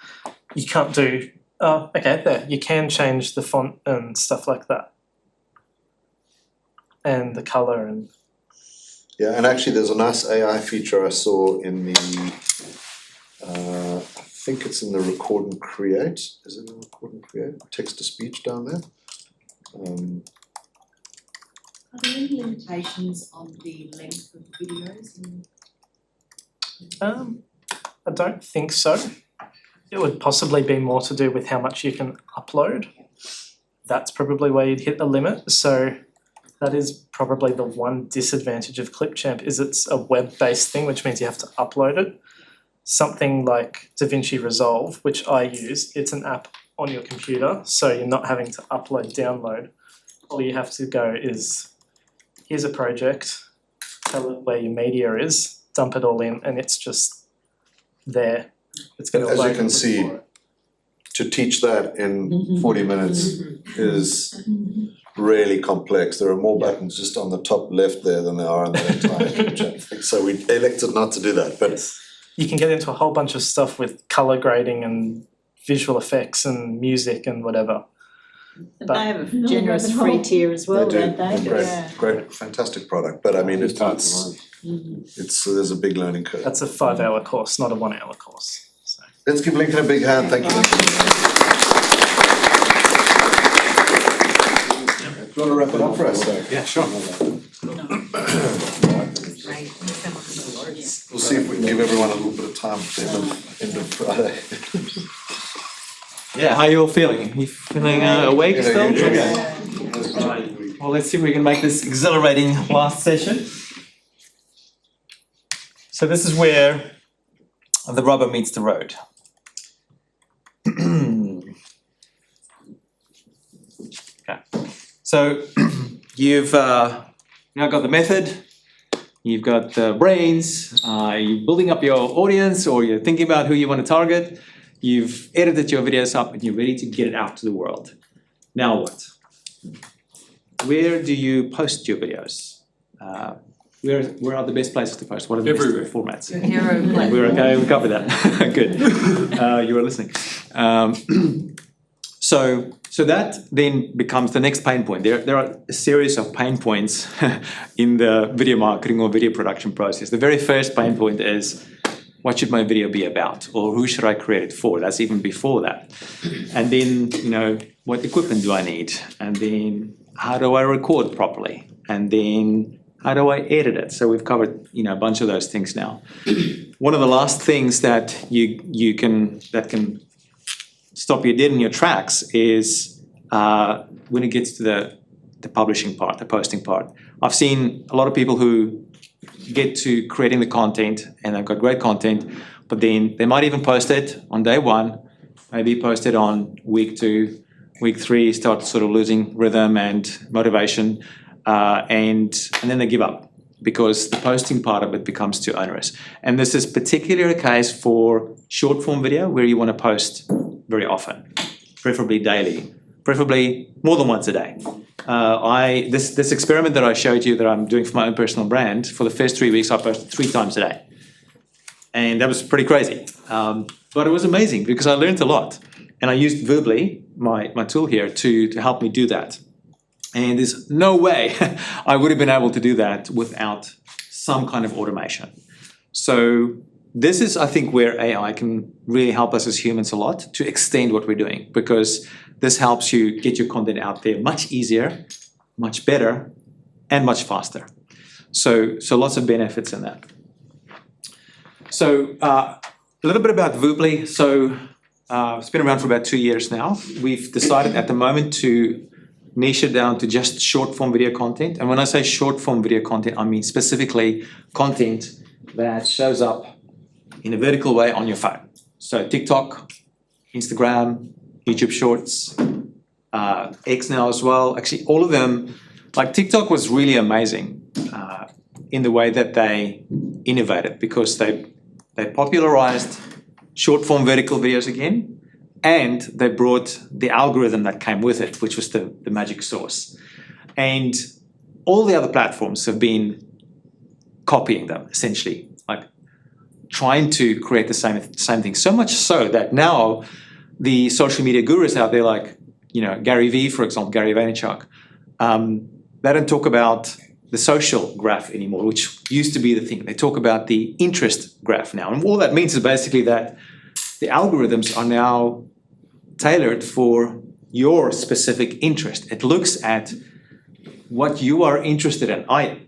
you can't do, okay, there, you can change the font and stuff like that. And the colour and... Yeah, and actually there's a nice AI feature I saw in the, I think it's in the record and create. Is it in the record and create? Text to speech down there. Are there any limitations on the length of the videos? I don't think so. It would possibly be more to do with how much you can upload. That's probably where you'd hit a limit. So that is probably the one disadvantage of ClipChamp is it's a web-based thing, which means you have to upload it. Something like DaVinci Resolve, which I use, it's an app on your computer, so you're not having to upload, download. All you have to go is, here's a project, tell it where your media is, dump it all in, and it's just there. It's going to as you can see, to teach that in 40 minutes is really complex. There are more buttons just on the top left there than there are on the entire ClipChamp thing. So we elected not to do that. But you can get into a whole bunch of stuff with colour grading and visual effects and music and whatever. And they have a generous free tier as well, don't they? Great, fantastic product. But I mean, it's there's a big learning curve. That's a 5-hour course, not a 1-hour course. So. Let's give Lincoln a big hand. Thank you, Lincoln. Do you want to wrap it up for us? Yeah, sure. We'll see if we can give everyone a little bit of time at the end of Friday. Yeah, how are you all feeling? You feeling awake still? Okay. Well, let's see if we can make this exhilarating last session. So this is where the rubber meets the road. Okay. So you've now got the method, you've got the brains, you're building up your audience or you're thinking about who you want to target, you've edited your videos up and you're ready to get it out to the world. Now what? Where do you post your videos? Where are the best places to post? What are the best formats? We're okay, we covered that. Good. You were listening. So that then becomes the next pain point. There are a series of pain points in the video marketing or video production process. The very first pain point is, what should my video be about? Or who should I create it for? That's even before that. And then, what equipment do I need? And then how do I record properly? And then how do I edit it? So we've covered, a bunch of those things now. One of the last things that that can stop you dead in your tracks is when it gets to the publishing part, the posting part. I've seen a lot of people who get to creating the content and they've got great content, but then they might even post it on day one, maybe post it on week 2, week 3, start sort of losing rhythm and motivation, and then they give up because the posting part of it becomes too onerous. And this is particularly the case for short form video where you want to post very often, preferably daily, preferably more than once a day. This experiment that I showed you that I'm doing for my own personal brand, for the first 3 weeks I posted 3 times a day. And that was pretty crazy. But it was amazing because I learned a lot. And I used Verbally, my tool here, to help me do that. And there's no way I would have been able to do that without some kind of automation. So this is, I think, where AI can really help us as humans a lot to extend what we're doing, because this helps you get your content out there much easier, much better, and much faster. So lots of benefits in that. So a little bit about Verbally. So it's been around for about 2 years now. We've decided at the moment to niche it down to just short form video content. And when I say short form video content, I mean specifically content that shows up in a vertical way on your phone. So TikTok, Instagram, YouTube Shorts, X now as well. Actually, all of them, like TikTok was really amazing in the way that they innovated, because they popularized short form vertical videos again, and they brought the algorithm that came with it, which was the magic sauce. And all the other platforms have been copying them, essentially, like trying to create the same thing. So much so that now the social media gurus out there, like Gary Vee, for example, Gary Vaynerchuk, they don't talk about the social graph anymore, which used to be the thing. They talk about the interest graph now. And all that means is basically that the algorithms are now tailored for your specific interest. It looks at what you are interested in. I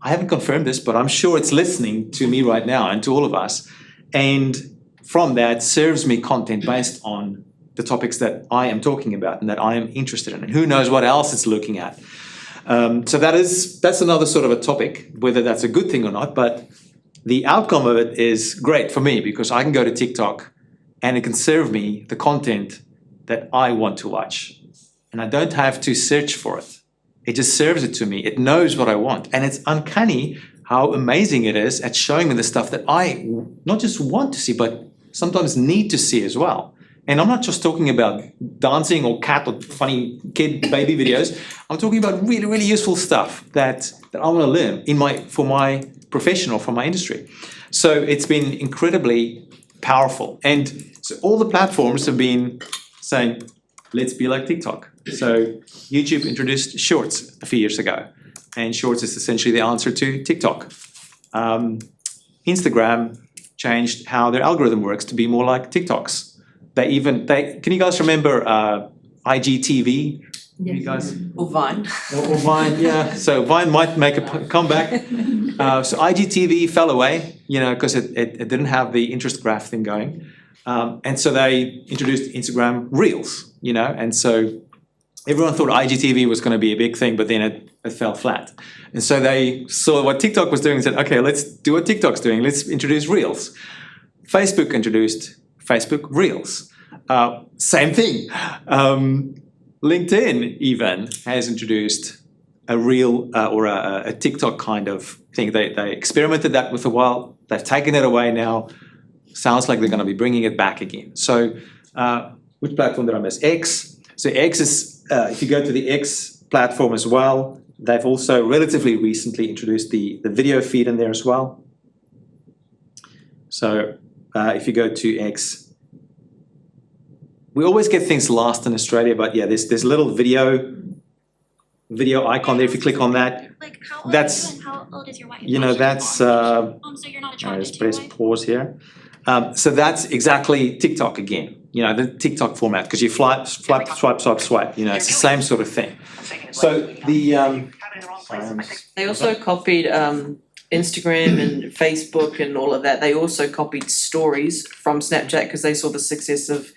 haven't confirmed this, but I'm sure it's listening to me right now and to all of us. And from that serves me content based on the topics that I am talking about and that I am interested in. And who knows what else it's looking at. So that's another sort of a topic, whether that's a good thing or not. But the outcome of it is great for me, because I can go to TikTok and it can serve me the content that I want to watch. And I don't have to search for it. It just serves it to me. It knows what I want. And it's uncanny how amazing it is at showing me the stuff that I not just want to see, but sometimes need to see as well. And I'm not just talking about dancing or cat or funny kid baby videos. I'm talking about really, really useful stuff that I want to learn for my profession or for my industry. So it's been incredibly powerful. And so all the platforms have been saying, let's be like TikTok. So YouTube introduced Shorts a few years ago. And Shorts is essentially the answer to TikTok. Instagram changed how their algorithm works to be more like TikTok's. Can you guys remember IGTV? Yes. You guys? Or Vine. Or Vine, yeah. So Vine might make a comeback. So IGTV fell away, because it didn't have the interest graph thing going. And so they introduced Instagram Reels, and so everyone thought IGTV was going to be a big thing, but then it fell flat. And so they saw what TikTok was doing and said, okay, let's do what TikTok's doing. Let's introduce Reels. Facebook introduced Facebook Reels. Same thing. LinkedIn even has introduced a Reel or a TikTok kind of thing. They experimented that with a while. They've taken it away now. Sounds like they're going to be bringing it back again. So which platform did I miss? X. So X is, if you go to the X platform as well, they've also relatively recently introduced the video feed in there as well. So if you go to X, we always get things last in Australia, but yeah, there's a little video icon there. If you click on that, How old is your wife? that's so you're not let's press pause here. So that's exactly TikTok again. You know, the TikTok format, because you swipe, swipe. You know, it's the same sort of thing. So the They also copied Instagram and Facebook and all of that. They also copied stories from Snapchat because they saw the success of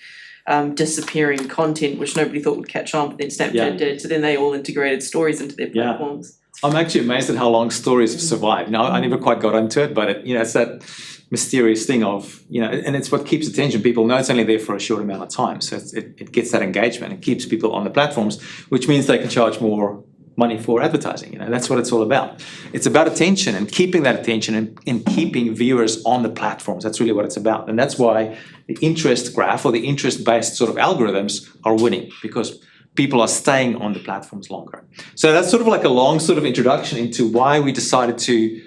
disappearing content, which nobody thought would catch on, but then Snapchat did. So then they all integrated stories into their platforms. I'm actually amazed at how long stories have survived. Now, I never quite got into it, but it's that mysterious thing of, and it's what keeps attention. People know it's only there for a short amount of time. So it gets that engagement. It keeps people on the platforms, which means they can charge more money for advertising. That's what it's all about. It's about attention and keeping that attention and keeping viewers on the platforms. That's really what it's about. And that's why the interest graph or the interest-based sort of algorithms are winning, because people are staying on the platforms longer. So that's sort of like a long sort of introduction into why we decided to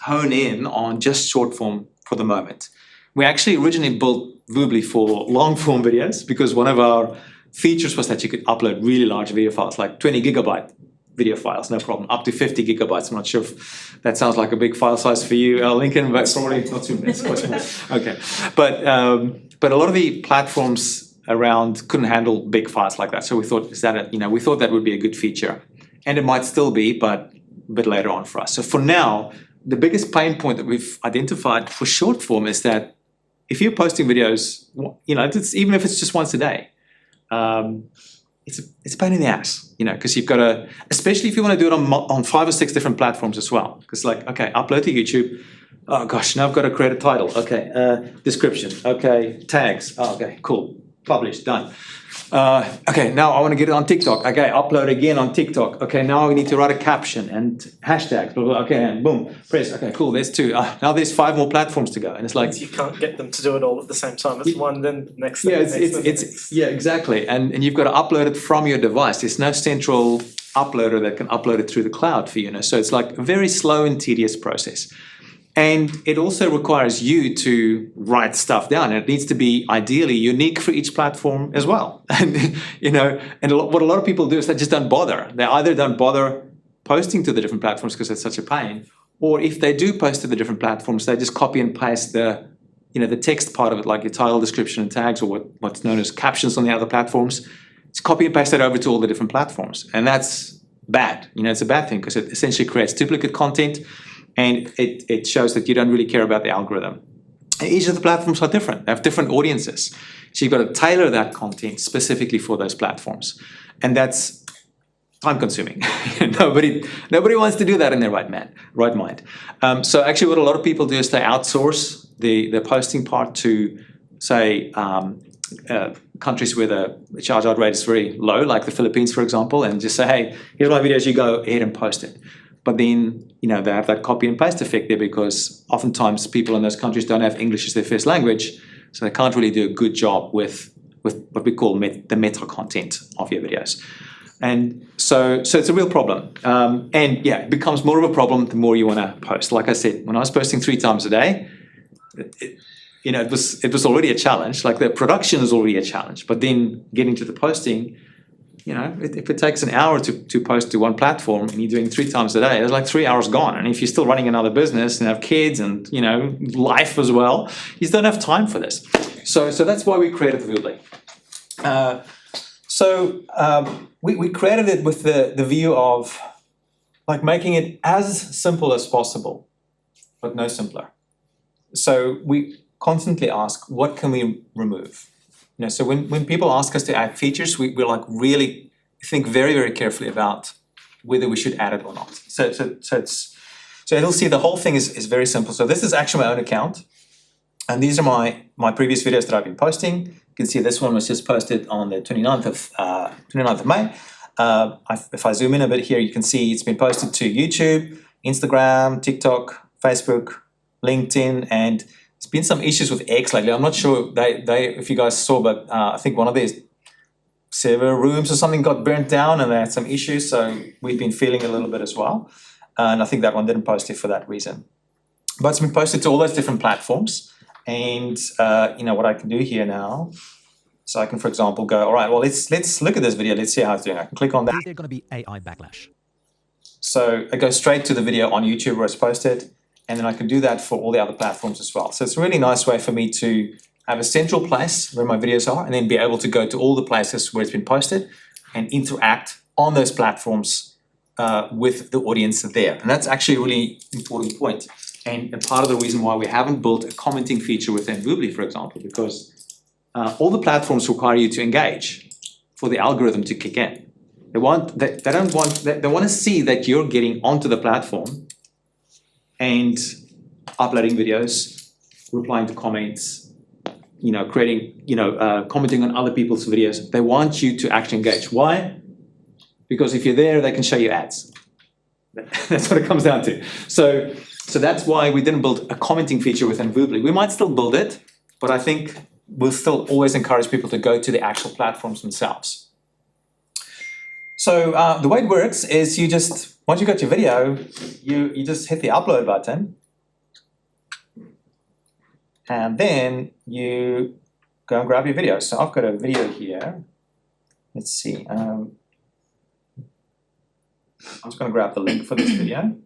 hone in on just short form for the moment. We actually originally built Voobly for long form videos because one of our features was that you could upload really large video files, like 20 gigabyte video files, no problem, up to 50 gigabytes. I'm not sure if that sounds like a big file size for you, Lincoln, but probably not too much. Okay, but a lot of the platforms around couldn't handle big files like that. So we thought, we thought that would be a good feature, and it might still be, but a bit later on for us. So for now, the biggest pain point that we've identified for short form is that if you're posting videos, even if it's just once a day, it's a pain in the ass, because you've got to, especially if you want to do it on 5 or 6 different platforms as well. Because upload to YouTube. Oh gosh, now I've got to create a title. Okay, description. Okay, tags. Oh, okay, cool. Publish, done. Okay, now I want to get it on TikTok. Okay, upload again on TikTok. Okay, now we need to write a caption and hashtags. Blah, blah, blah. Okay, and boom, press. Okay, cool. There's 2. Now there's 5 more platforms to go, and it's like you can't get them to do it all at the same time. It's one, then the next. Yeah, exactly. And you've got to upload it from your device. There's no central uploader that can upload it through the cloud for you. So it's like a very slow and tedious process. And it also requires you to write stuff down. And it needs to be ideally unique for each platform as well. And what a lot of people do is they just don't bother. They either don't bother posting to the different platforms because it's such a pain, or if they do post to the different platforms, they just copy and paste the text part of it, like your title, description, and tags, or what's known as captions on the other platforms. Just copy and paste that over to all the different platforms, and that's bad. It's a bad thing because it essentially creates duplicate content. And it shows that you don't really care about the algorithm. And each of the platforms are different. They have different audiences. So you've got to tailor that content specifically for those platforms. And that's time consuming. Nobody wants to do that in their right mind. So actually what a lot of people do is they outsource the posting part to, say, countries where the charge out rate is very low, like the Philippines, for example, and just say, hey, here's my videos, you go ahead and post it. But then, they have that copy and paste effect there because oftentimes people in those countries don't have English as their first language, so they can't really do a good job with what we call the meta content of your videos. And so it's a real problem. It becomes more of a problem the more you want to post. Like I said, when I was posting 3 times a day, it was already a challenge. Like the production is already a challenge, but then getting to the posting, if it takes an hour to post to one platform and you're doing 3 times a day, there's like 3 hours gone. And if you're still running another business and have kids and, life as well, you just don't have time for this. So that's why we created Voobly. We created it with the view of like making it as simple as possible, but no simpler. So we constantly ask, what can we remove? So when people ask us to add features, we're like really think very, very carefully about whether we should add it or not. So you'll see the whole thing is very simple. So this is actually my own account, and these are my previous videos that I've been posting. You can see this one was just posted on the 29th of May. If I zoom in a bit here, you can see it's been posted to YouTube, Instagram, TikTok, Facebook, LinkedIn, and there's been some issues with X lately. I'm not sure if you guys saw, but I think one of their server rooms or something got burnt down and they had some issues. So we've been feeling a little bit as well. And I think that one didn't post it for that reason. But it's been posted to all those different platforms. And what I can do here now, so I can, for example, go, all right, well, let's look at this video. Let's see how it's doing. I can click on that. Is there going to be AI backlash? So I go straight to the video on YouTube where it's posted. and then I can do that for all the other platforms as well. So it's a really nice way for me to have a central place where my videos are, and then be able to go to all the places where it's been posted and interact on those platforms with the audience there. And that's actually a really important point. And part of the reason why we haven't built a commenting feature within Voobly, for example, because all the platforms require you to engage for the algorithm to kick in. They want to see that you're getting onto the platform and uploading videos, replying to comments, creating, commenting on other people's videos. They want you to actually engage. Why? Because if you're there, they can show you ads. That's what it comes down to. So that's why we didn't build a commenting feature within Voobly. We might still build it, but I think we'll still always encourage people to go to the actual platforms themselves. So the way it works is once you got your video, you just hit the upload button, and then you go and grab your video. So I've got a video here. Let's see. I'm just going to grab the link for this video.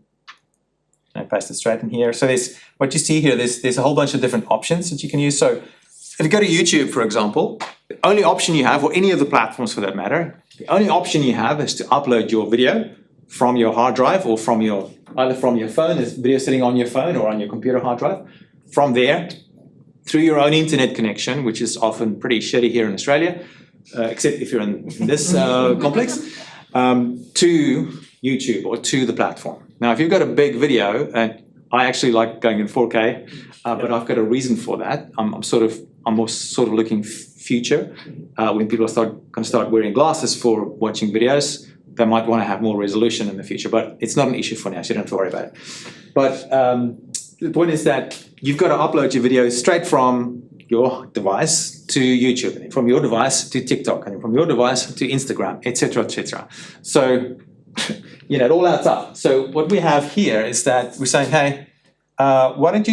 And paste it straight in here. So what you see here, there's a whole bunch of different options that you can use. So if you go to YouTube, for example, the only option you have, or any of the platforms for that matter, the only option you have is to upload your video from your hard drive or either from your phone, there's video sitting on your phone or on your computer hard drive. From there, through your own internet connection, which is often pretty shitty here in Australia, except if you're in this complex, to YouTube or to the platform. Now, if you've got a big video, and I actually like going in 4K, but I've got a reason for that. I'm more sort of looking future. When people going to start wearing glasses for watching videos, they might want to have more resolution in the future, but it's not an issue for now, so you don't have to worry about it. But the point is that you've got to upload your video straight from your device to YouTube, and from your device to TikTok, and from your device to Instagram, etc., etc. So, it all adds up. So what we have here is that we're saying, hey, why don't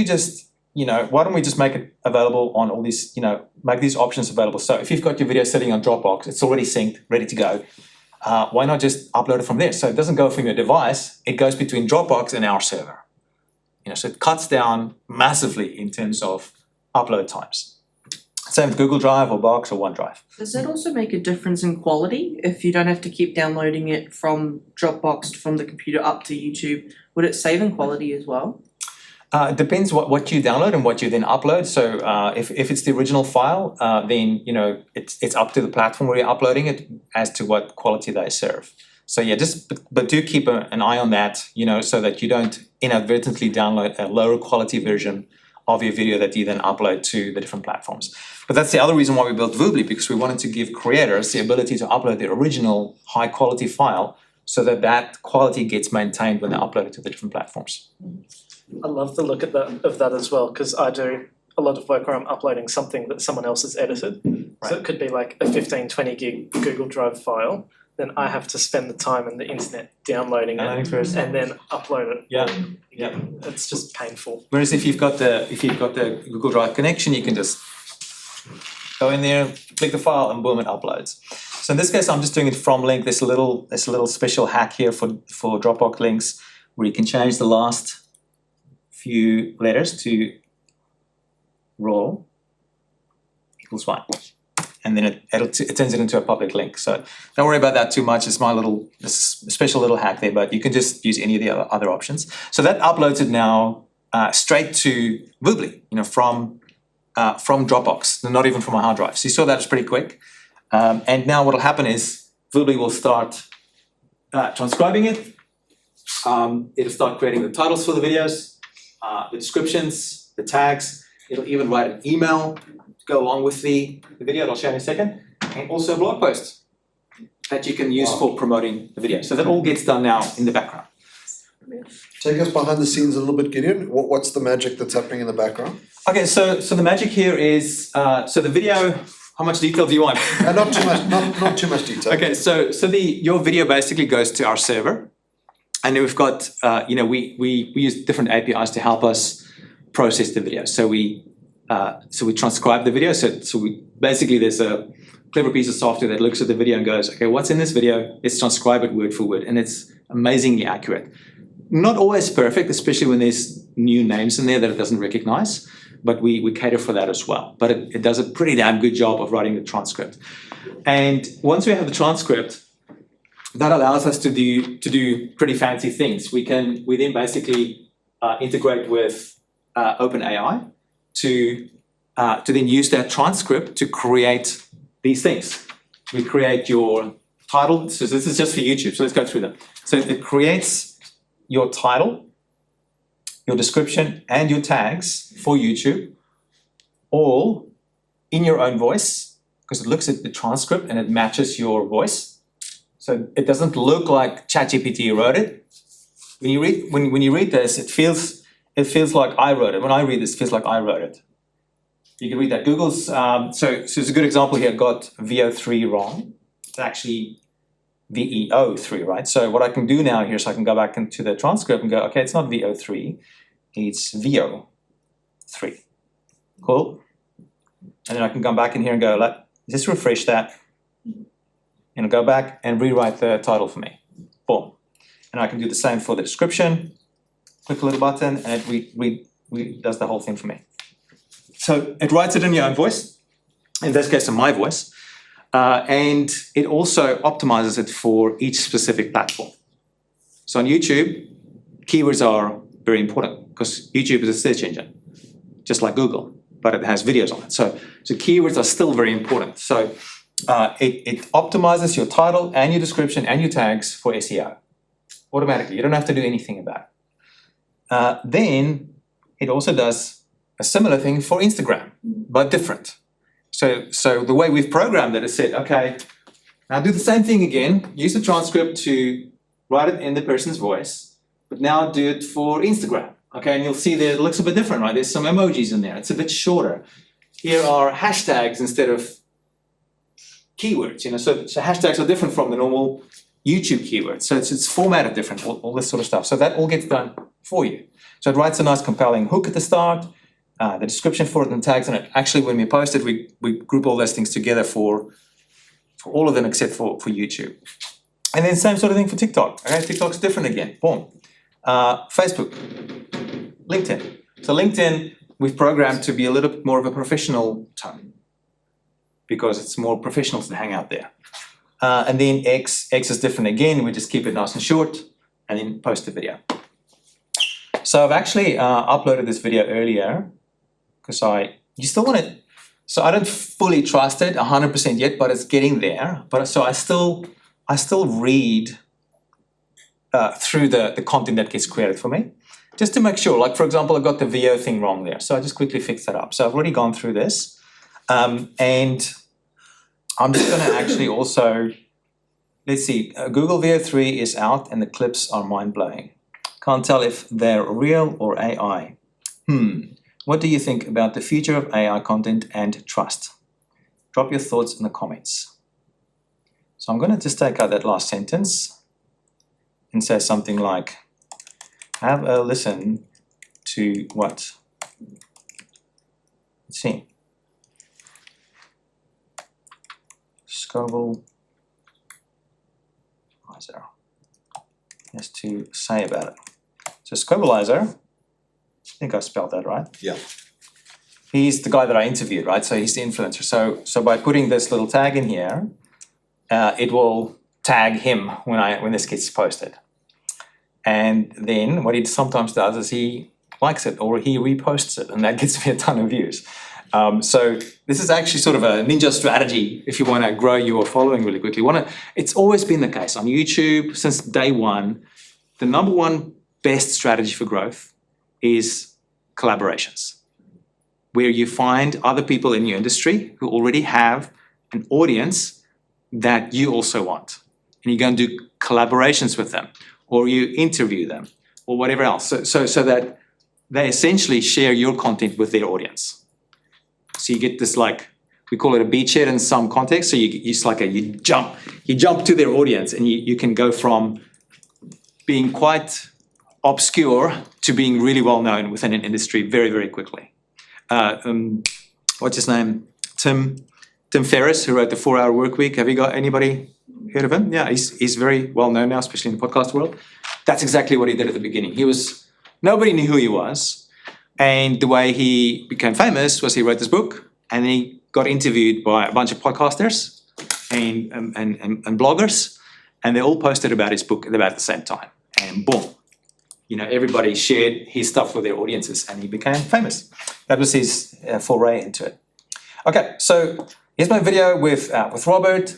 we just make it available on all these, make these options available. So if you've got your video sitting on Dropbox, it's already synced, ready to go. Why not just upload it from there? So it doesn't go from your device, it goes between Dropbox and our server. So it cuts down massively in terms of upload times. Same with Google Drive or Box or OneDrive. Does that also make a difference in quality if you don't have to keep downloading it from Dropbox from the computer up to YouTube? Would it save in quality as well? It depends what you download and what you then upload. So if it's the original file, then it's up to the platform where you're uploading it as to what quality they serve. So yeah, but do keep an eye on that, so that you don't inadvertently download a lower quality version of your video that you then upload to the different platforms. But that's the other reason why we built Voobly, because we wanted to give creators the ability to upload the original high quality file so that quality gets maintained when they upload it to the different platforms. I love the look of that as well, because I do a lot of work where I'm uploading something that someone else has edited. Right. So it could be like a 15, 20 gig Google Drive file. Then I have to spend the time on the internet downloading it and then upload it. Yeah. It's just painful. Whereas if you've got the Google Drive connection, you can just go in there, click the file, and boom, it uploads. So in this case, I'm just doing it from link. There's a little special hack here for Dropbox links where you can change the last few letters to raw equals 1. And then it turns it into a public link. So don't worry about that too much. It's my special little hack there, but you can just use any of the other options. So that uploads it now straight to Voobly, from Dropbox, not even from a hard drive. So you saw that was pretty quick. And now what will happen is Voobly will start transcribing it. It'll start creating the titles for the videos, the descriptions, the tags. It'll even write an email to go along with the video that I'll show in a second, and also a blog post that you can use for promoting the video. So that all gets done now in the background. Take us behind the scenes a little bit, Gideon. What's the magic that's happening in the background? Okay, so the magic here is so the video. How much detail do you want? Not too much. Not too much detail. Okay, so your video basically goes to our server, and then we've got we use different APIs to help us process the video. So we transcribe the video. So we basically, there's a clever piece of software that looks at the video and goes, okay, what's in this video? Let's transcribe it word for word, and it's amazingly accurate. Not always perfect, especially when there's new names in there that it doesn't recognize, but we cater for that as well. But it does a pretty damn good job of writing the transcript. And once we have the transcript, that allows us to do pretty fancy things. We then basically integrate with OpenAI to then use that transcript to create these things. We create your title. So this is just for YouTube. So let's go through them. So it creates your title, your description, and your tags for YouTube, all in your own voice, because it looks at the transcript and it matches your voice. So it doesn't look like ChatGPT wrote it. When you read this, it feels like I wrote it. When I read this, it feels like I wrote it. You can read that. Google's so it's a good example here. Got VO3 wrong. It's actually VEO3, right? So what I can do now here is I can go back into the transcript and go, okay, it's not VO3, it's VO3. Cool. And then I can come back in here and go, just refresh that, and go back and rewrite the title for me. Boom. And I can do the same for the description. Click a little button and it does the whole thing for me. So it writes it in your own voice, in this case in my voice, and it also optimizes it for each specific platform. So on YouTube, keywords are very important because YouTube is a search engine, just like Google, but it has videos on it. So keywords are still very important. So it optimizes your title and your description and your tags for SEO automatically. You don't have to do anything about it. Then it also does a similar thing for Instagram, but different. So the way we've programmed it is said, okay, now do the same thing again. Use the transcript to write it in the person's voice, but now do it for Instagram. Okay, and you'll see that it looks a bit different, right? There's some emojis in there. It's a bit shorter. Here are hashtags instead of keywords. So hashtags are different from the normal YouTube keywords. So it's formatted different, all this sort of stuff. So that all gets done for you. So it writes a nice compelling hook at the start, the description for it and tags in it. Actually, when we post it, we group all those things together for all of them except for YouTube. And then same sort of thing for TikTok. Okay, TikTok's different again. Boom. Facebook, LinkedIn. So LinkedIn, we've programmed to be a little bit more of a professional tone because it's more professional to hang out there. And then X is different again. We just keep it nice and short and then post the video. So I've actually uploaded this video earlier because you still want it. So I don't fully trust it 100% yet, but it's getting there. But so I still read through the content that gets created for me, just to make sure. Like for example, I got the VO thing wrong there, so I just quickly fixed that up. So I've already gone through this, and I'm just going to actually also, let's see, Google VO3 is out and the clips are mind-blowing. Can't tell if they're real or AI. What do you think about the future of AI content and trust? Drop your thoughts in the comments. So I'm going to just take out that last sentence and say something like, have a listen to what? Let's see. Scoble has to say about it. So Scobleizer, I think I spelled that right. Yeah. He's the guy that I interviewed, right? So he's the influencer. So by putting this little tag in here, it will tag him when this gets posted. And then what he sometimes does is he likes it or he reposts it, and that gets me a ton of views. So this is actually sort of a ninja strategy if you want to grow your following really quickly. It's always been the case on YouTube since day one. The number one best strategy for growth is collaborations, where you find other people in your industry who already have an audience that you also want. And you go and do collaborations with them, or you interview them, or whatever else. So that they essentially share your content with their audience. So you get this, like, we call it a beachhead in some context. So you jump to their audience, and you can go from being quite obscure to being really well known within an industry very, very quickly. What's his name? Tim Ferriss, who wrote the 4-Hour Workweek. Have you got anybody heard of him? Yeah, he's very well known now, especially in the podcast world. That's exactly what he did at the beginning. He was Nobody knew who he was. And the way he became famous was he wrote this book, and then he got interviewed by a bunch of podcasters and bloggers, and they all posted about his book at about the same time. And boom, everybody shared his stuff with their audiences, and he became famous. That was his foray into it. Okay, so here's my video with Robert.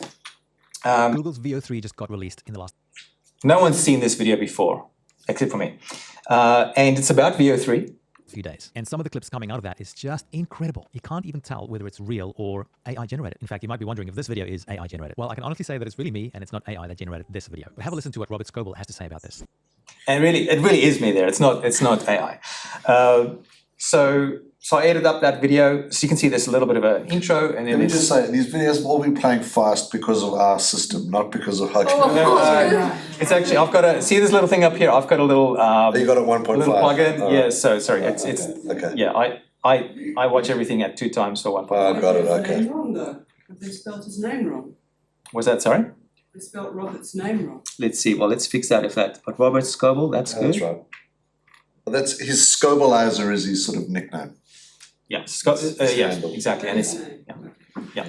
Google's VO3 just got released in the last... No one's seen this video before, except for me. And it's about VO3. Few days. And some of the clips coming out of that is just incredible. You can't even tell whether it's real or AI generated. In fact, you might be wondering if this video is AI generated. Well, I can honestly say that it's really me and it's not AI that generated this video. But have a listen to what Robert Scoble has to say about this. And really, it really is me there. It's not AI. So I edited up that video. So you can see there's a little bit of an intro, and then let me just say, these videos have all been playing fast because of our system, not because of how. It's actually, I've got see this little thing up here. I've got a little. You got a 1.5. Little plugin. Oh. Yeah. So sorry. It's okay. Yeah. I watch everything at 2 times for 1.5. Oh, got it. Okay. Wrong though. They spelled his name wrong. Was that sorry? They spelled Robert's name wrong. Let's see. Well, let's fix that. But Robert Scoble, that's good. That's right. Well, that's his Scobleizer is his sort of nickname. Yeah, yeah, exactly, and it's yeah.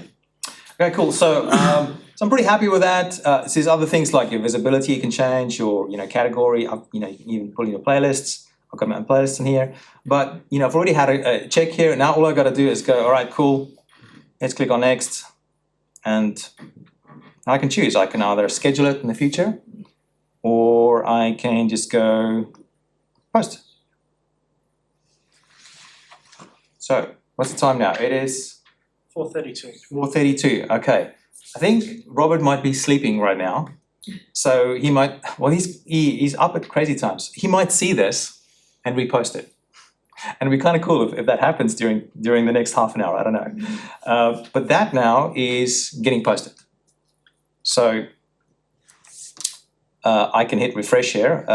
Okay, cool. So I'm pretty happy with that. There's other things like your visibility you can change, your category. You can even put in your playlists. I've got my own playlists in here. But I've already had a check here. Now all I got to do is go. All right, cool. Let's click on next, and I can choose. I can either schedule it in the future, or I can just go post. So, what's the time now? It is 4:32. 4:32. Okay. I think Robert might be sleeping right now. So he might, well, he's up at crazy times. He might see this and repost it. And it'd be kind of cool if that happens during the next half an hour. I don't know. But that now is getting posted. So I can hit refresh here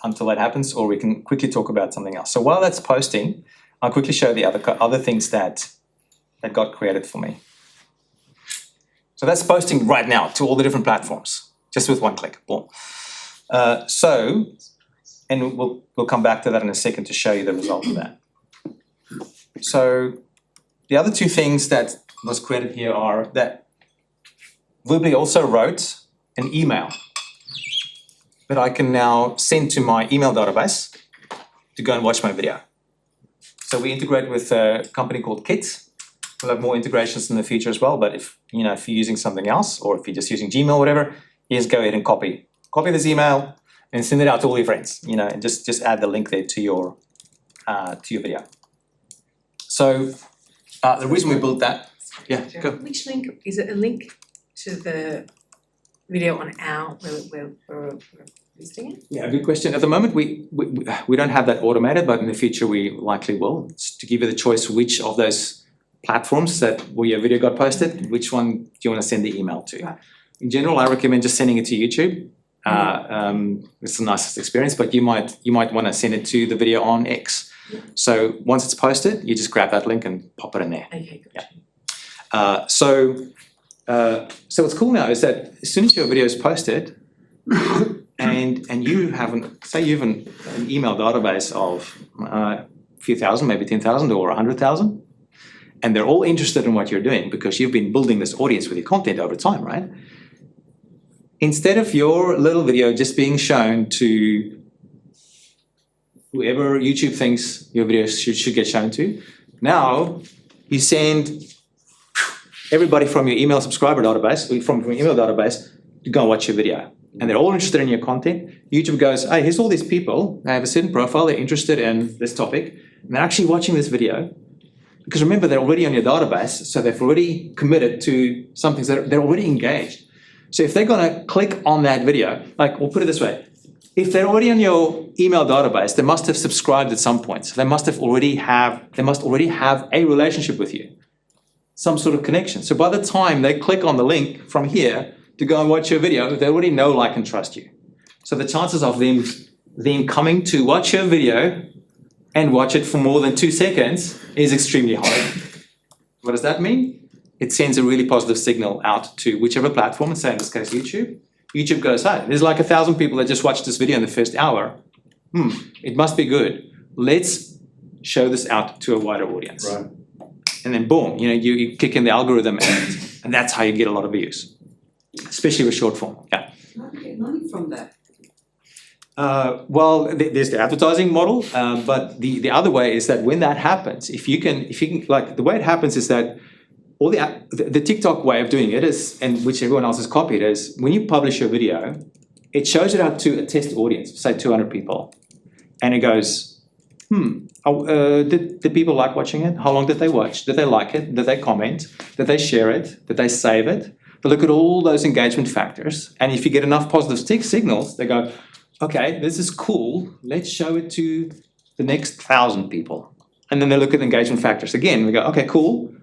until that happens, or we can quickly talk about something else. So while that's posting, I'll quickly show the other things that got created for me. So that's posting right now to all the different platforms, just with one click. Boom. And we'll come back to that in a second to show you the result of that. So the other 2 things that was created here are that Woobly also wrote an email that I can now send to my email database to go and watch my video. So we integrate with a company called Kit. We'll have more integrations in the future as well, but if you're using something else, or if you're just using Gmail or whatever, you just go ahead and copy this email and send it out to all your friends, and just add the link there to your video. So the reason we built that, go. Which link, is it a link to the video on our, where we're listing it? Yeah, good question. At the moment, we don't have that automated, but in the future we likely will. It's to give you the choice which of those platforms where your video got posted, which one do you want to send the email to. Right. In general, I recommend just sending it to YouTube. It's the nicest experience, but you might want to send it to the video on X. Yeah. So once it's posted, you just grab that link and pop it in there. Okay, gotcha. Yeah. So what's cool now is that as soon as your video is posted, and you have an email database of a few thousand, maybe 10,000 or 100,000, and they're all interested in what you're doing because you've been building this audience with your content over time, right? Instead of your little video just being shown to whoever YouTube thinks your video should get shown to, now you send everybody from your email subscriber database, from your email database, to go and watch your video. And they're all interested in your content. YouTube goes, hey, here's all these people. They have a certain profile. They're interested in this topic. And they're actually watching this video. Because remember, they're already on your database. So they've already committed to something. So they're already engaged. So if they're going to click on that video, we'll put it this way. If they're already on your email database, they must have subscribed at some point. So they must already have a relationship with you. Some sort of connection. So by the time they click on the link from here to go and watch your video, they already know, like, and trust you. So the chances of them coming to watch your video and watch it for more than 2 seconds is extremely high. What does that mean? It sends a really positive signal out to whichever platform, and say in this case YouTube. YouTube goes, hey, there's like 1,000 people that just watched this video in the first hour. it must be good. Let's show this out to a wider audience. Right. And then boom, you kick in the algorithm and that's how you get a lot of views, especially with short form. Yeah. How do you get money from that? Well, there's the advertising model, but the other way is that when that happens, if you can, like the way it happens is that all the TikTok way of doing it is, and which everyone else has copied, is when you publish your video, it shows it out to a test audience, say 200 people, and it goes, did people like watching it? How long did they watch? Did they like it? Did they comment? Did they share it? Did they save it? They look at all those engagement factors, and if you get enough positive signals, they go, okay, this is cool, let's show it to the next 1,000 people. And then they look at the engagement factors again, we go, okay, cool,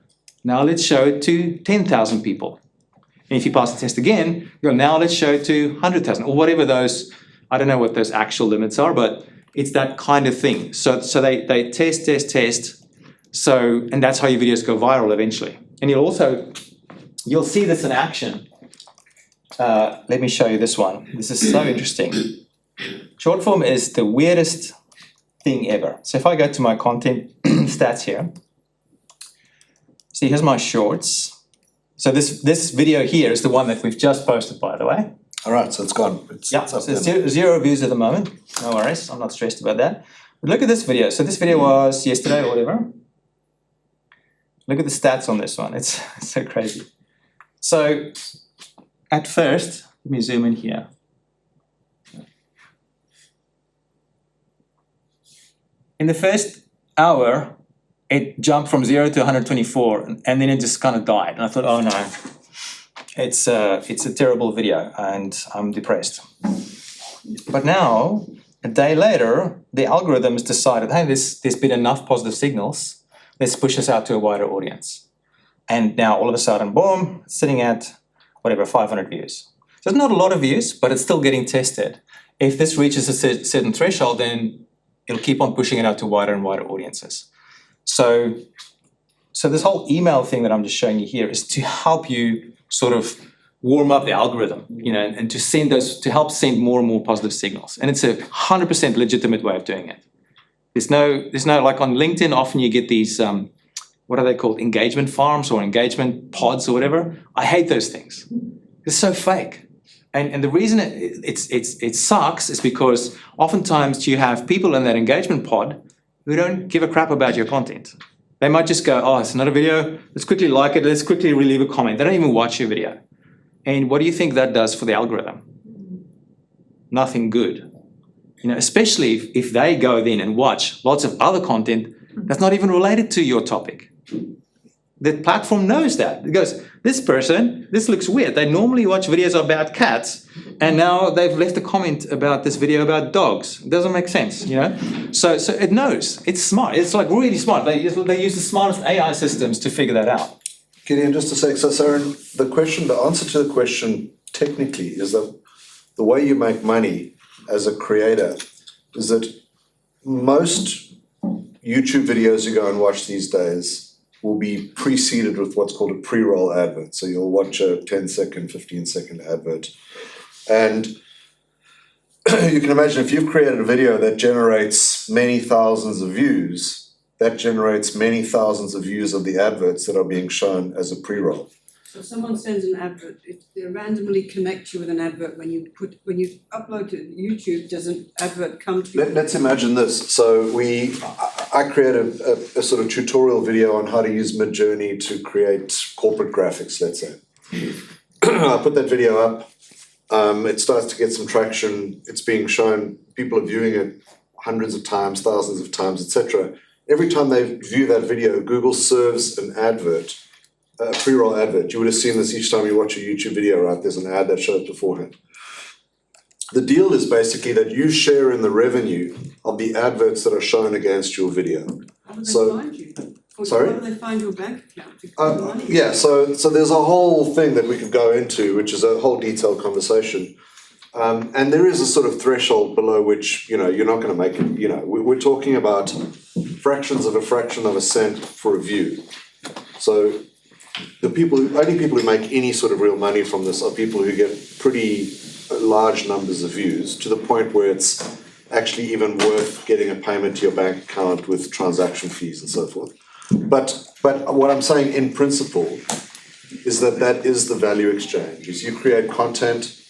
now let's show it to 10,000 people. And if you pass the test again, you go, now let's show it to 100,000, or whatever those, I don't know what those actual limits are, but it's that kind of thing. So they test, so, and that's how your videos go viral eventually. And you'll see this in action. Let me show you this one. This is so interesting. Short form is the weirdest thing ever. So if I go to my content stats here, see here's my shorts. So this video here is the one that we've just posted, by the way. All right, so it's gone. It's up so there. zero views at the moment. No worries, I'm not stressed about that. But look at this video. So this video was yesterday or whatever. Look at the stats on this one. It's so crazy. So at first, let me zoom in here. In the first hour, it jumped from 0 to 124, and then it just kind of died. And I thought, oh no, it's a terrible video, and I'm depressed. But now, a day later, the algorithm has decided, hey, there's been enough positive signals. Let's push this out to a wider audience. And now, all of a sudden, boom, it's sitting at whatever, 500 views. So it's not a lot of views, but it's still getting tested. If this reaches a certain threshold, then it'll keep on pushing it out to wider and wider audiences. So this whole email thing that I'm just showing you here is to help you sort of warm up the algorithm, and to help send more and more positive signals. And it's a 100% legitimate way of doing it. There's no like on LinkedIn, often you get these, what are they called? Engagement farms or engagement pods or whatever. I hate those things. It's so fake. And the reason it sucks is because oftentimes you have people in that engagement pod who don't give a crap about your content. They might just go, oh, it's another video, let's quickly like it, let's quickly leave a comment. They don't even watch your video. And what do you think that does for the algorithm? Nothing good. Especially if they go then and watch lots of other content that's not even related to your topic. The platform knows that. It goes, this looks weird. They normally watch videos about cats, and now they've left a comment about this video about dogs. It doesn't make sense, So it knows. It's smart. It's like really smart. They use the smartest AI systems to figure that out. Gideon, just a sec. So, Saren, the answer to the question technically is that the way you make money as a creator is that most YouTube videos you go and watch these days will be preceded with what's called a pre-roll advert. So you'll watch a 10-second, 15-second advert. And you can imagine if you've created a video that generates many thousands of views, that generates many thousands of views of the adverts that are being shown as a pre-roll. So if someone sends an advert, if they randomly connect you with an advert when you upload to YouTube, does an advert come to you? Let's imagine this. So I created a sort of tutorial video on how to use Midjourney to create corporate graphics, let's say. I put that video up. It starts to get some traction. It's being shown. People are viewing it hundreds of times, thousands of times, etc. Every time they view that video, Google serves an advert, a pre-roll advert. You would have seen this each time you watch a YouTube video, right? There's an ad that shows beforehand. The deal is basically that you share in the revenue of the adverts that are shown against your video. How do they find you? Sorry? How do they find your bank account? Yeah, so there's a whole thing that we could go into, which is a whole detailed conversation. And there is a sort of threshold below which, you're not going to make it, we're talking about fractions of a fraction of a cent for a view. So the only people who make any sort of real money from this are people who get pretty large numbers of views, to the point where it's actually even worth getting a payment to your bank account with transaction fees and so forth. But what I'm saying in principle is that is the value exchange. Is you create content,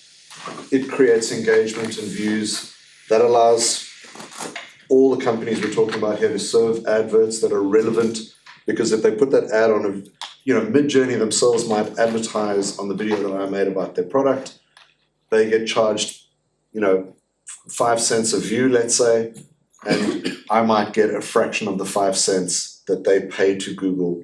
it creates engagement and views, that allows all the companies we're talking about here to serve adverts that are relevant, because if they put that ad on Midjourney themselves might advertise on the video that I made about their product. They get charged, 5 cents a view, let's say, and I might get a fraction of the 5 cents that they pay to Google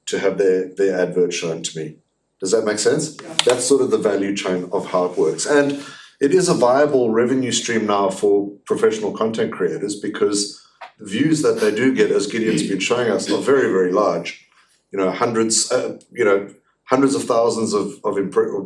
to have their advert shown to me. Does that make sense? Yeah. That's sort of the value chain of how it works. And it is a viable revenue stream now for professional content creators, because the views that they do get, as Gideon's been showing us, are very, very large. Hundreds of thousands of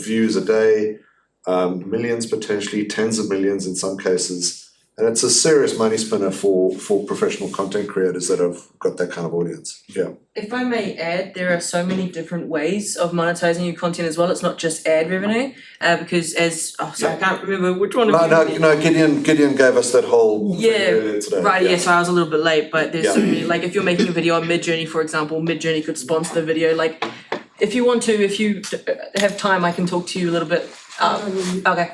views a day, millions potentially, tens of millions in some cases. And it's a serious money spinner for professional content creators that have got that kind of audience. Yeah. If I may add, there are so many different ways of monetizing your content as well. It's not just ad revenue, because I can't remember which one of you. No, Gideon gave us that whole thing earlier today. Right, yeah, so I was a little bit late, but there's so many, like if you're making a video on Midjourney, for example, Midjourney could sponsor the video. Like, if you have time, I can talk to you a little bit. Okay.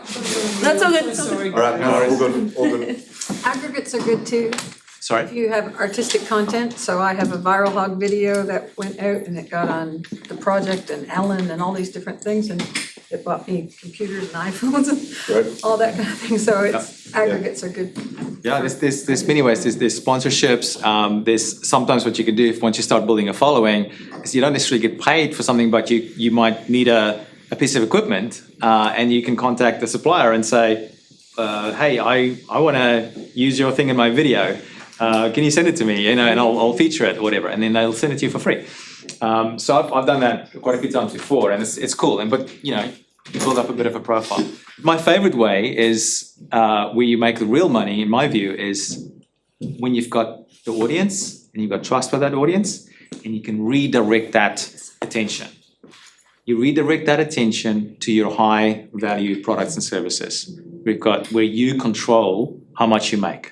That's all good. Sorry. All right, all good. Aggregates are good too. Sorry? If you have artistic content, so I have a viral hog video that went out and it got on the project and Ellen and all these different things, and it bought me computers and iPhones and all that kind of thing, so it's aggregates are good. Yeah, there's many ways. There's sponsorships. There's sometimes what you can do once you start building a following is you don't necessarily get paid for something, but you might need a piece of equipment, and you can contact the supplier and say, hey, I want to use your thing in my video. Can you send it to me? And I'll feature it or whatever, and then they'll send it to you for free. So I've done that quite a few times before, and it's cool. But you build up a bit of a profile. My favorite way is where you make the real money, in my view, is when you've got the audience and you've got trust for that audience, and you can redirect that attention. You redirect that attention to your high value products and services. We've got where you control how much you make.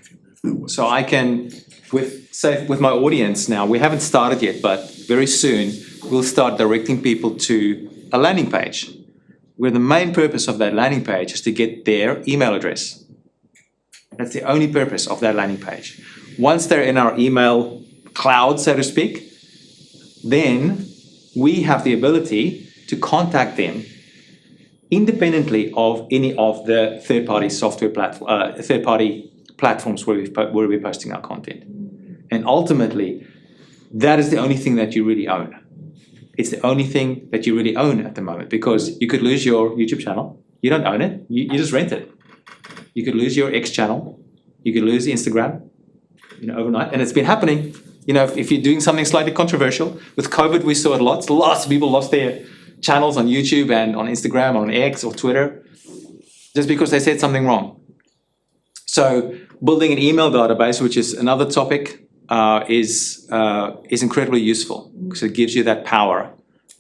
So I can, with my audience now, we haven't started yet, but very soon we'll start directing people to a landing page, where the main purpose of that landing page is to get their email address. That's the only purpose of that landing page. Once they're in our email cloud, so to speak, then we have the ability to contact them independently of any of the third-party software third-party platforms where we're posting our content. And ultimately, that is the only thing that you really own. It's the only thing that you really own at the moment, because you could lose your YouTube channel. You don't own it. You just rent it. You could lose your X channel. You could lose Instagram, overnight. And it's been happening. If you're doing something slightly controversial, with COVID, we saw it lots. Lots of people lost their channels on YouTube and on Instagram, on X or Twitter, just because they said something wrong. So building an email database, which is another topic, is incredibly useful, because it gives you that power.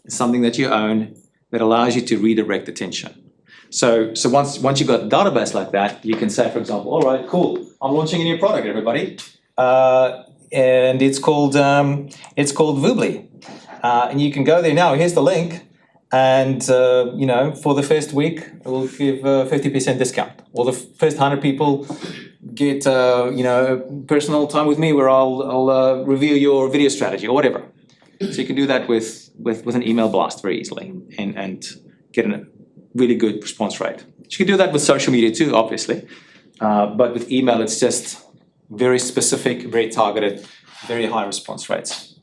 It's something that you own that allows you to redirect attention. So once you've got a database like that, you can say, for example, all right, cool, I'm launching a new product, everybody, and it's called Voobly, and you can go there now. Here's the link. And, for the first week, we'll give 50% discount. Or the first 100 people get, personal time with me where I'll review your video strategy or whatever. So you can do that with an email blast very easily and get a really good response rate. You can do that with social media too, obviously. But with email, it's just very specific, very targeted, very high response rates.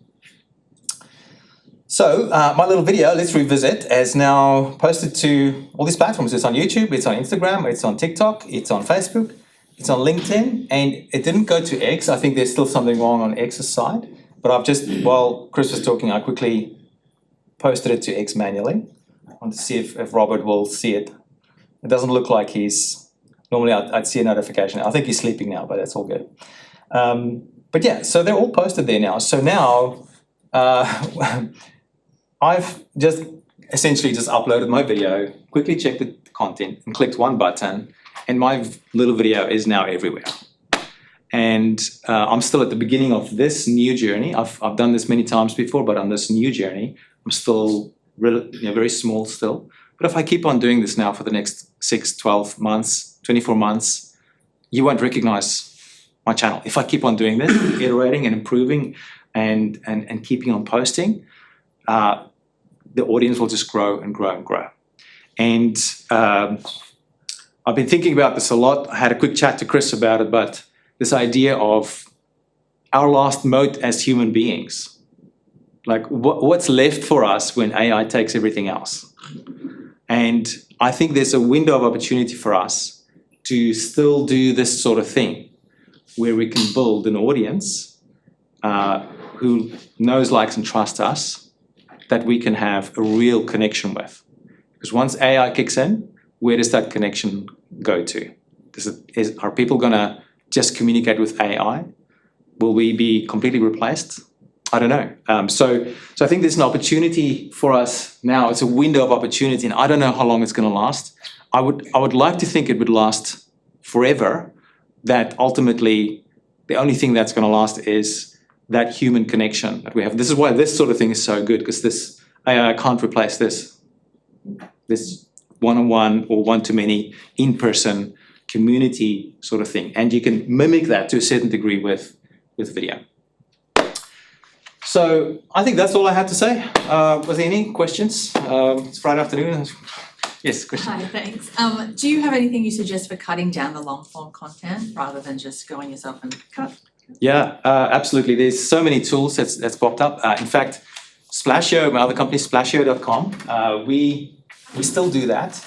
So my little video, let's revisit, is now posted to all these platforms. It's on YouTube, it's on Instagram, it's on TikTok, it's on Facebook, it's on LinkedIn, and it didn't go to X. I think there's still something wrong on X's side, but while Chris was talking, I quickly posted it to X manually. I want to see if Robert will see it. It doesn't look like normally I'd see a notification. I think he's sleeping now, but that's all good. But yeah, so they're all posted there now. So now, I've just essentially uploaded my video, quickly checked the content and clicked one button, and my little video is now everywhere. And I'm still at the beginning of this new journey. I've done this many times before, but on this new journey, I'm still very small still. But if I keep on doing this now for the next 6, 12 months, 24 months, you won't recognize my channel. If I keep on doing this, iterating and improving and keeping on posting, the audience will just grow and grow and grow. And I've been thinking about this a lot. I had a quick chat to Chris about it, but this idea of our last moat as human beings. Like what's left for us when AI takes everything else? And I think there's a window of opportunity for us to still do this sort of thing, where we can build an audience who knows, likes, and trusts us, that we can have a real connection with. Because once AI kicks in, where does that connection go to? Are people going to just communicate with AI? Will we be completely replaced? I don't know. So I think there's an opportunity for us now. It's a window of opportunity, and I don't know how long it's going to last. I would like to think it would last forever. That ultimately, the only thing that's going to last is that human connection that we have. This is why this sort of thing is so good, because this AI can't replace this one-on-one or one-to-many in-person community sort of thing. And you can mimic that to a certain degree with video. So I think that's all I had to say. Was there any questions? It's Friday afternoon. Yes, question. Hi, thanks. Do you have anything you suggest for cutting down the long form content rather than just going yourself and cut? Yeah, absolutely. There's so many tools that's popped up. In fact, Splashio, my other company, Splashio.com, we still do that,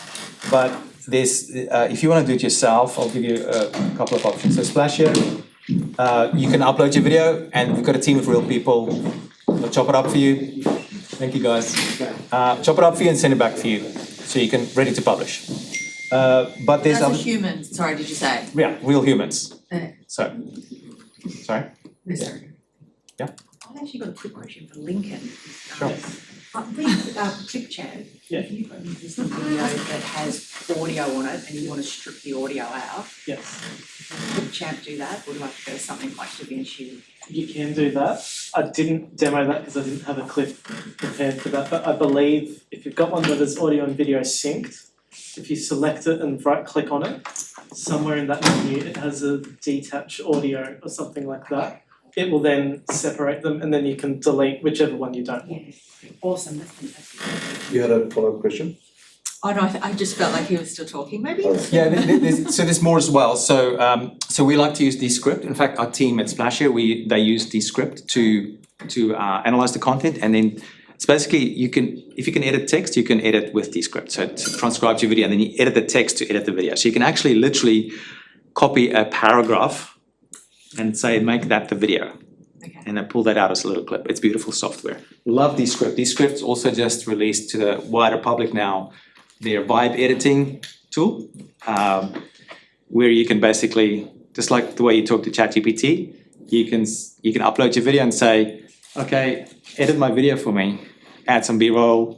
but there's if you want to do it yourself, I'll give you a couple of options. So Splashio, you can upload your video, and we've got a team of real people. They'll chop it up for you. Thank you, guys. Chop it up for you and send it back for you, so you can ready to publish. But there's other humans. Sorry, did you say? Yeah, real humans. So, sorry. Yeah. I've actually got a quick question for Lincoln. Sure. With ClipChamp, if you've got an existing video that has audio on it and you want to strip the audio out, Yes. can ClipChamp do that, or do I have to go something like DaVinci? You can do that. I didn't demo that because I didn't have a clip prepared for that, but I believe if you've got one that is audio and video synced, if you select it and right-click on it, somewhere in that menu it has a detach audio or something like that. It will then separate them, and then you can delete whichever one you don't want. Awesome, that's fantastic. You had a follow-up question? Oh no, I just felt like he was still talking, maybe? Yeah, there's more as well. So we like to use Descript. In fact, our team at Splashio, they use Descript to analyze the content, and then it's basically if you can edit text, you can edit with Descript. So it transcribes your video, and then you edit the text to edit the video. So you can actually literally copy a paragraph and say make that the video. Okay. And then pull that out as a little clip. It's beautiful software. Love Descript. Descript's also just released to the wider public now their vibe editing tool, where you can basically, just like the way you talk to ChatGPT, you can upload your video and say, okay, edit my video for me, add some B-roll,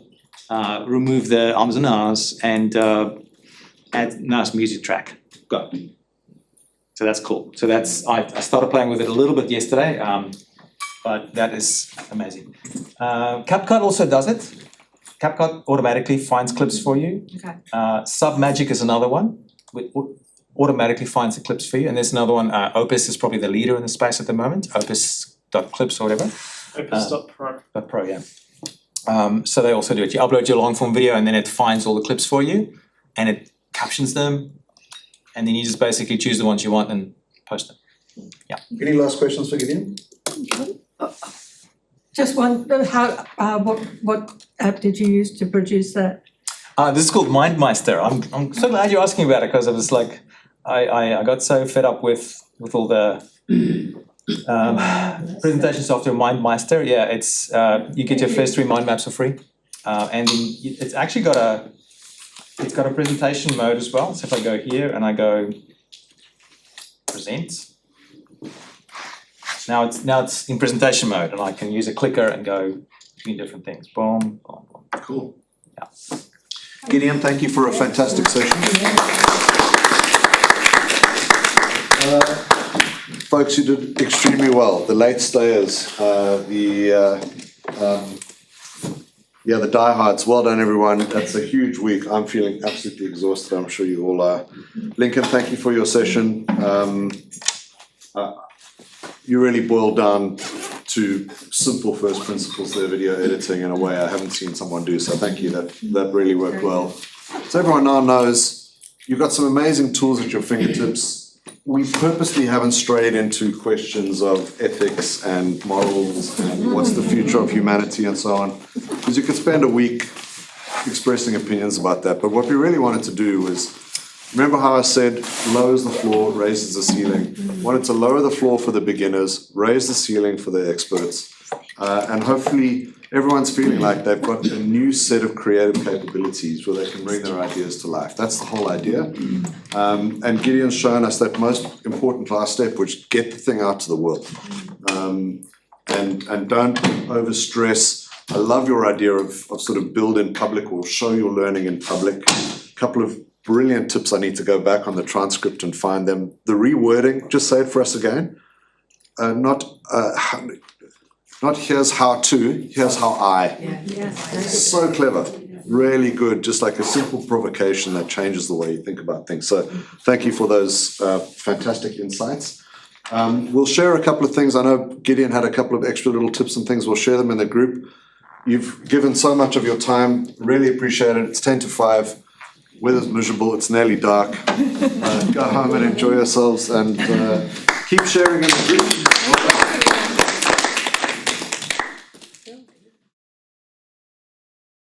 remove the ums and ahs, and add a nice music track. Go. So that's cool. So I started playing with it a little bit yesterday, but that is amazing. CapCut also does it. CapCut automatically finds clips for you. Okay. Submagic is another one. It automatically finds the clips for you. And there's another one. Opus is probably the leader in the space at the moment. Opus.clips or whatever. Opus.pro. .pro, yeah. So they also do it. You upload your long form video, and then it finds all the clips for you, and it captions them. And then you just basically choose the ones you want and post them. Yeah. Any last questions for Gideon? Just one, what app did you use to produce that? This is called MindMeister. I'm so glad you're asking about it, because I was like, I got so fed up with all the presentation software. MindMeister, yeah, it's you get your first 3 mind maps for free, and it's actually got a presentation mode as well. So if I go here and I go present, now it's in presentation mode, and I can use a clicker and go between different things. Boom, boom, boom. Cool. Yeah. Gideon, thank you for a fantastic session. folks, you did extremely well. The late stayers, the diehards, well done everyone. That's a huge week. I'm feeling absolutely exhausted. I'm sure you all are. Lincoln, thank you for your session. You really boiled down to simple first principles there, video editing in a way I haven't seen someone do, so thank you. That really worked well. So everyone now knows you've got some amazing tools at your fingertips. We purposely haven't strayed into questions of ethics and morals and what's the future of humanity and so on, because you could spend a week expressing opinions about that. But what we really wanted to do was, remember how I said lowers the floor, raises the ceiling. Wanted to lower the floor for the beginners, raise the ceiling for the experts, and hopefully everyone's feeling like they've got a new set of creative capabilities where they can bring their ideas to life. That's the whole idea. And Gideon's shown us that most important last step, which get the thing out to the world. And don't overstress. I love your idea of sort of build in public or show your learning in public. A couple of brilliant tips. I need to go back on the transcript and find them. The rewording, just say it for us again. Not here's how to, here's how I. So clever, really good, just like a simple provocation that changes the way you think about things. So thank you for those fantastic insights. We'll share a couple of things. I know Gideon had a couple of extra little tips and things. We'll share them in the group. You've given so much of your time, really appreciate it. It's 10 to 5. Weather's miserable, it's nearly dark. Go home and enjoy yourselves and keep sharing in the group.